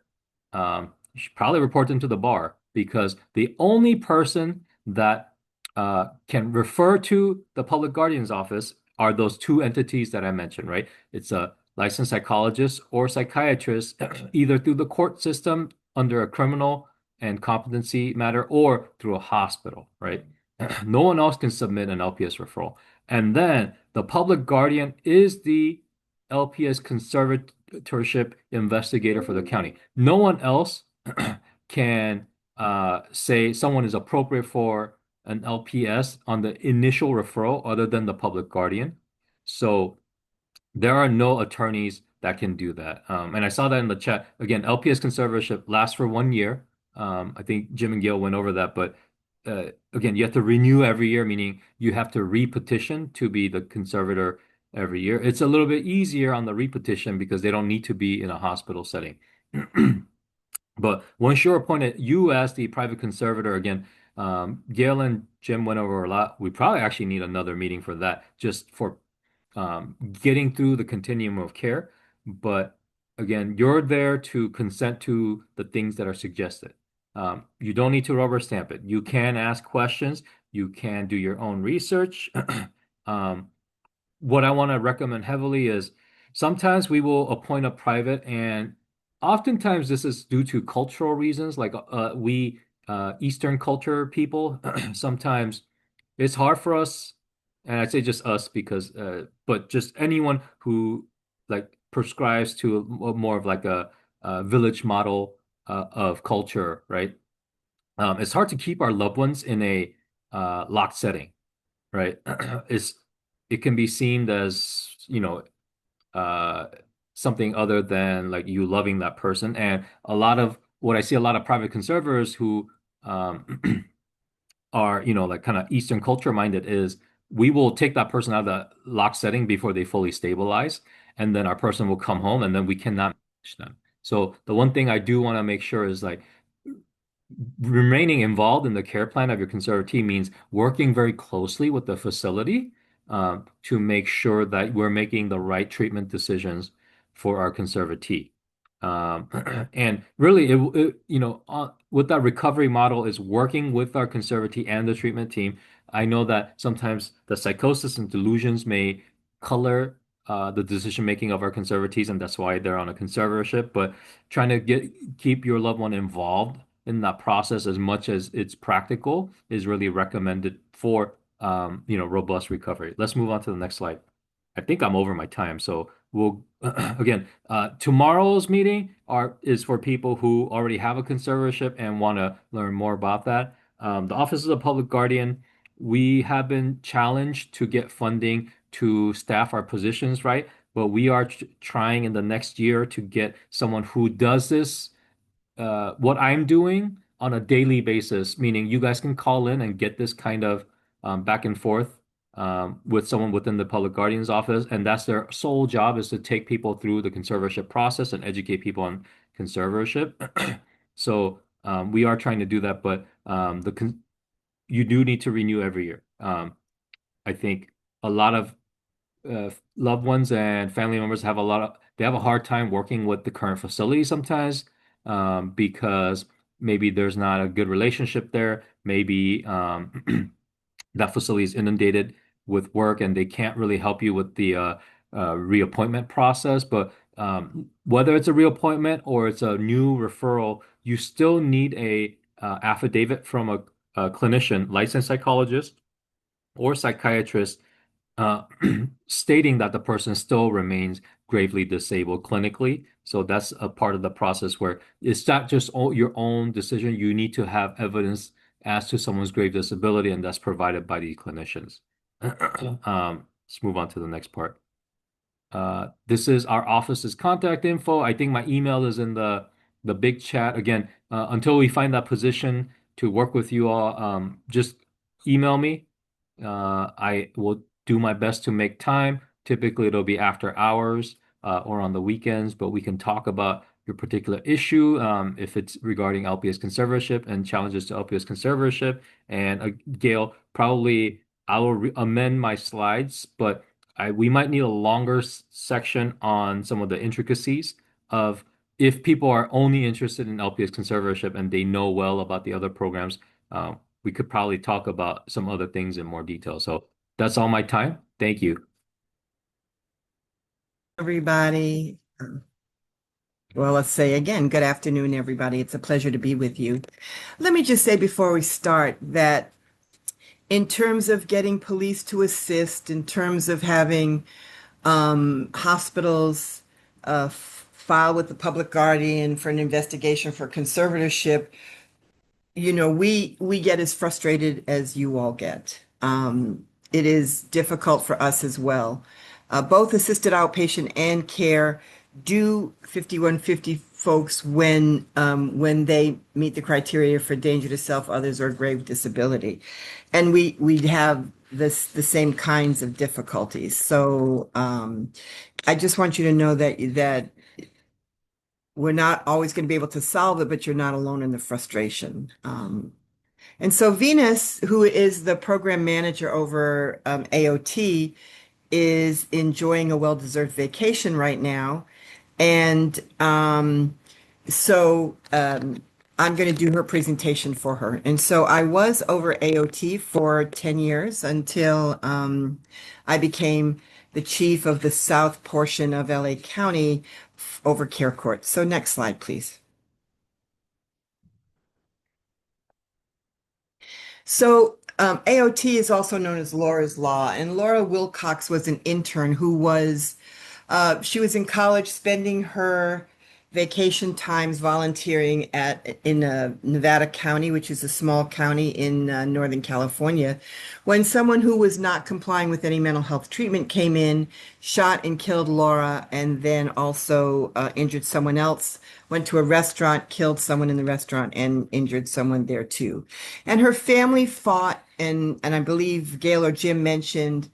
You should probably report them to the bar, because the only person that can refer to the public guardian's office are those two entities that I mentioned, right? It's a licensed psychologist or psychiatrist, either through the court system under a criminal and competency matter or through a hospital, right? No one else can submit an LPS referral. And then the public guardian is the LPS conservatorship investigator for the county. No one else can say someone is appropriate for an LPS on the initial referral other than the public guardian. So there are no attorneys that can do that. And I saw that in the chat. Again, LPS conservatorship lasts for 1 year. I think Jim and Gail went over that, but again, you have to renew every year, meaning you have to repetition to be the conservator every year. It's a little bit easier on the repetition because they don't need to be in a hospital setting. But once you're appointed, you as the private conservator, again, Gail and Jim went over a lot. We probably actually need another meeting for that, just for getting through the continuum of care. But again, you're there to consent to the things that are suggested. You don't need to rubber stamp it. You can ask questions. You can do your own research. What I want to recommend heavily is sometimes we will appoint a private, and oftentimes this is due to cultural reasons. Like we Eastern culture people, sometimes it's hard for us, and I'd say just us because, but just anyone who like prescribes to more of like a village model of culture, right? It's hard to keep our loved ones in a locked setting, right? It can be seen as, something other than like you loving that person. And a lot of what I see, a lot of private conservators who are, like kind of Eastern culture minded is we will take that person out of the locked setting before they fully stabilize. And then our person will come home and then we cannot manage them. So the one thing I do want to make sure is like remaining involved in the care plan of your conservatee means working very closely with the facility to make sure that we're making the right treatment decisions for our conservatee. And really, with that recovery model is working with our conservatee and the treatment team. I know that sometimes the psychosis and delusions may color the decision making of our conservatees, and that's why they're on a conservatorship. But trying to keep your loved one involved in that process as much as it's practical is really recommended for robust recovery. Let's move on to the next slide. I think I'm over my time, so we'll again tomorrow's meeting is for people who already have a conservatorship and want to learn more about that. The Office of the Public Guardian, we have been challenged to get funding to staff our positions, right? But we are trying in the next year to get someone who does this, what I'm doing on a daily basis, meaning you guys can call in and get this kind of back and forth with someone within the public guardian's office, and that's their sole job, is to take people through the conservatorship process and educate people on conservatorship. So we are trying to do that, but you do need to renew every year. I think a lot of loved ones and family members have a hard time working with the current facility sometimes because maybe there's not a good relationship there. Maybe that facility is inundated with work and they can't really help you with the reappointment process. But whether it's a reappointment or it's a new referral, you still need a affidavit from a clinician, licensed psychologist or psychiatrist, stating that the person still remains gravely disabled clinically. So that's a part of the process where it's not just your own decision. You need to have evidence as to someone's grave disability, and that's provided by the clinicians. Let's move on to the next part. This is our office's contact info. I think my email is in the big chat. Again, until we find that position to work with you all, just email me. I will do my best to make time. Typically, it'll be after hours or on the weekends, but we can talk about your particular issue if it's regarding LPS conservatorship and challenges to LPS conservatorship. And Gail, probably I will amend my slides, but we might need a longer section on some of the intricacies of if people are only interested in LPS conservatorship and they know well about the other programs, we could probably talk about some other things in more detail. So that's all my time. Thank you. Everybody. Well, let's say again, good afternoon, everybody. It's a pleasure to be with you. Let me just say before we start that in terms of getting police to assist, in terms of having hospitals file with the public guardian for an investigation for conservatorship, you know, we get as frustrated as you all get. It is difficult for us as well. Both assisted outpatient and care do 5150 folks when they meet the criteria for danger to self, others, or grave disability, and we have the same kinds of difficulties. So I just want you to know that we're not always going to be able to solve it, but you're not alone in the frustration. And so Venus, who is the program manager over AOT, is enjoying a well-deserved vacation right now. And so I'm going to do her presentation for her. And so I was over AOT for 10 years until I became the chief of the south portion of LA County over Care Court. So next slide, please. So AOT is also known as Laura's Law, and Laura Wilcox was an intern who was, she was in college spending her vacation times volunteering in Nevada County, which is a small county in Northern California, when someone who was not complying with any mental health treatment came in, shot and killed Laura, and then also injured someone else, went to a restaurant, killed someone in the restaurant, and injured someone there too. And her family fought, and I believe Gail or Jim mentioned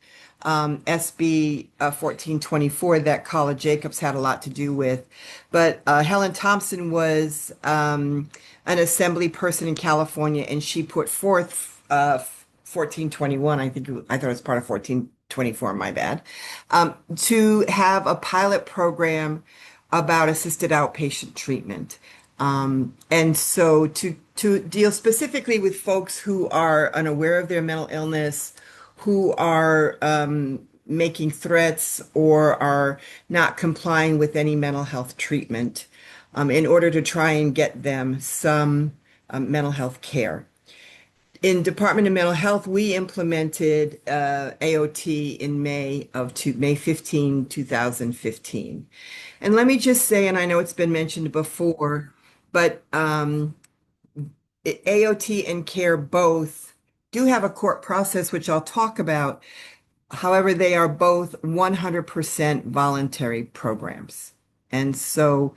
SB 1424 that Carla Jacobs had a lot to do with. But Helen Thompson was an assembly person in California, and she put forth 1421, I thought it was part of 1424, my bad, to have a pilot program about assisted outpatient treatment. And so to deal specifically with folks who are unaware of their mental illness, who are making threats or are not complying with any mental health treatment in order to try and get them some mental health care. In Department of Mental Health, we implemented AOT in May 15, 2015. And let me just say, and I know it's been mentioned before, but AOT and CARE both do have a court process, which I'll talk about. However, they are both 100% voluntary programs. And so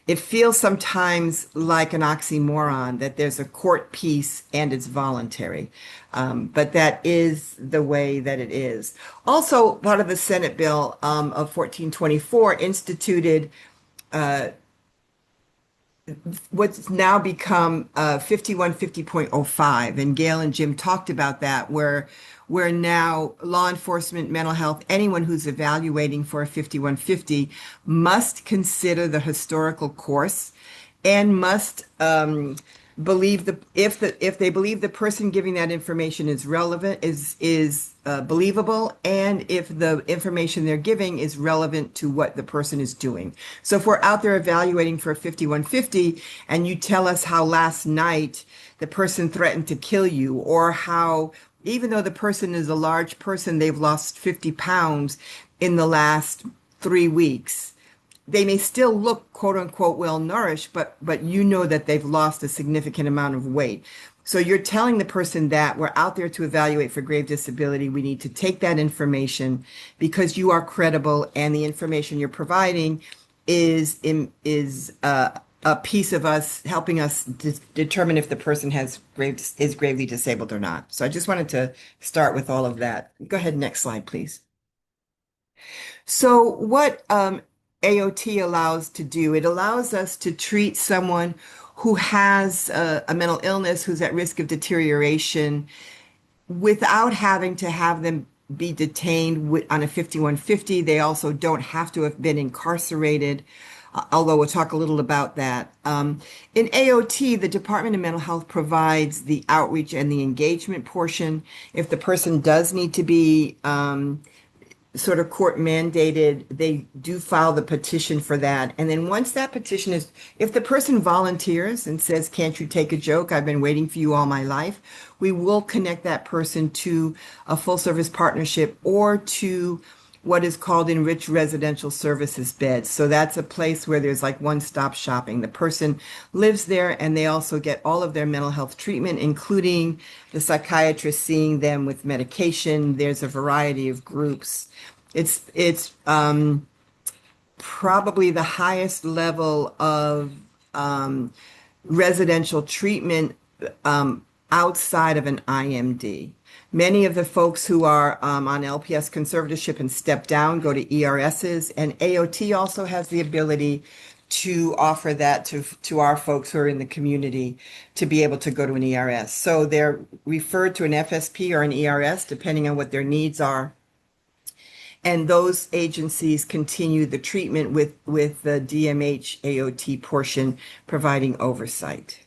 it feels sometimes like an oxymoron that there's a court piece and it's voluntary. But that is the way that it is. Also, part of the Senate bill of 1424 instituted what's now become 5150.05, and Gail and Jim talked about that, where now law enforcement, mental health, anyone who's evaluating for a 5150 must consider the historical course and must believe if they believe the person giving that information is relevant, is believable, and if the information they're giving is relevant to what the person is doing. So if we're out there evaluating for a 5150 and you tell us how last night the person threatened to kill you, or how even though the person is a large person, they've lost 50 pounds in the last 3 weeks, they may still look quote unquote well nourished, but you know that they've lost a significant amount of weight. So you're telling the person that we're out there to evaluate for grave disability. We need to take that information because you are credible, and the information you're providing is a piece of us helping us determine if the person is gravely disabled or not. So I just wanted to start with all of that. Go ahead, next slide, please. So what AOT allows to do, it allows us to treat someone who has a mental illness, who's at risk of deterioration, without having to have them be detained on a 5150. They also don't have to have been incarcerated, although we'll talk a little about that. In AOT, the Department of Mental Health provides the outreach and the engagement portion. If the person does need to be sort of court mandated, they do file the petition for that. And then once that petition is, if the person volunteers and says, "Can't you take a joke? I've been waiting for you all my life," we will connect that person to a full service partnership or to what is called enriched residential services beds. So that's a place where there's like one-stop shopping. The person lives there and they also get all of their mental health treatment, including the psychiatrist seeing them with medication. There's a variety of groups. It's probably the highest level of residential treatment outside of an IMD. Many of the folks who are on LPS Conservatorship and step down go to ERSs, and AOT also has the ability to offer that to our folks who are in the community to be able to go to an ERS. So they're referred to an FSP or an ERS, depending on what their needs are. And those agencies continue the treatment with the DMH AOT portion providing oversight.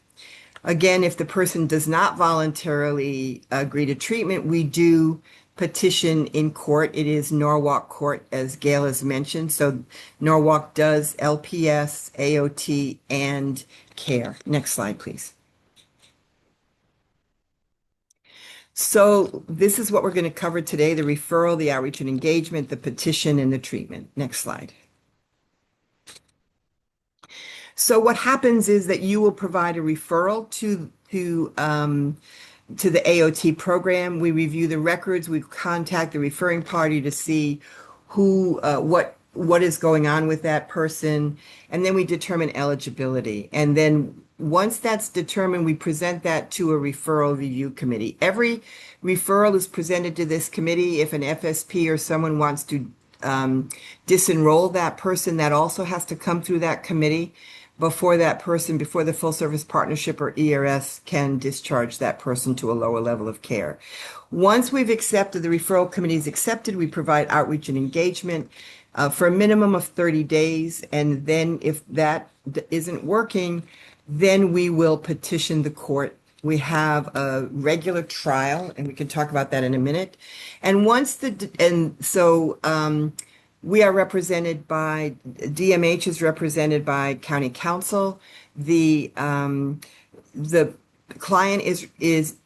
Again, if the person does not voluntarily agree to treatment, we do petition in court. It is Norwalk Court, as Gail has mentioned. So Norwalk does LPS, AOT, and care. Next slide, please. So this is what we're going to cover today: the referral, the outreach and engagement, the petition, and the treatment. Next slide. So what happens is that you will provide a referral to the AOT program. We review the records. We contact the referring party to see what is going on with that person, and then we determine eligibility. And then once that's determined, we present that to a referral review committee. Every referral is presented to this committee. If an FSP or someone wants to disenroll that person, that also has to come through that committee before the full service partnership or ERS can discharge that person to a lower level of care. Once we've accepted, the referral committee is accepted, we provide outreach and engagement for a minimum of 30 days. And then if that isn't working, then we will petition the court. We have a regular trial, and we can talk about that in a minute. And we are represented by, DMH is represented by county council. The client is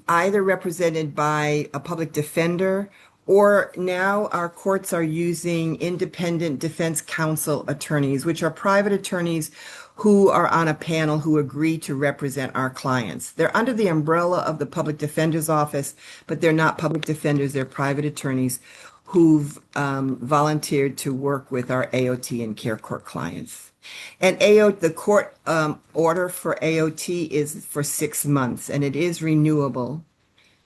either represented by a public defender, or now our courts are using independent defense counsel attorneys, which are private attorneys who are on a panel who agree to represent our clients. They're under the umbrella of the public defender's office, but they're not public defenders, they're private attorneys who've volunteered to work with our AOT and care court clients. And the court order for AOT is for 6 months, and it is renewable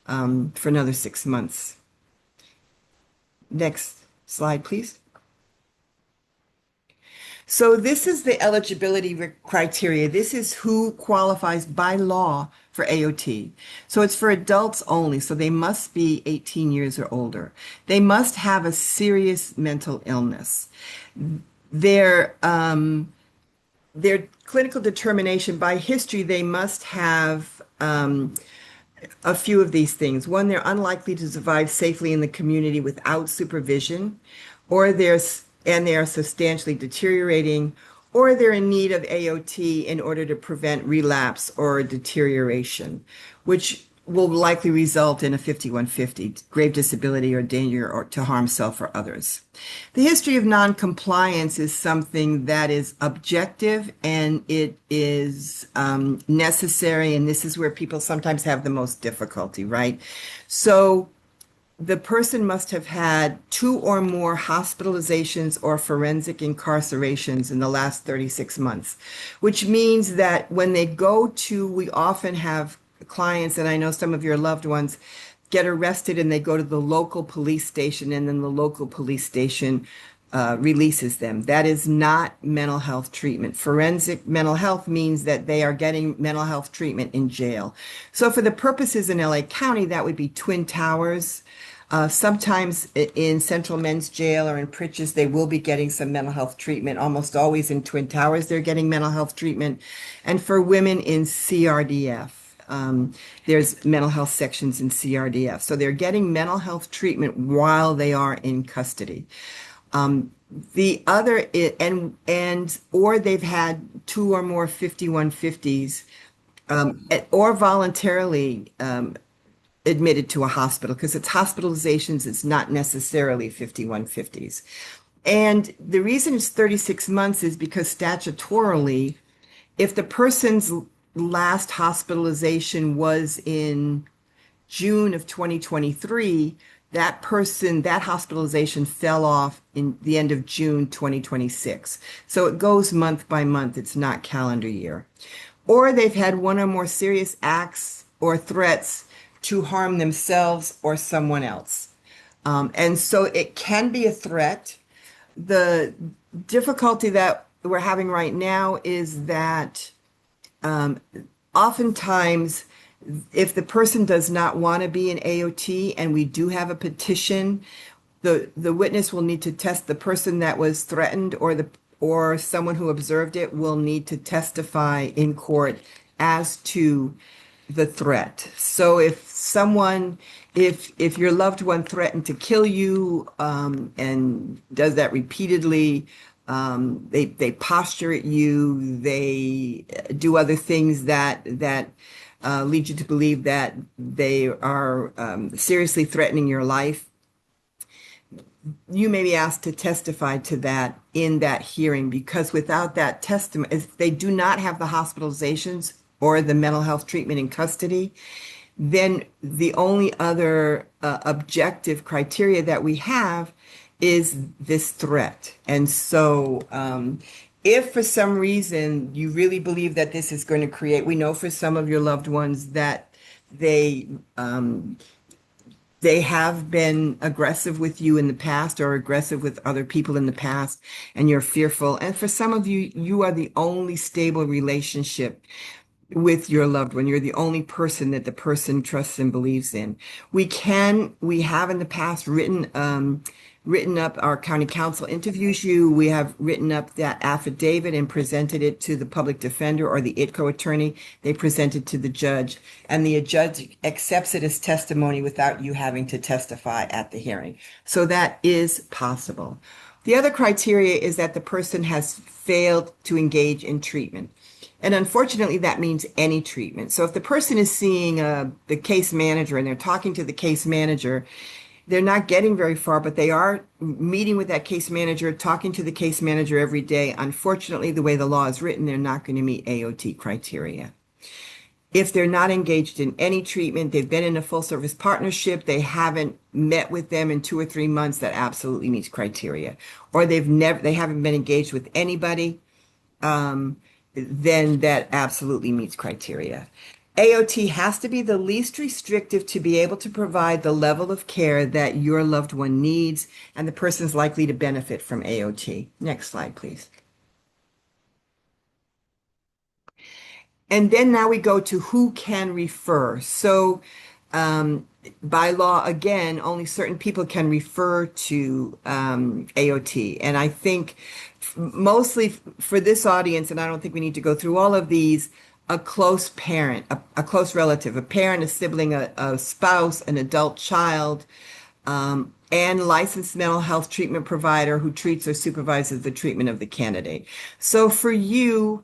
for another 6 months. Next slide, please. So this is the eligibility criteria. This is who qualifies by law for AOT. So it's for adults only. So they must be 18 years or older. They must have a serious mental illness. Their clinical determination by history, they must have a few of these things. One, they're unlikely to survive safely in the community without supervision, or they are substantially deteriorating, or they're in need of AOT in order to prevent relapse or deterioration, which will likely result in a 5150, grave disability or danger or to harm self or others. The history of noncompliance is something that is objective and it is necessary, and this is where people sometimes have the most difficulty, right? So the person must have had 2 or more hospitalizations or forensic incarcerations in the last 36 months, which means that when they go to, we often have clients, and I know some of your loved ones, get arrested and they go to the local police station, and then the local police station releases them. That is not mental health treatment. Forensic mental health means that they are getting mental health treatment in jail. So for the purposes in LA County, that would be Twin Towers. Sometimes in Central Men's Jail or in Pritch's, they will be getting some mental health treatment. Almost always in Twin Towers, they're getting mental health treatment. And for women in CRDF, there's mental health sections in CRDF. So they're getting mental health treatment while they are in custody. The other, or they've had 2 or more 5150s, or voluntarily admitted to a hospital, because it's hospitalizations, it's not necessarily 5150s. And the reason it's 36 months is because statutorily, if the person's last hospitalization was in June of 2023, that hospitalization fell off in the end of June 2026. So it goes month by month, it's not calendar year. Or they've had 1 or more serious acts or threats to harm themselves or someone else. And so it can be a threat. The difficulty that we're having right now is that oftentimes, if the person does not want to be an AOT and we do have a petition, the witness will need to test the person that was threatened, or someone who observed it will need to testify in court as to the threat. So if your loved one threatened to kill you and does that repeatedly, they posture at you, they do other things that lead you to believe that they are seriously threatening your life, you may be asked to testify to that in that hearing, because without that testimony, if they do not have the hospitalizations or the mental health treatment in custody, then the only other objective criteria that we have is this threat. And so if for some reason you really believe that this is going to create, we know for some of your loved ones that they have been aggressive with you in the past or aggressive with other people in the past, and you're fearful. And for some of you, you are the only stable relationship with your loved one. You're the only person that the person trusts and believes in. We have in the past written up, our county council interviews you. We have written up that affidavit and presented it to the public defender or the ITCO attorney. They present it to the judge, and the judge accepts it as testimony without you having to testify at the hearing. So that is possible. The other criteria is that the person has failed to engage in treatment. And unfortunately, that means any treatment. So if the person is seeing the case manager and they're talking to the case manager, they're not getting very far, but they are meeting with that case manager, talking to the case manager every day. Unfortunately, the way the law is written, they're not going to meet AOT criteria. If they're not engaged in any treatment, they've been in a full service partnership, they haven't met with them in 2 or 3 months, that absolutely meets criteria. Or they haven't been engaged with anybody, then that absolutely meets criteria. AOT has to be the least restrictive to be able to provide the level of care that your loved one needs, and the person's likely to benefit from AOT. Next slide, please. And then now we go to who can refer. So by law, again, only certain people can refer to AOT. And I think mostly for this audience, and I don't think we need to go through all of these, a close parent, a close relative, a parent, a sibling, a spouse, an adult child, and licensed mental health treatment provider who treats or supervises the treatment of the candidate. So for you,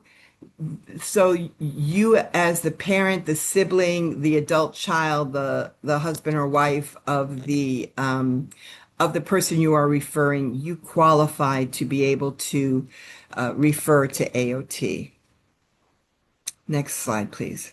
So you, as the parent, the sibling, the adult child, the husband or wife of the person you are referring, you qualify to be able to refer to AOT. Next slide, please.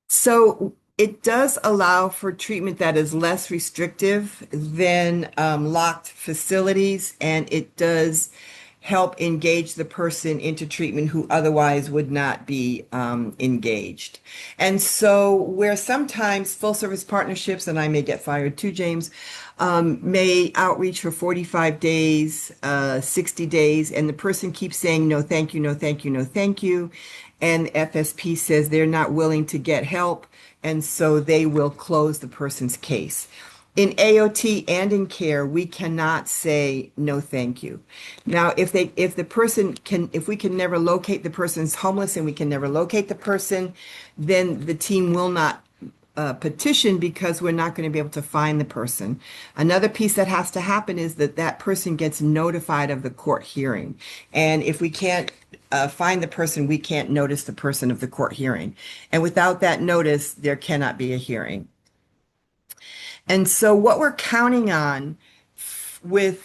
So it does allow for treatment that is less restrictive than locked facilities, and it does help engage the person into treatment who otherwise would not be engaged. And so where sometimes full service partnerships, and I may get fired too, James, may outreach for 45 days, 60 days, and the person keeps saying, no, thank you, no, thank you, no, thank you. And FSP says they're not willing to get help, and so they will close the person's case. In AOT and in care, we cannot say no, thank you. Now, if we can never locate the person's homeless and we can never locate the person, then the team will not petition because we're not going to be able to find the person. Another piece that has to happen is that that person gets notified of the court hearing. And if we can't find the person, we can't notice the person of the court hearing. And without that notice, there cannot be a hearing. And so what we're counting on with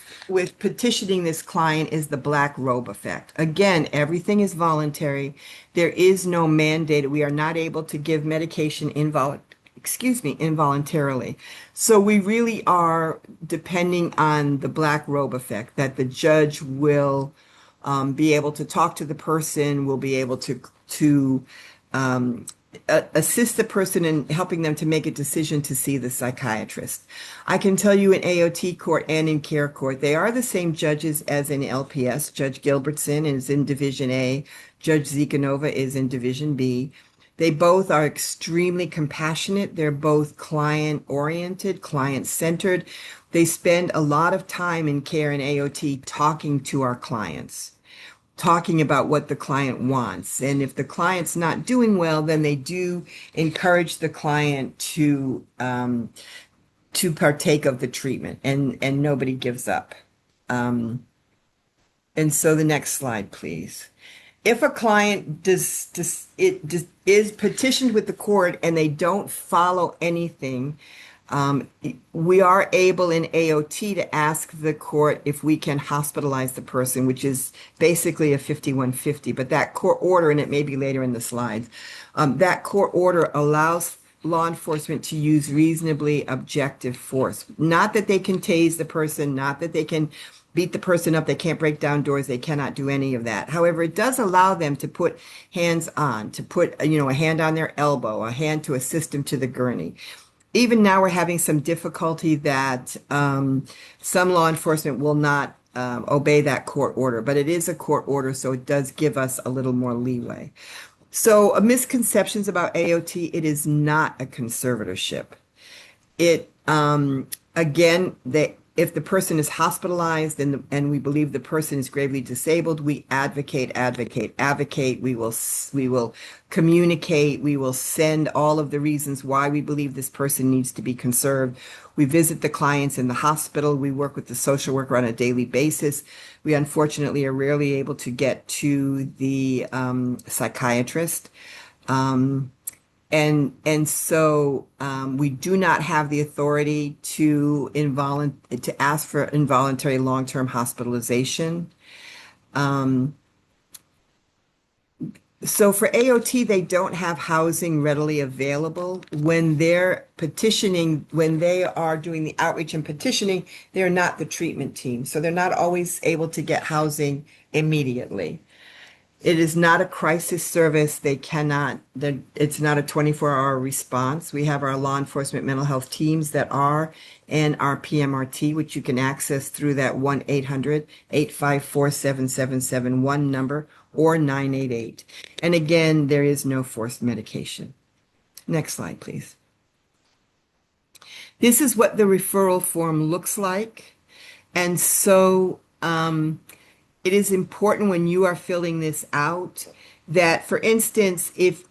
petitioning this client is the black robe effect. Again, everything is voluntary. There is no mandate. We are not able to give medication involuntarily. So we really are depending on the black robe effect, that the judge will be able to talk to the person, will be able to assist the person in helping them to make a decision to see the psychiatrist. I can tell you in AOT court and in care court, they are the same judges as in LPS. Judge Gilbertson is in Division A. Judge Zikanova is in Division B. They both are extremely compassionate. They're both client-oriented, client-centered. They spend a lot of time in care and AOT talking to our clients, talking about what the client wants. And if the client's not doing well, then they do encourage the client to partake of the treatment, and nobody gives up. And so the next slide, please. If a client is petitioned with the court and they don't follow anything, we are able in AOT to ask the court if we can hospitalize the person, which is basically a 5150. But that court order, and it may be later in the slides, that court order allows law enforcement to use reasonably objective force. Not that they can tase the person, not that they can beat the person up, they can't break down doors, they cannot do any of that. However, it does allow them to put hands on, to put a hand on their elbow, a hand to assist them to the gurney. Even now we're having some difficulty that some law enforcement will not obey that court order, but it is a court order, so it does give us a little more leeway. So misconceptions about AOT, it is not a conservatorship. It, again, if the person is hospitalized and we believe the person is gravely disabled, we advocate. We will communicate. We will send all of the reasons why we believe this person needs to be conserved. We visit the clients in the hospital. We work with the social worker on a daily basis. We unfortunately are rarely able to get to the psychiatrist. And so we do not have the authority to ask for involuntary long-term hospitalization. So for AOT, they don't have housing readily available. When they're petitioning, when they are doing the outreach and petitioning, they're not the treatment team. So they're not always able to get housing immediately. It is not a crisis service. It's not a 24-hour response. We have our law enforcement mental health teams that are, and our PMRT, which you can access through that 1-800-854-7771 number or 988. And again, there is no forced medication. Next slide, please. This is what the referral form looks like. And so, it is important when you are filling this out that, for instance, if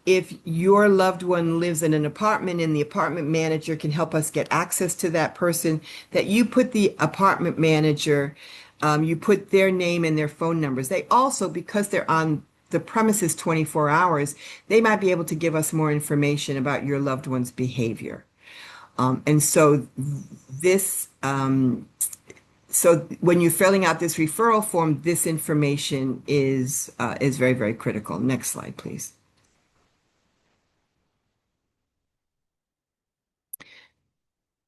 your loved one lives in an apartment and the apartment manager can help us get access to that person, that you put the apartment manager You put their name and their phone numbers. They also, because they're on the premises 24 hours, they might be able to give us more information about your loved one's behavior. And so this, so when you're filling out this referral form, this information is very, very critical. Next slide, please.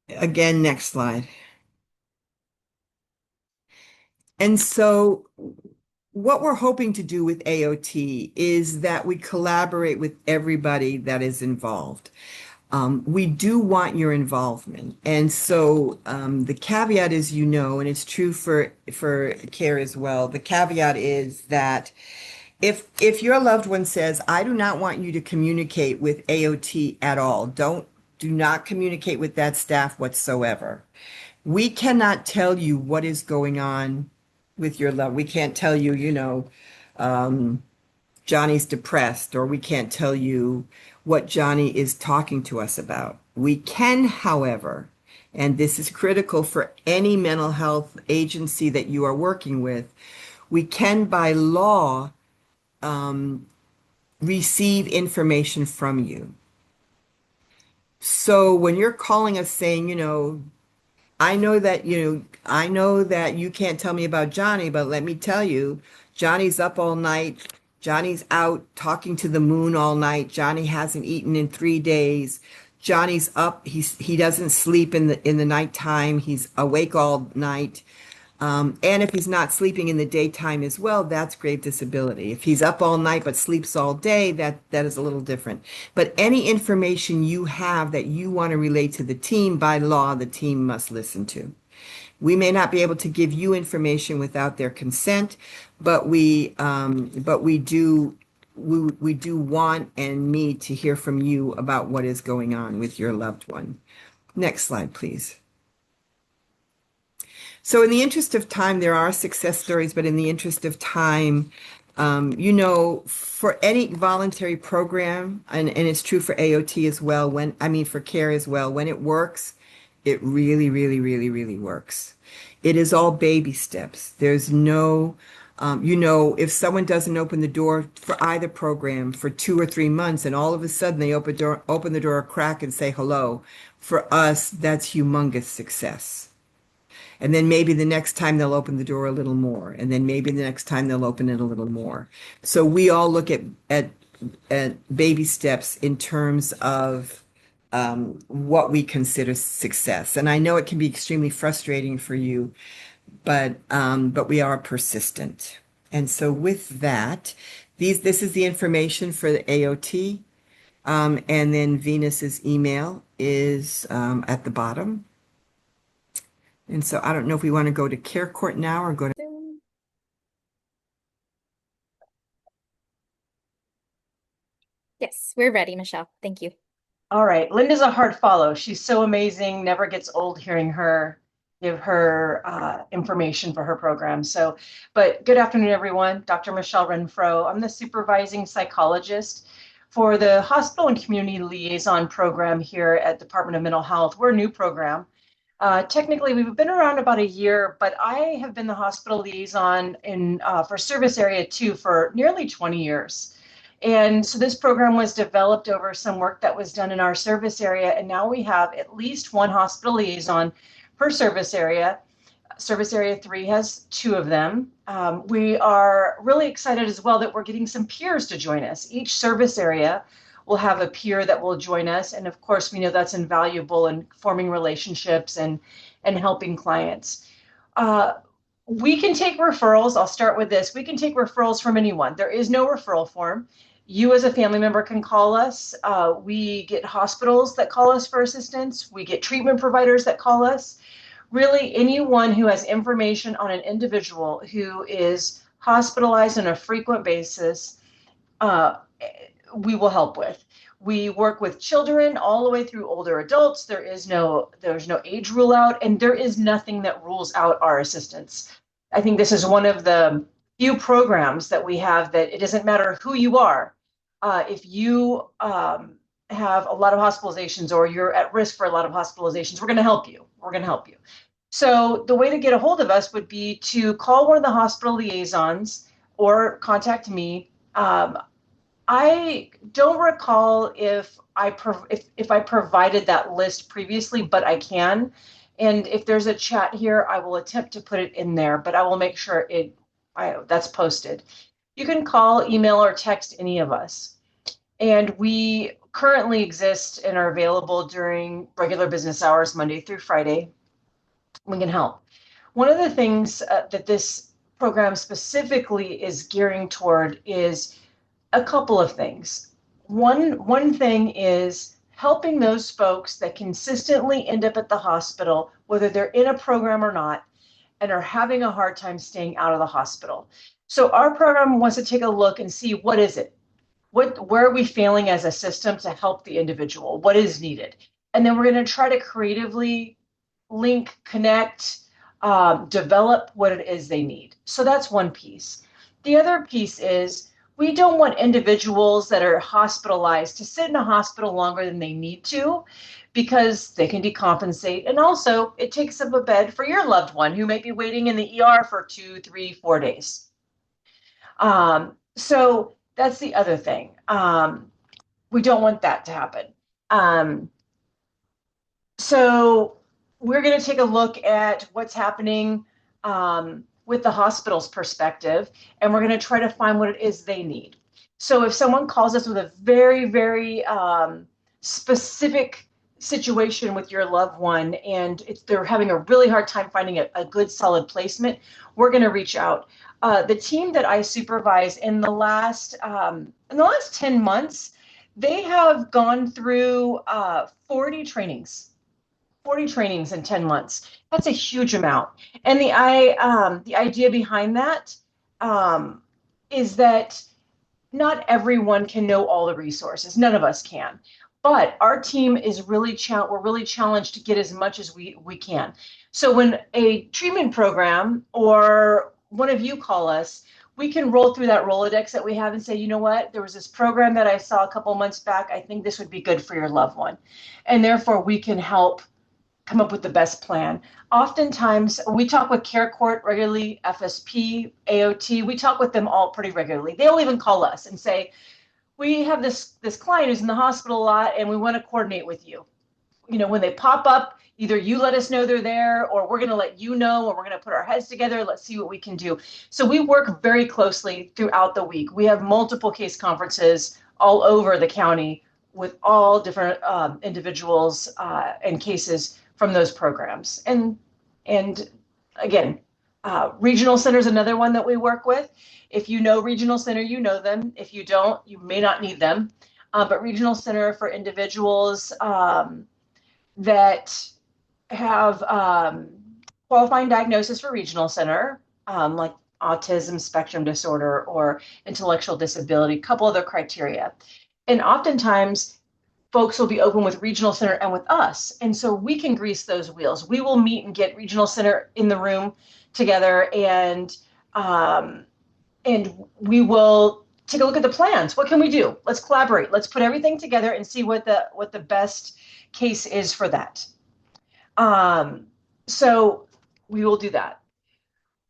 Again, next slide. And so what we're hoping to do with AOT is that we collaborate with everybody that is involved. We do want your involvement. And so the caveat is, you know, and it's true for care as well, the caveat is that if your loved one says, I do not want you to communicate with AOT at all, do not communicate with that staff whatsoever. We cannot tell you what is going on with your love. We can't tell you, you know, Johnny's depressed, or we can't tell you what Johnny is talking to us about. We can, however, and this is critical for any mental health agency that you are working with, we can by law receive information from you. So when you're calling us saying, you know, I know that you can't tell me about Johnny, but let me tell you, Johnny's up all night. Johnny's out talking to the moon all night. Johnny hasn't eaten in 3 days. Johnny's up. He doesn't sleep in the nighttime. He's awake all night. And if he's not sleeping in the daytime as well, that's grave disability. If he's up all night but sleeps all day, that is a little different. But any information you have that you want to relate to the team, by law, the team must listen to. We may not be able to give you information without their consent, but we do want and need to hear from you about what is going on with your loved one. Next slide, please. So in the interest of time, there are success stories, but in the interest of time, you know, for any voluntary program, and it's true for AOT as well, for care as well, when it works, it really, really, really, really works. It is all baby steps. There's no, you know, if someone doesn't open the door for either program for 2 or 3 months, and all of a sudden they open the door a crack and say hello, for us, that's humongous success. And then maybe the next time they'll open the door a little more. And then maybe the next time they'll open it a little more. So we all look at baby steps in terms of what we consider success. And I know it can be extremely frustrating for you, but we are persistent. And so with that, this is the information for the AOT. And then Venus's email is at the bottom. And so I don't know if we want to go to Care Court now or go to. Yes, we're ready, Michele. Thank you. All right. Linda's a hard follow. She's so amazing. Never gets old hearing her give her information for her program. So, but good afternoon, everyone. Dr. Michele Renfrow. I'm the supervising psychologist for the Hospital and Community Liaison program here at Department of Mental Health. We're a new program. Technically, we've been around about a year, but I have been the hospital liaison for Service Area 2 for nearly 20 years. And so this program was developed over some work that was done in our service area, and now we have at least one hospital liaison per service area. Service Area 3 has 2 of them. We are really excited as well that we're getting some peers to join us. Each service area will have a peer that will join us. And of course, we know that's invaluable in forming relationships and helping clients. We can take referrals. I'll start with this. We can take referrals from anyone. There is no referral form. You as a family member can call us. We get hospitals that call us for assistance. We get treatment providers that call us. Really, anyone who has information on an individual who is hospitalized on a frequent basis, we will help with. We work with children all the way through older adults. There's no age rule out, and there is nothing that rules out our assistance. I think this is one of the few programs that we have that it doesn't matter who you are. If you have a lot of hospitalizations or you're at risk for a lot of hospitalizations, we're going to help you. We're going to help you. So the way to get a hold of us would be to call one of the hospital liaisons or contact me. I don't recall if I provided that list previously, but I can. And if there's a chat here, I will attempt to put it in there, but I will make sure that's posted. You can call, email, or text any of us. And we currently exist and are available during regular business hours, Monday through Friday. We can help. One of the things that this program specifically is gearing toward is a couple of things. One thing is helping those folks that consistently end up at the hospital, whether they're in a program or not, and are having a hard time staying out of the hospital. So our program wants to take a look and see, what is it? Where are we failing as a system to help the individual? What is needed? And then we're going to try to creatively link, connect, develop what it is they need. So that's one piece. The other piece is we don't want individuals that are hospitalized to sit in a hospital longer than they need to, because they can decompensate. And also it takes up a bed for your loved one who may be waiting in the ER for 2, 3, 4 days. So that's the other thing. We don't want that to happen. So we're going to take a look at what's happening with the hospital's perspective, and we're going to try to find what it is they need. So if someone calls us with a very, very specific situation with your loved one, and they're having a really hard time finding a good, solid placement, we're going to reach out. The team that I supervise in the last 10 months, they have gone through 40 trainings in 10 months. That's a huge amount. And the idea behind that is that not everyone can know all the resources. None of us can. But our team is we're really challenged to get as much as we can. So when a treatment program or one of you call us, we can roll through that Rolodex that we have and say, you know what, there was this program that I saw a couple months back. I think this would be good for your loved one. And therefore we can help come up with the best plan. Oftentimes, we talk with Care Court regularly, FSP, AOT. We talk with them all pretty regularly. They'll even call us and say, we have this client who's in the hospital a lot, and we want to coordinate with you. You know, when they pop up, either you let us know they're there, or we're going to let you know, and we're going to put our heads together. Let's see what we can do. So we work very closely throughout the week. We have multiple case conferences all over the county with all different individuals and cases from those programs. And again, regional center is another one that we work with. If you know regional center, you know them. If you don't, you may not need them. But regional center for individuals that have qualifying diagnosis for regional center, like autism spectrum disorder or intellectual disability, a couple other criteria. And oftentimes, folks will be open with regional center and with us. And so we can grease those wheels. We will meet and get regional center in the room together, and we will take a look at the plans. What can we do? Let's collaborate. Let's put everything together and see what the best case is for that. So we will do that.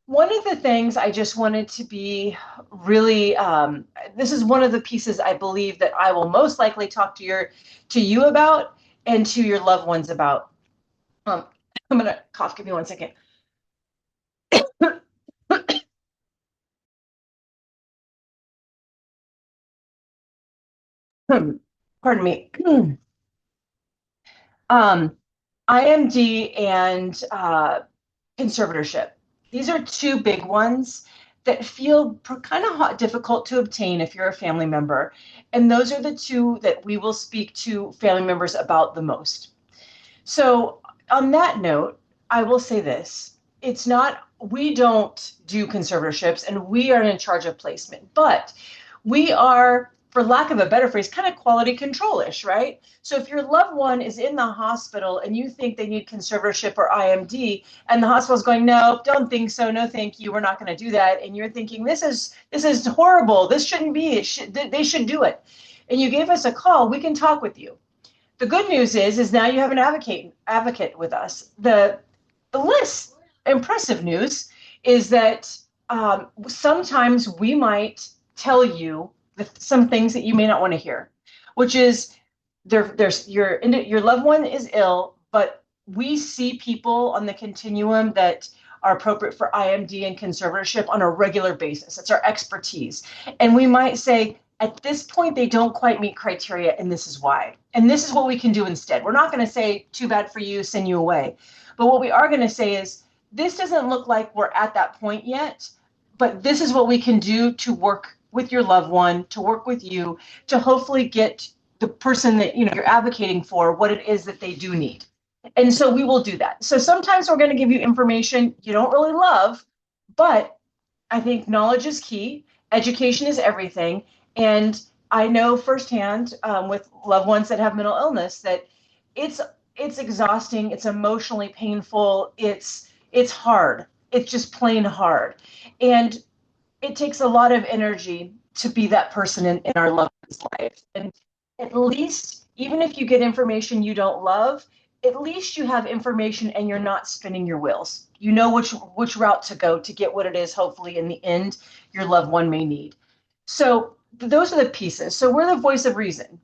One of the things I just wanted to be really, this is one of the pieces I believe that I will most likely talk to you about and to your loved ones about. I'm going to cough. Give me 1 second. Pardon me. IMD and conservatorship. These are two big ones that feel kind of difficult to obtain if you're a family member. And those are the two that we will speak to family members about the most. So on that note, I will say this. We don't do conservatorships, and we are in charge of placement, but we are, for lack of a better phrase, kind of quality control-ish, right? So if your loved one is in the hospital and you think they need conservatorship or IMD, and the hospital's going, no, don't think so, no thank you, we're not going to do that, and you're thinking, this is horrible, this shouldn't be, they should do it, and you gave us a call, we can talk with you. The good news is now you have an advocate with us. The less impressive news is that sometimes we might tell you some things that you may not want to hear, which is there's your loved one is ill, but we see people on the continuum that are appropriate for IMD and conservatorship on a regular basis. It's our expertise. And we might say, at this point, they don't quite meet criteria, and this is why. And this is what we can do instead. We're not going to say, too bad for you, send you away. But what we are going to say is, this doesn't look like we're at that point yet, but this is what we can do to work with your loved one, to work with you, to hopefully get the person that you're advocating for what it is that they do need. And so we will do that. So sometimes we're going to give you information you don't really love, but I think knowledge is key. Education is everything. And I know firsthand with loved ones that have mental illness that it's exhausting. It's emotionally painful. It's hard. It's just plain hard. And it takes a lot of energy to be that person in our loved one's life. And at least, even if you get information you don't love, at least you have information and you're not spinning your wheels. You know which route to go to get what it is, hopefully, in the end, your loved one may need. So those are the pieces. So we're the voice of reason.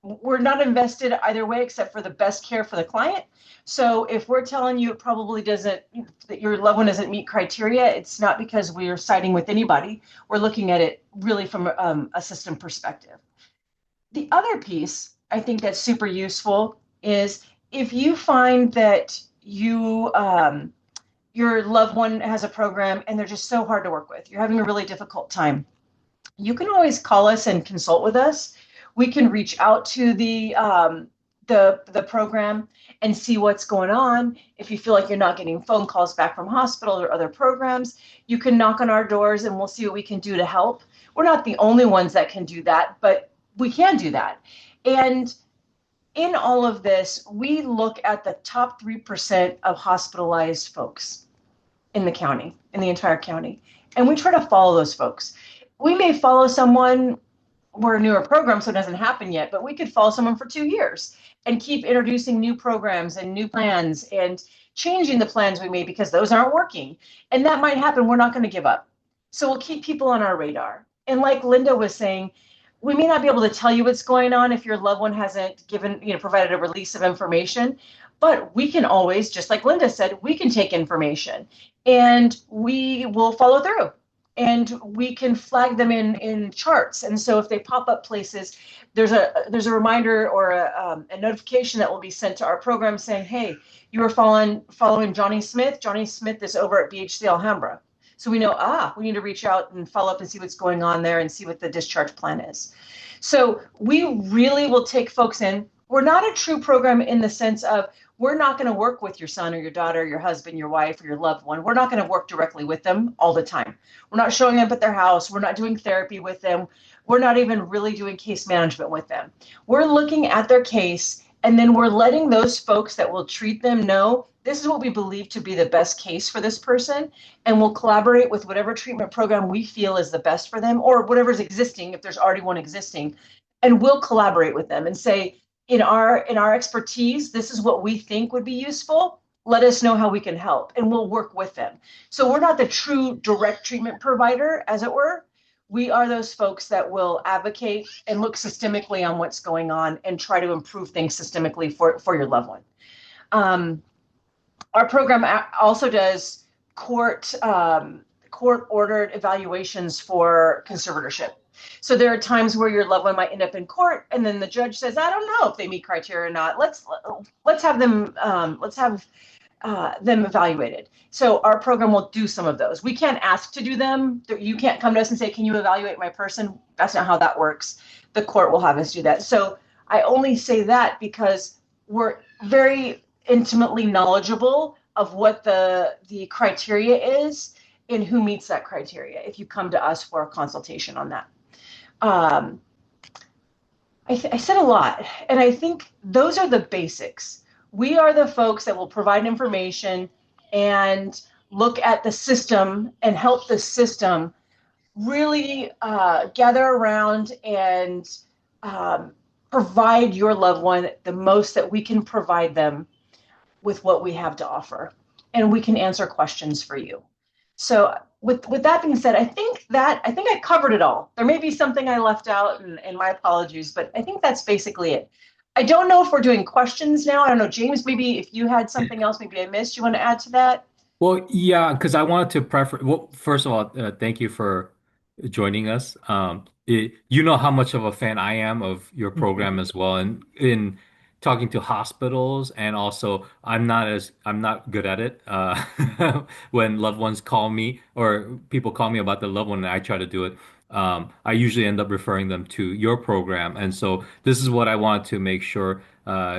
We're not invested either way except for the best care for the client. So if we're telling you it probably doesn't, that your loved one doesn't meet criteria, it's not because we're siding with anybody. We're looking at it really from a system perspective. The other piece I think that's super useful is if you find that your loved one has a program and they're just so hard to work with, you're having a really difficult time, you can always call us and consult with us. We can reach out to the program and see what's going on. If you feel like you're not getting phone calls back from hospitals or other programs, you can knock on our doors and we'll see what we can do to help. We're not the only ones that can do that, but we can do that. And in all of this, we look at the top 3% of hospitalized folks in the county, in the entire county, and we try to follow those folks. We may follow someone, we're a newer program, so it doesn't happen yet, but we could follow someone for 2 years and keep introducing new programs and new plans and changing the plans we made because those aren't working. And that might happen. We're not going to give up. So we'll keep people on our radar. And like Linda was saying, we may not be able to tell you what's going on if your loved one hasn't provided a release of information, but we can always, just like Linda said, we can take information and we will follow through. And we can flag them in charts. And so if they pop up places, there's a reminder or a notification that will be sent to our program saying, hey, you were following Johnny Smith. Johnny Smith is over at BHC Alhambra. So we know, we need to reach out and follow up and see what's going on there and see what the discharge plan is. So we really will take folks in. We're not a true program in the sense of we're not going to work with your son or your daughter, your husband, your wife, or your loved one. We're not going to work directly with them all the time. We're not showing up at their house. We're not doing therapy with them. We're not even really doing case management with them. We're looking at their case, and then we're letting those folks that will treat them know this is what we believe to be the best case for this person, and we'll collaborate with whatever treatment program we feel is the best for them, or whatever's existing, if there's already one existing, and we'll collaborate with them and say, in our expertise, this is what we think would be useful. Let us know how we can help, and we'll work with them. So we're not the true direct treatment provider, as it were. We are those folks that will advocate and look systemically on what's going on and try to improve things systemically for your loved one. Our program also does court-ordered evaluations for conservatorship. So there are times where your loved one might end up in court, and then the judge says, "I don't know if they meet criteria or not. Let's have them evaluated." So our program will do some of those. We can't ask to do them. You can't come to us and say, "Can you evaluate my person?" That's not how that works. The court will have us do that. So I only say that because we're very intimately knowledgeable of what the criteria is and who meets that criteria if you come to us for a consultation on that. I said a lot, and I think those are the basics. We are the folks that will provide information and look at the system and help the system really gather around and provide your loved one the most that we can provide them with what we have to offer, and we can answer questions for you. So with that being said, I think I covered it all. There may be something I left out, and my apologies, but I think that's basically it. I don't know if we're doing questions now. I don't know, James, maybe if you had something else maybe I missed, you want to add to that? Well, yeah, because I wanted to prefer. Well, first of all, thank you for joining us. You know how much of a fan I am of your program as well, and in talking to hospitals, and also I'm not good at it. When loved ones call me or people call me about the loved one, and I try to do it. I usually end up referring them to your program, and so this is what I want to make sure.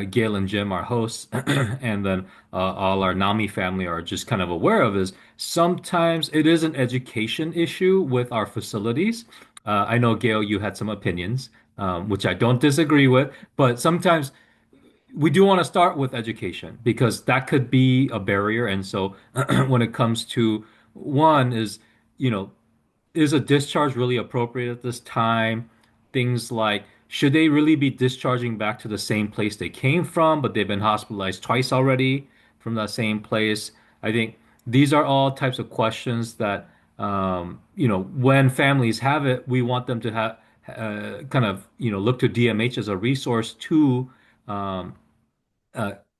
Gail and Jim, our hosts, and then all our NAMI family are just kind of aware of is sometimes it is an education issue with our facilities. I know, Gail, you had some opinions, which I don't disagree with, but sometimes we do want to start with education because that could be a barrier. And so when it comes to one is, you know, is a discharge really appropriate at this time? Things like, should they really be discharging back to the same place they came from, but they've been hospitalized twice already from that same place? I think these are all types of questions that, when families have it, we want them to have kind of, look to DMH as a resource to um,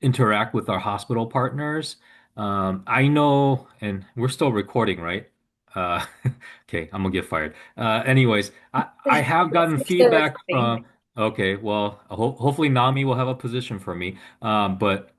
interact with our hospital partners. I know, and we're still recording, right? Uh, okay, I'm gonna get fired. Anyways, I have gotten Still feedback recording. from. Okay, well, hopefully NAMI will have a position for me. But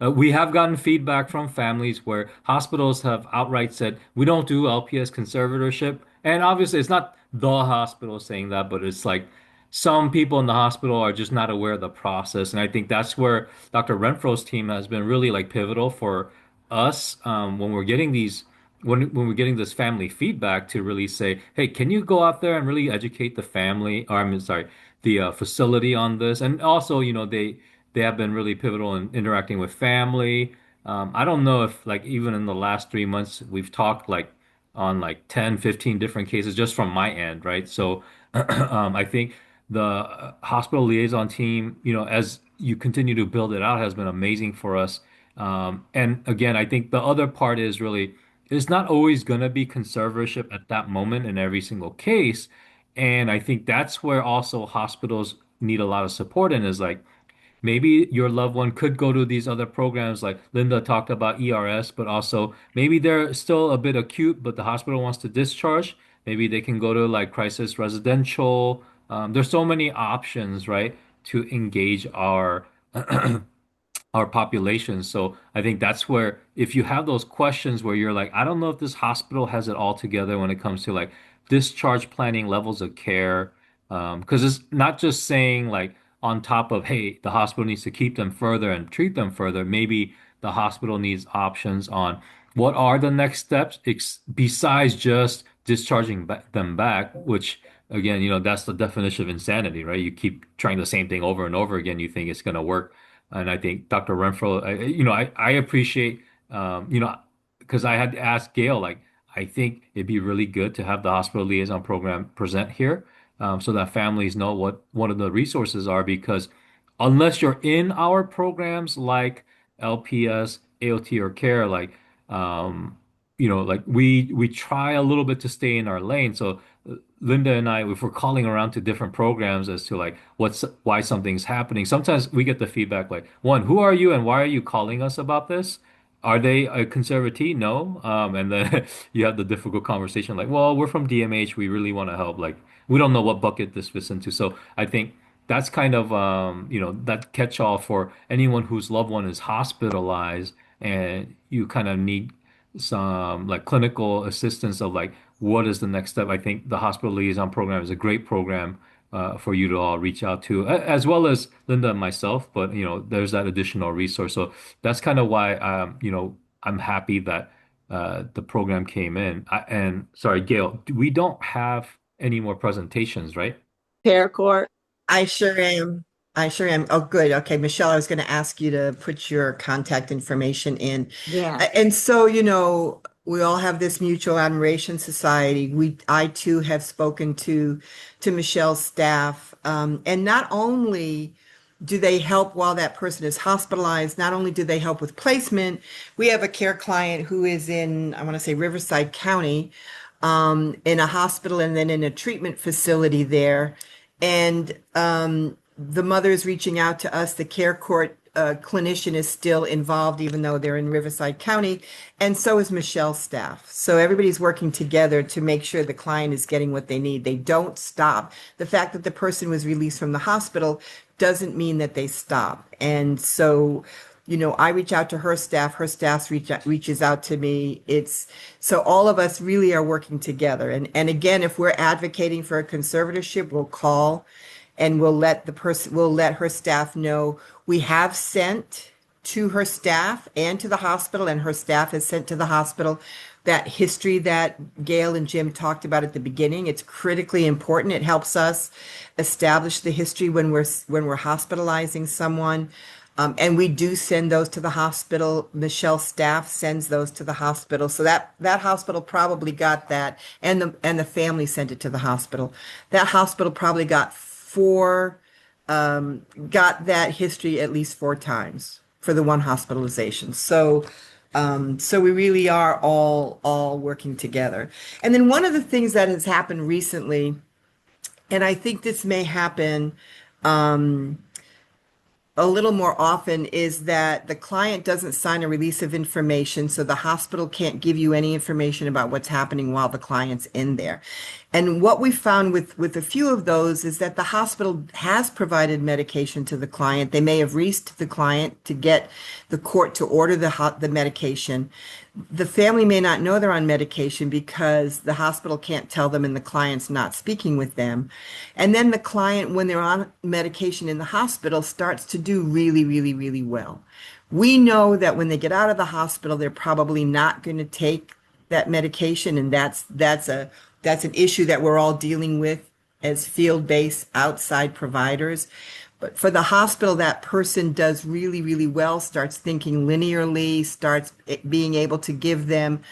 we have gotten feedback from families where hospitals have outright said we don't do LPS conservatorship, and obviously it's not the hospital saying that, but it's like some people in the hospital are just not aware of the process, and I think that's where Dr. Renfrow's team has been really like pivotal for us when we're getting these when we're getting this family feedback to really say, hey, can you go out there and really educate the family, or I mean, sorry, the facility on this? And also, they have been really pivotal in interacting with family. I don't know if like even in the last 3 months we've talked like on like 10, 15 different cases just from my end, right? So I think the hospital liaison team, as you continue to build it out, has been amazing for us. And again, I think the other part is really it's not always going to be conservatorship at that moment in every single case. And I think that's where also hospitals need a lot of support in is like maybe your loved one could go to these other programs like Linda talked about ERS, but also maybe they're still a bit acute, but the hospital wants to discharge. Maybe they can go to like crisis residential. There's so many options, right, to engage our population. So I think that's where if you have those questions where you're like, I don't know if this hospital has it all together when it comes to like discharge planning, levels of care, because it's not just saying like on top of, hey, the hospital needs to keep them further and treat them further. Maybe the hospital needs options on what are the next steps besides just discharging them back, which again, that's the definition of insanity, right? You keep trying the same thing over and over again. You think it's going to work. And I think Dr. Renfrow, I appreciate, because I had to ask Gail, like, I think it'd be really good to have the hospital liaison program present here, so that families know what one of the resources are. Because unless you're in our programs like LPS, AOT, or CARE, like, like we try a little bit to stay in our lane. So Linda and I, if we're calling around to different programs as to like why something's happening, sometimes we get the feedback like, one, who are you and why are you calling us about this? Are they a conservatee? No. And then you have the difficult conversation like, well, we're from DMH. We really want to help. Like, we don't know what bucket this fits into. So I think that's kind of, that catch-all for anyone whose loved one is hospitalized and you kind of need some like clinical assistance of like what is the next step. I think the hospital liaison program is a great program for you to all reach out to, as well as Linda and myself. But there's that additional resource. So that's kind of why I'm happy that the program came in. And sorry, Gail, we don't have any more presentations, right? Paracord. I sure am. I sure am. Oh, good. Okay, Michelle, I was going to ask you to put your contact information in. Yeah. And so, we all have this mutual admiration society. I too have spoken to Michelle's staff, and not only do they help while that person is hospitalized? Not only do they help with placement, we have a care client who is in, I want to say Riverside County, in a hospital and then in a treatment facility there. And the mother is reaching out to us. The care court clinician is still involved, even though they're in Riverside County. And so is Michelle's staff. So everybody's working together to make sure the client is getting what they need. They don't stop. The fact that the person was released from the hospital doesn't mean that they stop. And so, you know, I reach out to her staff reaches out to me. It's so all of us really are working together. And again, if we're advocating for a conservatorship, we'll call and we'll let her staff know. We have sent to her staff and to the hospital, and her staff has sent to the hospital that history that Gail and Jim talked about at the beginning. It's critically important. It helps us establish the history when we're hospitalizing someone. And we do send those to the hospital. Michelle's staff sends those to the hospital. So that hospital probably got that, and the family sent it to the hospital. That hospital probably got that history at least 4 times for the one hospitalization. So we really are all working together. And then one of the things that has happened recently, and I think this may happen a little more often, is that the client doesn't sign a release of information, so the hospital can't give you any information about what's happening while the client's in there. And what we found with a few of those is that the hospital has provided medication to the client. They may have reached the client to get the court to order the medication. The family may not know they're on medication because the hospital can't tell them and the client's not speaking with them. And then the client, when they're on medication in the hospital, starts to do really, really, really well. We know that when they get out of the hospital, they're probably not going to take that medication, and that's an issue that we're all dealing with as field-based outside providers. But for the hospital, that person does really, really well, starts thinking linearly, starts being able to give them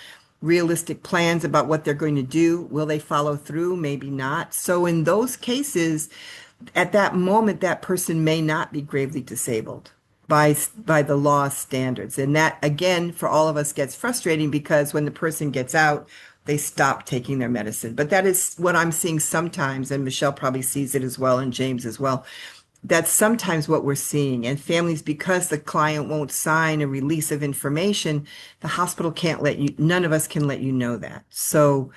realistic plans about what they're going to do. Will they follow through? Maybe not. So in those cases, at that moment, that person may not be gravely disabled by the law standards. And that, again, for all of us gets frustrating because when the person gets out, they stop taking their medicine. But that is what I'm seeing sometimes, and Michele probably sees it as well, and James as well. That's sometimes what we're seeing. And families, because the client won't sign a release of information, the hospital can't none of us can let you know that. So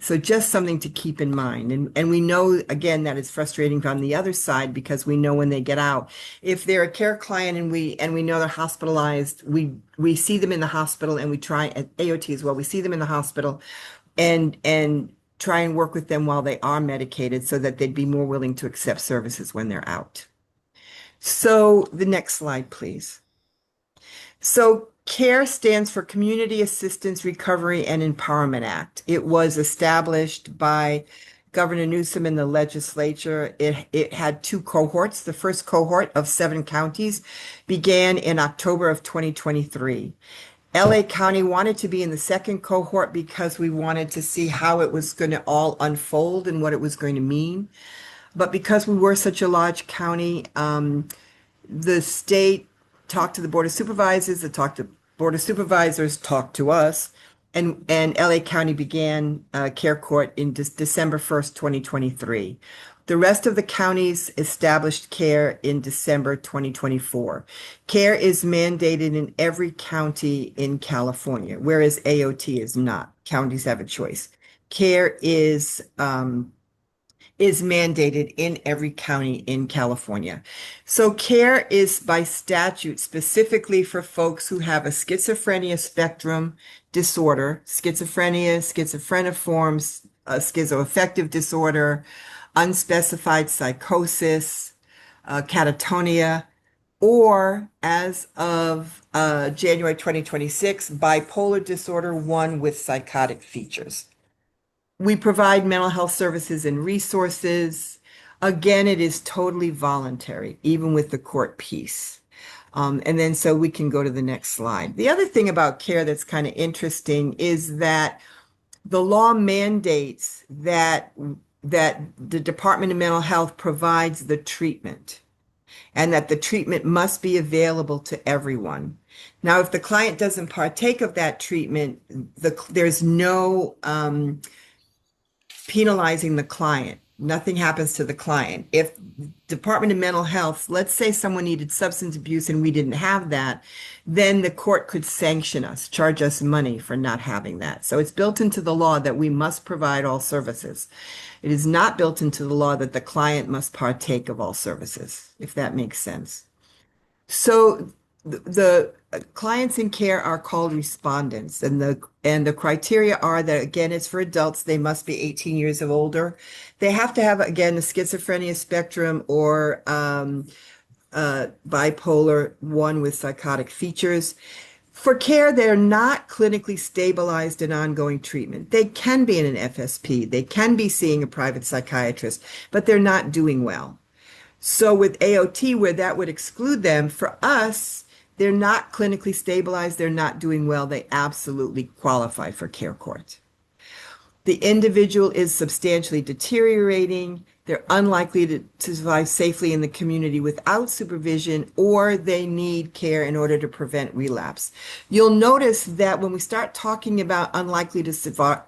just something to keep in mind. And we know, again, that it's frustrating on the other side because we know when they get out, if they're a care client and we know they're hospitalized, we see them in the hospital, and we try at AOT as well. We see them in the hospital and try and work with them while they are medicated so that they'd be more willing to accept services when they're out. So the next slide, please. So CARE stands for Community Assistance Recovery and Empowerment Act. It was established by Governor Newsom in the legislature. It had 2 cohorts. The first cohort of 7 counties began in October of 2023. LA County wanted to be in the second cohort because we wanted to see how it was going to all unfold and what it was going to mean. But because we were such a large county, the state talked to the Board of Supervisors, the Board of Supervisors talked to us, and LA County began care court in December 1st, 2023. The rest of the counties established CARE in December 2024. CARE is mandated in every county in California, whereas AOT is not. Counties have a choice. CARE is mandated in every county in California. So CARE is by statute specifically for folks who have a schizophrenia spectrum disorder, schizophreniform, schizoaffective disorder, unspecified psychosis, catatonia, or as of January 2026, bipolar disorder 1 with psychotic features. We provide mental health services and resources. Again, it is totally voluntary, even with the court piece. And then so we can go to the next slide. The other thing about CARE that's kind of interesting is that the law mandates that the Department of Mental Health provides the treatment. and that the treatment must be available to everyone. Now, if the client doesn't partake of that treatment, there's no penalizing the client. Nothing happens to the client. If Department of Mental Health, let's say someone needed substance abuse and we didn't have that, then the court could sanction us, charge us money for not having that. So it's built into the law that we must provide all services. It is not built into the law that the client must partake of all services, if that makes sense. So the clients in care are called respondents, and the criteria are that, again, it's for adults. They must be 18 years of older. They have to have, again, the schizophrenia spectrum or bipolar 1 with psychotic features. For care, they're not clinically stabilized in ongoing treatment. They can be in an FSP. They can be seeing a private psychiatrist, but they're not doing well. So with AOT, where that would exclude them, for us, they're not clinically stabilized. They're not doing well. They absolutely qualify for care court. The individual is substantially deteriorating. They're unlikely to survive safely in the community without supervision, or they need care in order to prevent relapse. You'll notice that when we start talking about unlikely to survive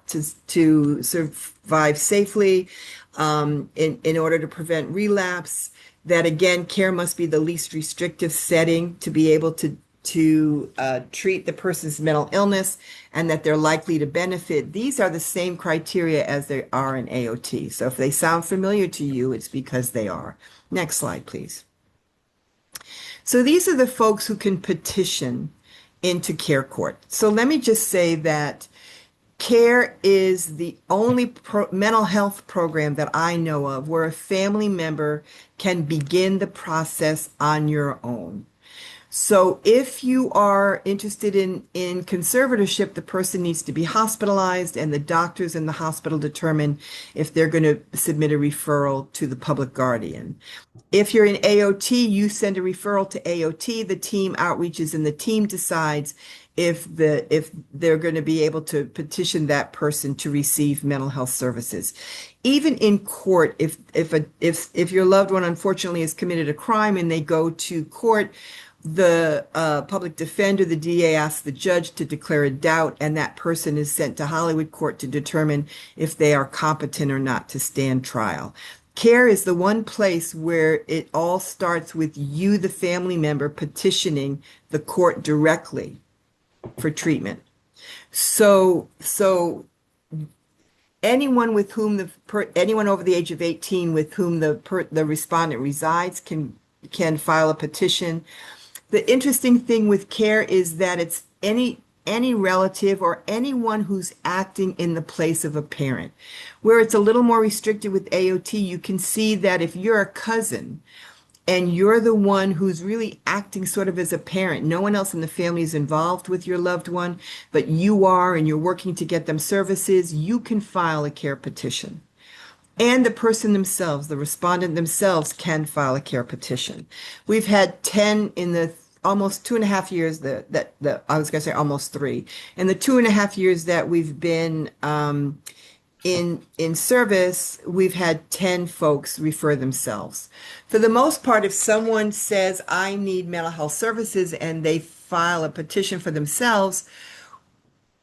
safely in order to prevent relapse, that again, care must be the least restrictive setting to be able to treat the person's mental illness, and that they're likely to benefit. These are the same criteria as they are in AOT. So if they sound familiar to you, it's because they are. Next slide, please. So these are the folks who can petition into care court. So let me just say that CARE is the only mental health program that I know of where a family member can begin the process on your own. So if you are interested in conservatorship, the person needs to be hospitalized, and the doctors in the hospital determine if they're going to submit a referral to the public guardian. If you're in AOT, you send a referral to AOT, the team outreaches, and the team decides if they're going to be able to petition that person to receive mental health services. Even in court, if your loved one unfortunately has committed a crime and they go to court, the public defender, the DA, asks the judge to declare a doubt, and that person is sent to Hollywood court to determine if they are competent or not to stand trial. CARE is the one place where it all starts with you, the family member, petitioning the court directly for treatment. So anyone with whom anyone over the age of 18 with whom the respondent resides can file a petition. The interesting thing with CARE is that it's any relative or anyone who's acting in the place of a parent. Where it's a little more restricted with AOT, you can see that if you're a cousin and you're the one who's really acting sort of as a parent, no one else in the family is involved with your loved one, but you are, and you're working to get them services, you can file a CARE petition. And the person themselves, the respondent themselves, can file a CARE petition. We've had 10 in the almost 2.5 years that I was going to say almost 3. In the 2.5 years that we've been in service, we've had 10 folks refer themselves. For the most part, if someone says, I need mental health services, and they file a petition for themselves,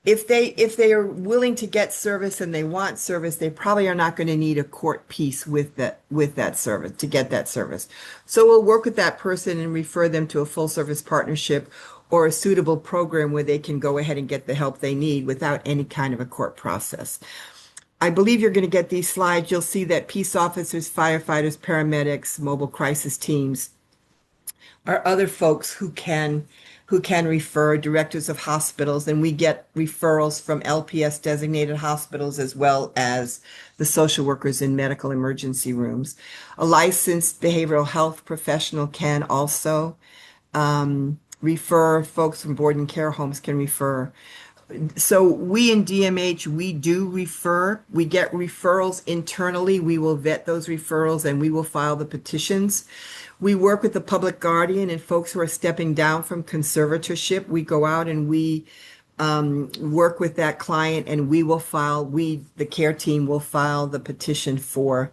if they are willing to get service and they want service, they probably are not going to need a court piece with that service to get that service. So we'll work with that person and refer them to a full service partnership or a suitable program where they can go ahead and get the help they need without any kind of a court process. I believe you're going to get these slides. You'll see that peace officers, firefighters, paramedics, mobile crisis teams are other folks who can refer, directors of hospitals, and we get referrals from LPS designated hospitals as well as the social workers in medical emergency rooms. A licensed behavioral health professional can also refer. Folks from board and care homes can refer. So we in DMH, we do refer. We get referrals internally. We will vet those referrals and we will file the petitions. We work with the public guardian and folks who are stepping down from conservatorship. We go out and we work with that client, and we will file, the care team will file the petition for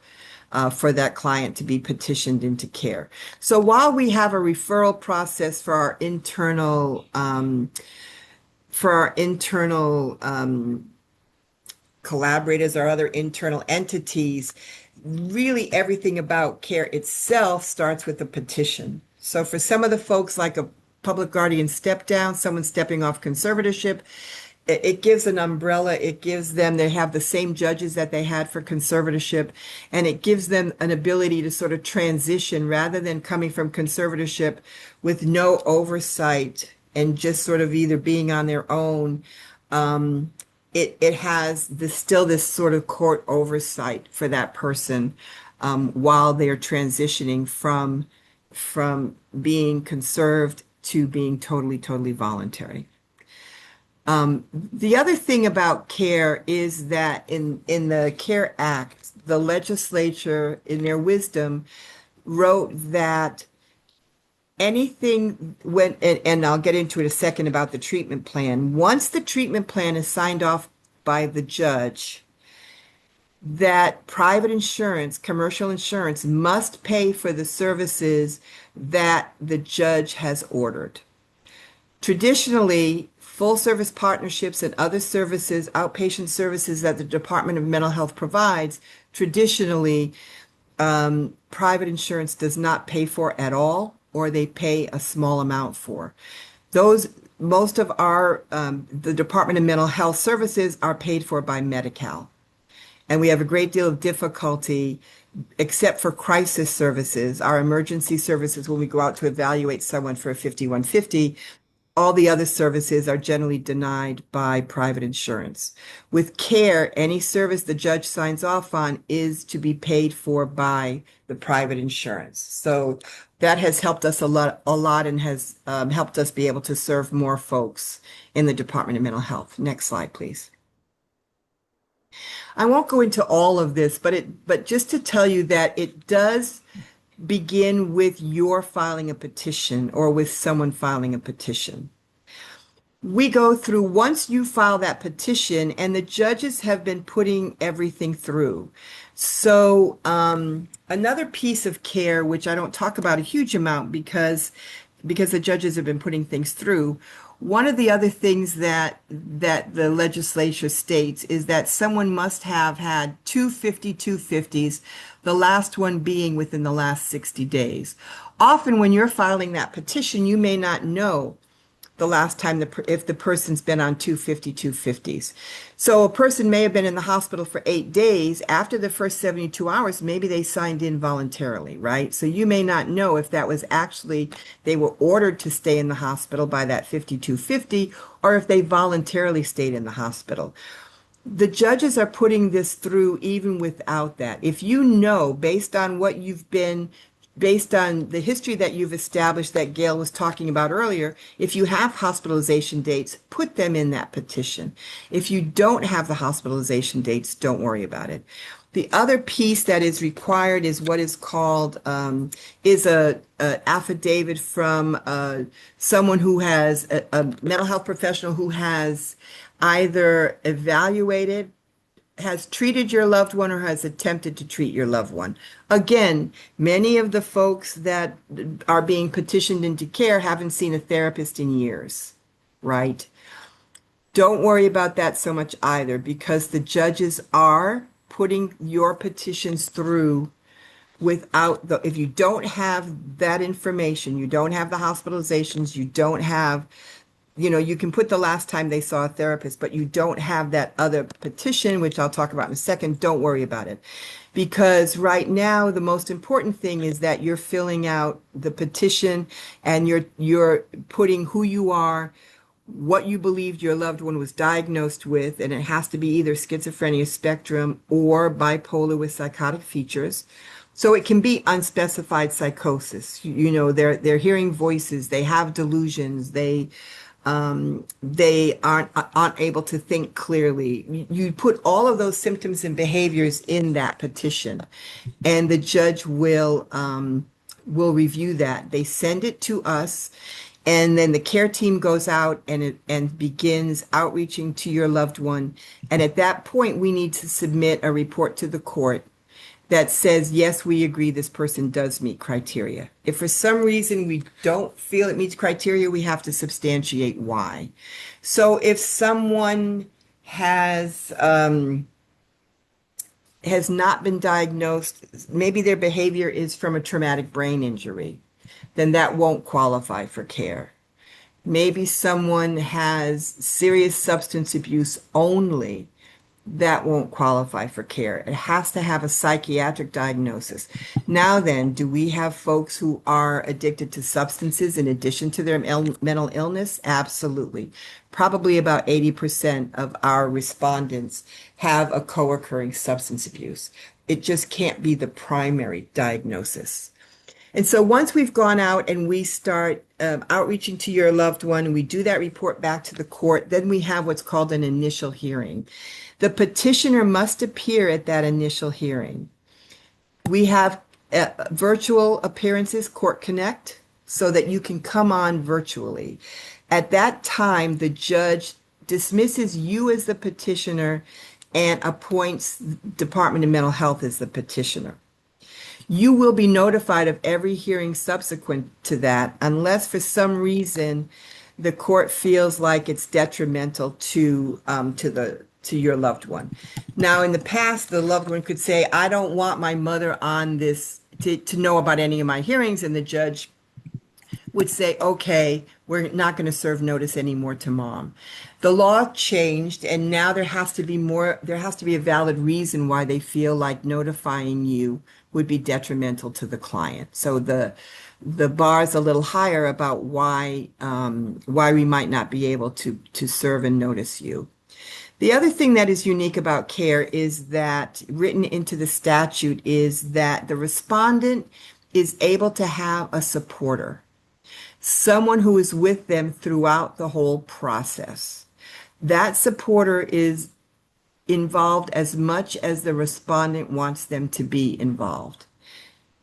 for that client to be petitioned into care. So while we have a referral process for our internal collaborators or other internal entities, really everything about care itself starts with a petition. So for some of the folks, like a public guardian step down, someone stepping off conservatorship, it gives an umbrella. It gives them, they have the same judges that they had for conservatorship, and it gives them an ability to sort of transition rather than coming from conservatorship with no oversight and just sort of either being on their own. It has still this sort of court oversight for that person while they're transitioning from being conserved to being totally voluntary. The other thing about care is that in the CARE Act, the legislature, in their wisdom, wrote that anything and I'll get into it a second about the treatment plan. Once the treatment plan is signed off by the judge, that private insurance, commercial insurance, must pay for the services that the judge has ordered. Traditionally, full service partnerships and other services, outpatient services that the Department of Mental Health provides, traditionally, private insurance does not pay for at all, or they pay a small amount for. Most of the Department of Mental Health services are paid for by Medi-Cal. And we have a great deal of difficulty, except for crisis services, our emergency services, when we go out to evaluate someone for a 5150, all the other services are generally denied by private insurance. With care, any service the judge signs off on is to be paid for by the private insurance. So that has helped us a lot and has helped us be able to serve more folks in the Department of Mental Health. Next slide, please. I won't go into all of this, but just to tell you that it does begin with your filing a petition or with someone filing a petition. We go through, once you file that petition, and the judges have been putting everything through. So another piece of care, which I don't talk about a huge amount because the judges have been putting things through, one of the other things that the legislature states is that someone must have had 250s, the last one being within the last 60 days. Often when you're filing that petition, you may not know the last time if the person's been on 250s. So a person may have been in the hospital for 8 days. After the first 72 hours, maybe they signed in voluntarily, right? So you may not know if that was actually, they were ordered to stay in the hospital by that 5250, or if they voluntarily stayed in the hospital. The judges are putting this through even without that. If you know, based on what you've been, based on the history that you've established that Gail was talking about earlier, if you have hospitalization dates, put them in that petition. If you don't have the hospitalization dates, don't worry about it. The other piece that is required is what is called, is a affidavit from someone who has, a mental health professional who has either evaluated, has treated your loved one, or has attempted to treat your loved one. Again, many of the folks that are being petitioned into care haven't seen a therapist in years, right? Don't worry about that so much either, because the judges are putting your petitions through without if you don't have that information, you don't have the hospitalizations, you don't have, you can put the last time they saw a therapist, but you don't have that other petition, which I'll talk about in a second. Don't worry about it. Because right now, the most important thing is that you're filling out the petition and you're putting who you are, what you believed your loved one was diagnosed with, and it has to be either schizophrenia spectrum or bipolar with psychotic features. So it can be unspecified psychosis. They're hearing voices, they have delusions, they aren't able to think clearly. You put all of those symptoms and behaviors in that petition, and the judge will review that. They send it to us, and then the care team goes out and begins outreaching to your loved one. And at that point, we need to submit a report to the court that says, yes, we agree this person does meet criteria. If for some reason we don't feel it meets criteria, we have to substantiate why. So if someone has not been diagnosed, maybe their behavior is from a traumatic brain injury, then that won't qualify for care. Maybe someone has serious substance abuse only, that won't qualify for care. It has to have a psychiatric diagnosis. Now then, do we have folks who are addicted to substances in addition to their mental illness? Absolutely. Probably about 80% of our respondents have a co-occurring substance abuse. It just can't be the primary diagnosis. And so once we've gone out and we start outreaching to your loved one, and we do that report back to the court, then we have what's called an initial hearing. The petitioner must appear at that initial hearing. We have virtual appearances, Court Connect, so that you can come on virtually. At that time, the judge dismisses you as the petitioner and appoints Department of Mental Health as the petitioner. You will be notified of every hearing subsequent to that, unless for some reason the court feels like it's detrimental to your loved one. Now, in the past, the loved one could say, I don't want my mother on this to know about any of my hearings, and the judge would say, okay, we're not going to serve notice anymore to mom. The law changed, and now there has to be a valid reason why they feel like notifying you would be detrimental to the client. So the bar is a little higher about why we might not be able to serve and notice you. The other thing that is unique about care is that, written into the statute, is that the respondent is able to have a supporter, someone who is with them throughout the whole process. That supporter is involved as much as the respondent wants them to be involved.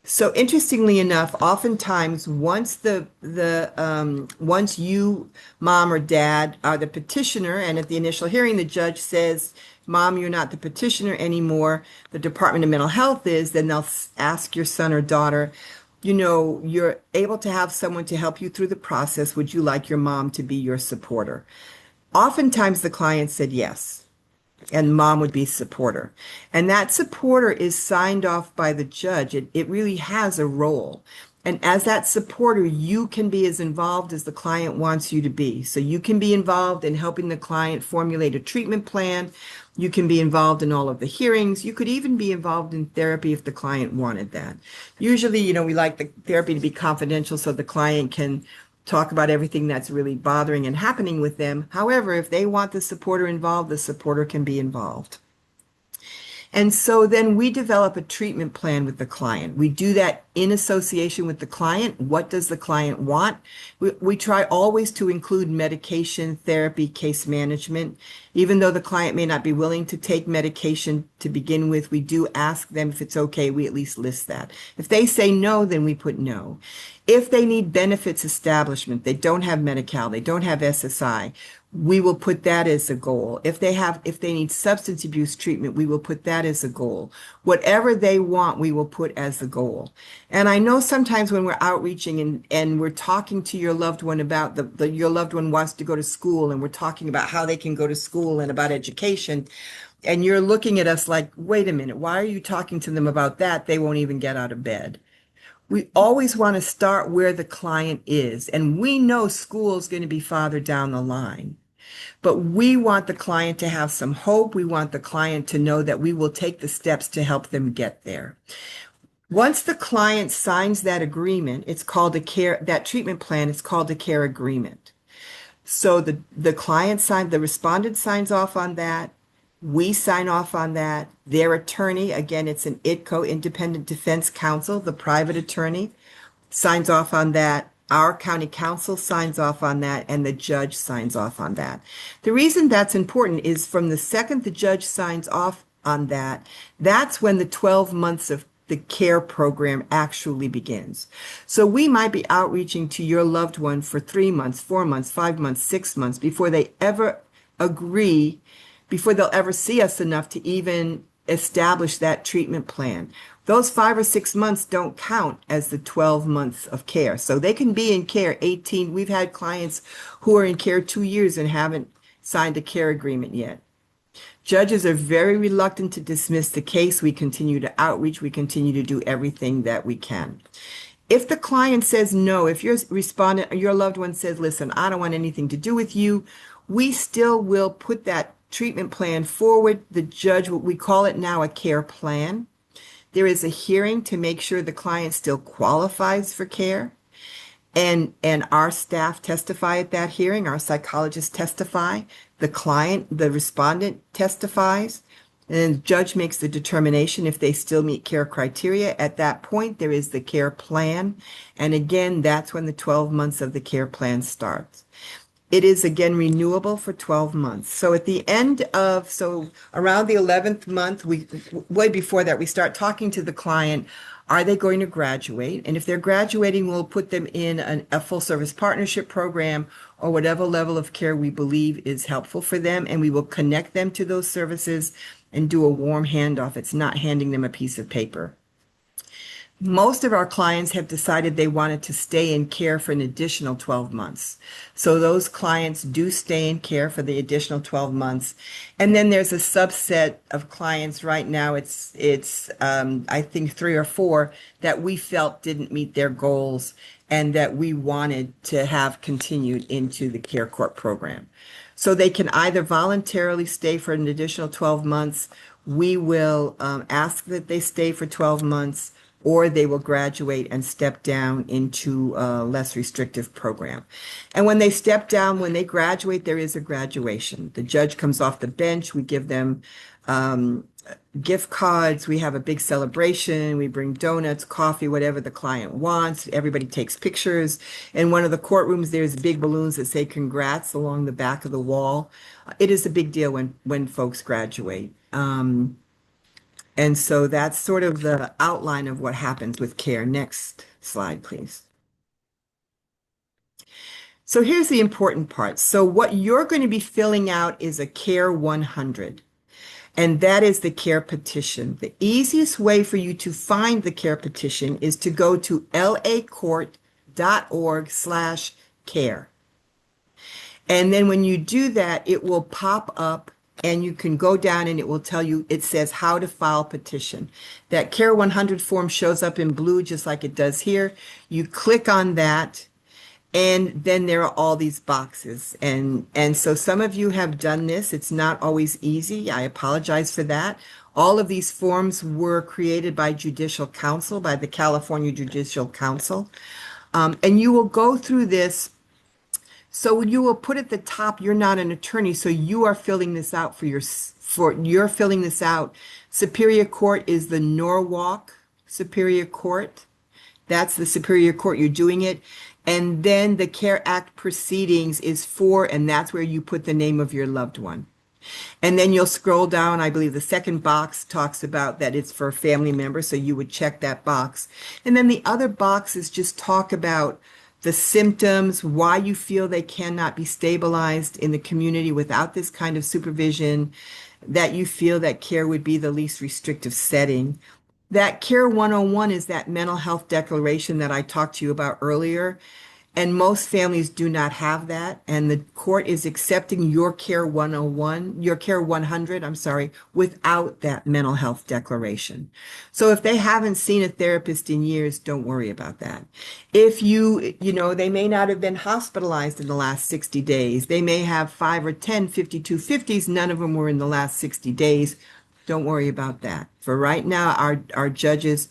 So interestingly enough, oftentimes once you, mom or dad, are the petitioner, and at the initial hearing the judge says, Mom, you're not the petitioner anymore, the Department of Mental Health is, then they'll ask your son or daughter, you're able to have someone to help you through the process. Would you like your mom to be your supporter? Oftentimes the client said yes, and mom would be supporter. And that supporter is signed off by the judge. It really has a role. And as that supporter, you can be as involved as the client wants you to be. So you can be involved in helping the client formulate a treatment plan. You can be involved in all of the hearings. You could even be involved in therapy if the client wanted that. Usually, we like the therapy to be confidential so the client can talk about everything that's really bothering and happening with them. However, if they want the supporter involved, the supporter can be involved. And so then we develop a treatment plan with the client. We do that in association with the client. What does the client want? We try always to include medication, therapy, case management. Even though the client may not be willing to take medication to begin with, we do ask them if it's okay. We at least list that. If they say no, then we put no. If they need benefits establishment, they don't have Medi-Cal, they don't have SSI, we will put that as a goal. If they need substance abuse treatment, we will put that as a goal. Whatever they want, we will put as a goal. And I know sometimes when we're outreaching and we're talking to your loved one about your loved one wants to go to school, and we're talking about how they can go to school and about education, and you're looking at us like, wait a minute, why are you talking to them about that? They won't even get out of bed. We always want to start where the client is, and we know school is going to be farther down the line. But we want the client to have some hope. We want the client to know that we will take the steps to help them get there. Once the client signs that agreement, it's called that treatment plan, it's called a care agreement. So the client the respondent signs off on that. We sign off on that. Their attorney, again, it's an IDCO, Independent Defense Counsel, the private attorney, signs off on that. Our county council signs off on that, and the judge signs off on that. The reason that's important is from the second the judge signs off on that, that's when the 12 months of the care program actually begins. So we might be outreaching to your loved one for 3 months, 4 months, 5 months, 6 months before they ever agree, before they'll ever see us enough to even establish that treatment plan. Those 5 or 6 months don't count as the 12 months of care. So they can be in care 18. We've had clients who are in care 2 years and haven't signed a care agreement yet. Judges are very reluctant to dismiss the case. We continue to outreach. We continue to do everything that we can. If the client says no, if your respondent, your loved one says, listen, I don't want anything to do with you, we still will put that treatment plan forward. The judge, we call it now a care plan. There is a hearing to make sure the client still qualifies for care. And our staff testify at that hearing. Our psychologists testify. The client, the respondent testifies. And the judge makes the determination if they still meet care criteria. At that point, there is the care plan. And again, that's when the 12 months of the care plan starts. It is again renewable for 12 months. So at the end of, so around the 11th month, way before that, we start talking to the client. Are they going to graduate? And if they're graduating, we'll put them in a full service partnership program or whatever level of care we believe is helpful for them. And we will connect them to those services and do a warm handoff. It's not handing them a piece of paper. Most of our clients have decided they wanted to stay in care for an additional 12 months. So those clients do stay in care for the additional 12 months. And then there's a subset of clients right now, it's I think 3 or 4 that we felt didn't meet their goals and that we wanted to have continued into the Care Court program. So they can either voluntarily stay for an additional 12 months. We will ask that they stay for 12 months, or they will graduate and step down into a less restrictive program. And when they step down, when they graduate, there is a graduation. The judge comes off the bench. We give them gift cards. We have a big celebration. We bring donuts, coffee, whatever the client wants. Everybody takes pictures. In one of the courtrooms, there's big balloons that say congrats along the back of the wall. It is a big deal when folks graduate. And so that's sort of the outline of what happens with care. Next slide, please. So here's the important part. So what you're going to be filling out is a Care 100, and that is the care petition. The easiest way for you to find the care petition is to go to lacourt.org/care. And then when you do that, it will pop up and you can go down and it will tell you, it says how to file petition. That Care 100 form shows up in blue just like it does here. You click on that and then there are all these boxes. And so some of you have done this. It's not always easy. I apologize for that. All of these forms were created by Judicial Council, by the California Judicial Council. And you will go through this. So you will put at the top, you're not an attorney, so you are filling this out you're filling this out. Superior Court is the Norwalk Superior Court. That's the Superior Court, you're doing it. And then the Care Act proceedings is for, and that's where you put the name of your loved one. And then you'll scroll down. I believe the second box talks about that it's for a family member, so you would check that box. And then the other boxes just talk about the symptoms, why you feel they cannot be stabilized in the community without this kind of supervision, that you feel that care would be the least restrictive setting. That Care 101 is that mental health declaration that I talked to you about earlier. And most families do not have that. And the court is accepting your Care 101, your Care 100, without that mental health declaration. So if they haven't seen a therapist in years, don't worry about that. If they may not have been hospitalized in the last 60 days. They may have 5 or 10 5250s. None of them were in the last 60 days. Don't worry about that. For right now, our judges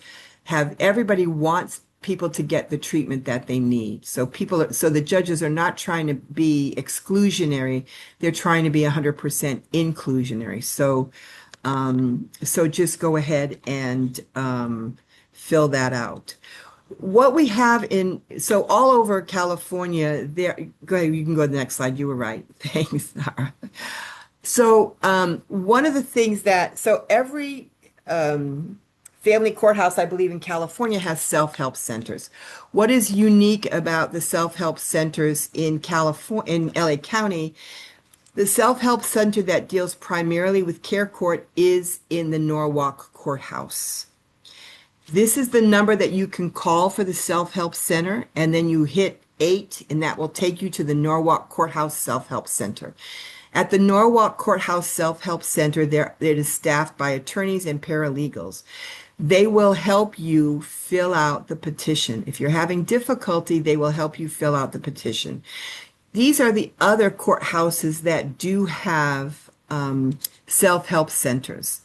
everybody wants people to get the treatment that they need. So the judges are not trying to be exclusionary. They're trying to be 100% inclusionary. So just go ahead and fill that out. What we have so all over California, go ahead, you can go to the next slide. You were right. Thanks, Sarah. So one of the things every family courthouse, I believe in California, has self-help centers. What is unique about the self-help centers in LA County The self-help center that deals primarily with care court is in the Norwalk Courthouse. This is the number that you can call for the self-help center, and then you hit 8, and that will take you to the Norwalk Courthouse Self-Help Center. At the Norwalk Courthouse Self-Help Center, it is staffed by attorneys and paralegals. They will help you fill out the petition. If you're having difficulty, they will help you fill out the petition. These are the other courthouses that do have self-help centers.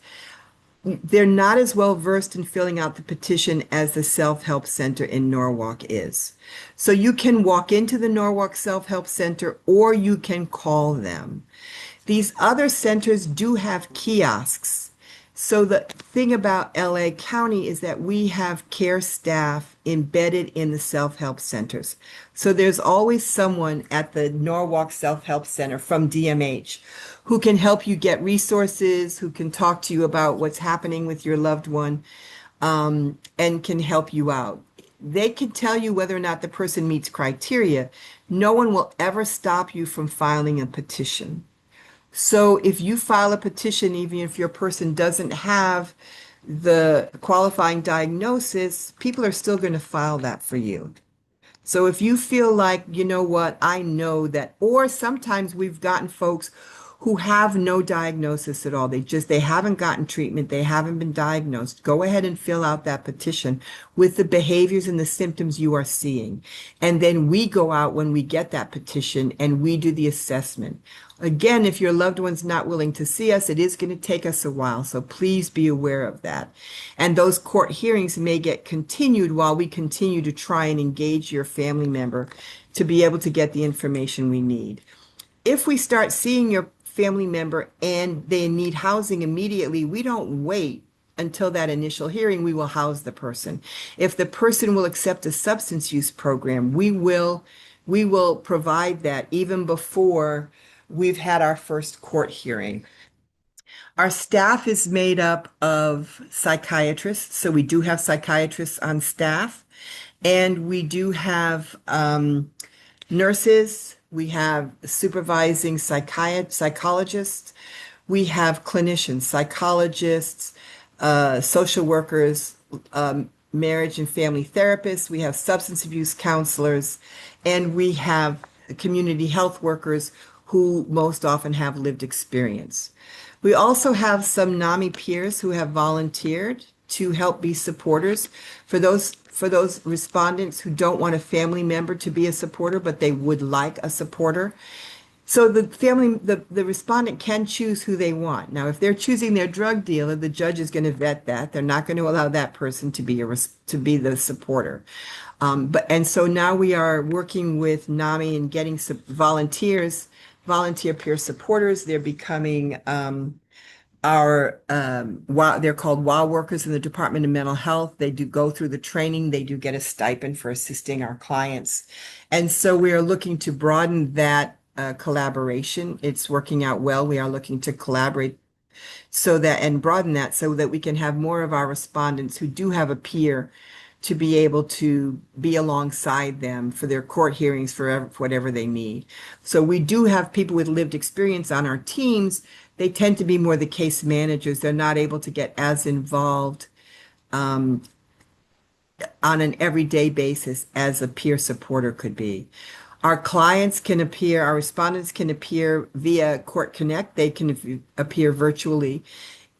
They're not as well versed in filling out the petition as the self-help center in Norwalk is. So you can walk into the Norwalk Self-Help Center or you can call them. These other centers do have kiosks. So the thing about LA County is that we have care staff embedded in the self-help centers. So there's always someone at the Norwalk Self-Help Center from DMH who can help you get resources, who can talk to you about what's happening with your loved one, and can help you out. They can tell you whether or not the person meets criteria. No one will ever stop you from filing a petition. So if you file a petition, even if your person doesn't have the qualifying diagnosis, people are still going to file that for you. So if you feel like, you know what, I know that, or sometimes we've gotten folks who have no diagnosis at all. They haven't gotten treatment. They haven't been diagnosed. Go ahead and fill out that petition with the behaviors and the symptoms you are seeing. And then we go out when we get that petition and we do the assessment. Again, if your loved one's not willing to see us, it is going to take us a while. So please be aware of that. And those court hearings may get continued while we continue to try and engage your family member to be able to get the information we need. If we start seeing your family member and they need housing immediately, we don't wait until that initial hearing. We will house the person. If the person will accept a substance use program, we will provide that even before we've had our first court hearing. Our staff is made up of psychiatrists, so we do have psychiatrists on staff, and we do have nurses. We have supervising psychologists. We have clinicians, psychologists, social workers, marriage and family therapists. We have substance abuse counselors, and we have community health workers who most often have lived experience. We also have some NAMI peers who have volunteered to help be supporters for those respondents who don't want a family member to be a supporter, but they would like a supporter. So the respondent can choose who they want. Now, if they're choosing their drug dealer, the judge is going to vet that. They're not going to allow that person to be the supporter. So now we are working with NAMI and getting some volunteer peer supporters. They're becoming they're called WOW workers in the Department of Mental Health. They do go through the training. They do get a stipend for assisting our clients. And so we are looking to broaden that collaboration. It's working out well. We are looking to collaborate and broaden that so that we can have more of our respondents who do have a peer to be able to be alongside them for their court hearings, for whatever they need. So we do have people with lived experience on our teams. They tend to be more the case managers. They're not able to get as involved on an everyday basis as a peer supporter could be. Our clients can appear, our respondents can appear via Court Connect. They can appear virtually.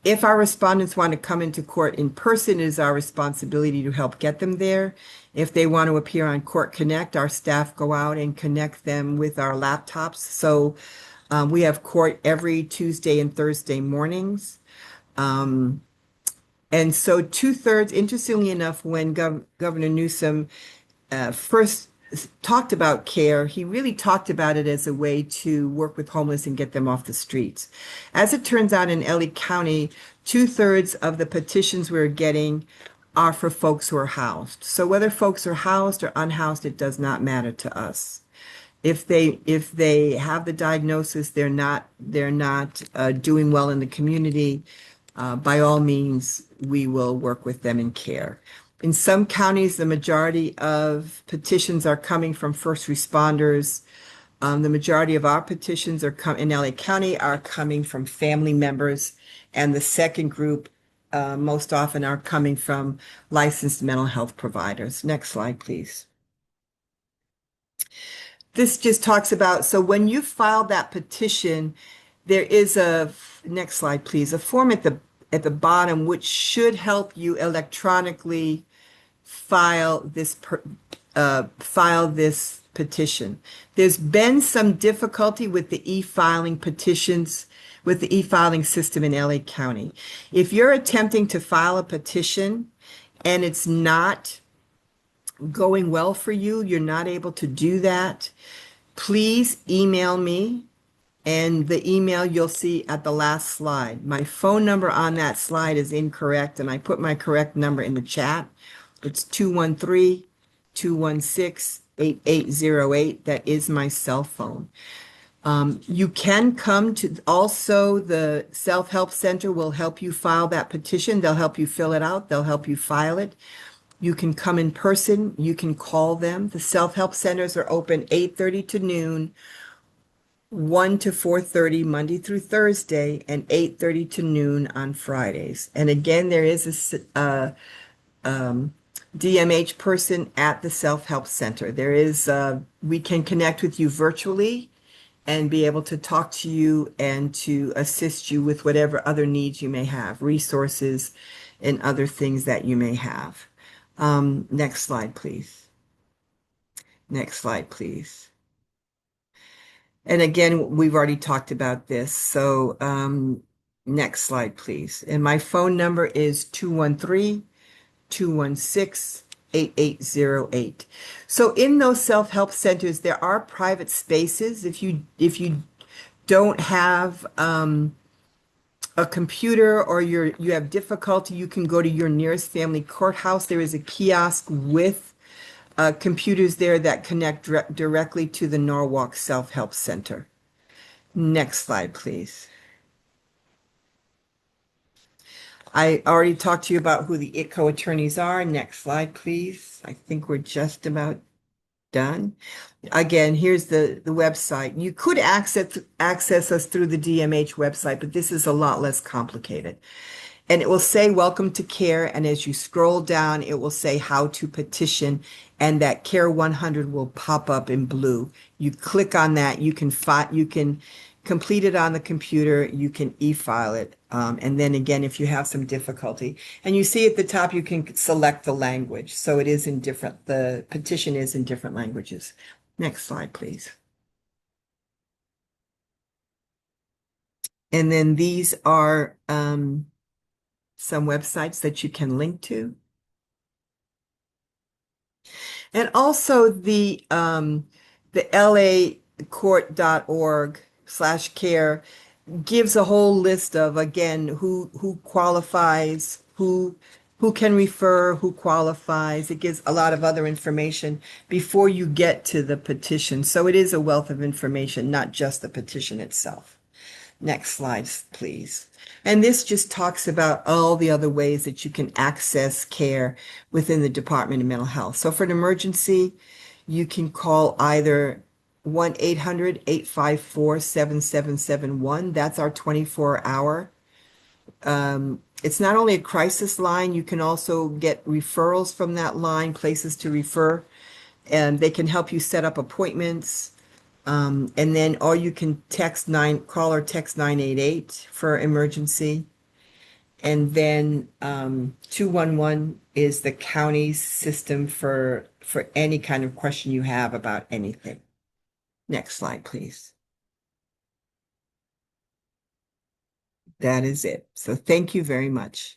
If our respondents want to come into court in person, it is our responsibility to help get them there. If they want to appear on Court Connect, our staff go out and connect them with our laptops. So we have court every Tuesday and Thursday mornings. And so 2/3, interestingly enough, when Governor Newsom first talked about care, he really talked about it as a way to work with homeless and get them off the streets. As it turns out, in LA County, 2/3 of the petitions we're getting are for folks who are housed. So whether folks are housed or unhoused, it does not matter to us. If they have the diagnosis, they're not doing well in the community, by all means, we will work with them in care. In some counties, the majority of petitions are coming from first responders, The majority of our petitions in LA County are coming from family members, and the second group most often are coming from licensed mental health providers. Next slide, please. This just talks about, so when you file that petition, there is next slide, please, a form at the bottom which should help you electronically file this petition. There's been some difficulty with the e-filing petitions, with the e-filing system in LA County. If you're attempting to file a petition and it's not going well for you, you're not able to do that, please email me. And the email you'll see at the last slide. My phone number on that slide is incorrect, and I put my correct number in the chat. It's 213-216-8808. That is my cell phone. You can come to, also the Self-Help Center will help you file that petition. They'll help you fill it out. They'll help you file it. You can come in person. You can call them. The Self-Help Centers are open 8:30 to noon, 1 to 4:30 Monday through Thursday, and 8:30 to noon on Fridays. And again, there is a DMH person at the Self-Help Center. There is, we can connect with you virtually and be able to talk to you and to assist you with whatever other needs you may have, resources and other things that you may have. Next slide, please. Next slide, please. And again, we've already talked about this. So next slide, please. And my phone number is 213-216-8808. So in those self-help centers, there are private spaces. If you don't have a computer or you have difficulty, you can go to your nearest family courthouse. There is a kiosk with computers there that connect directly to the Norwalk Self-Help Center. Next slide, please. I already talked to you about who the ITCO attorneys are. Next slide, please. I think we're just about done. Again, here's the website. You could access us through the DMH website, but this is a lot less complicated. And it will say welcome to care, and as you scroll down it will say how to petition, and that Care 100 will pop up in blue. You click on that, you can complete it on the computer, you can e-file it, and then again if you have some difficulty, and you see at the top you can select the language, so it is in different, the petition is in different languages. Next slide, please. And then these are some websites that you can link to. And also the lacourt.org/care gives a whole list of, again, who qualifies, who can refer, who qualifies. It gives a lot of other information before you get to the petition. So it is a wealth of information, not just the petition itself. Next slide, please. And this just talks about all the other ways that you can access care within the Department of Mental Health. So for an emergency, you can call either 1-800-854-7771. That's our 24-hour. It's not only a crisis line, you can also get referrals from that line, places to refer, and they can help you set up appointments. And then, or you can call or text 988 for emergency. And then 211 is the county's system for any kind of question you have about anything. Next slide, please. That is it. So thank you very much.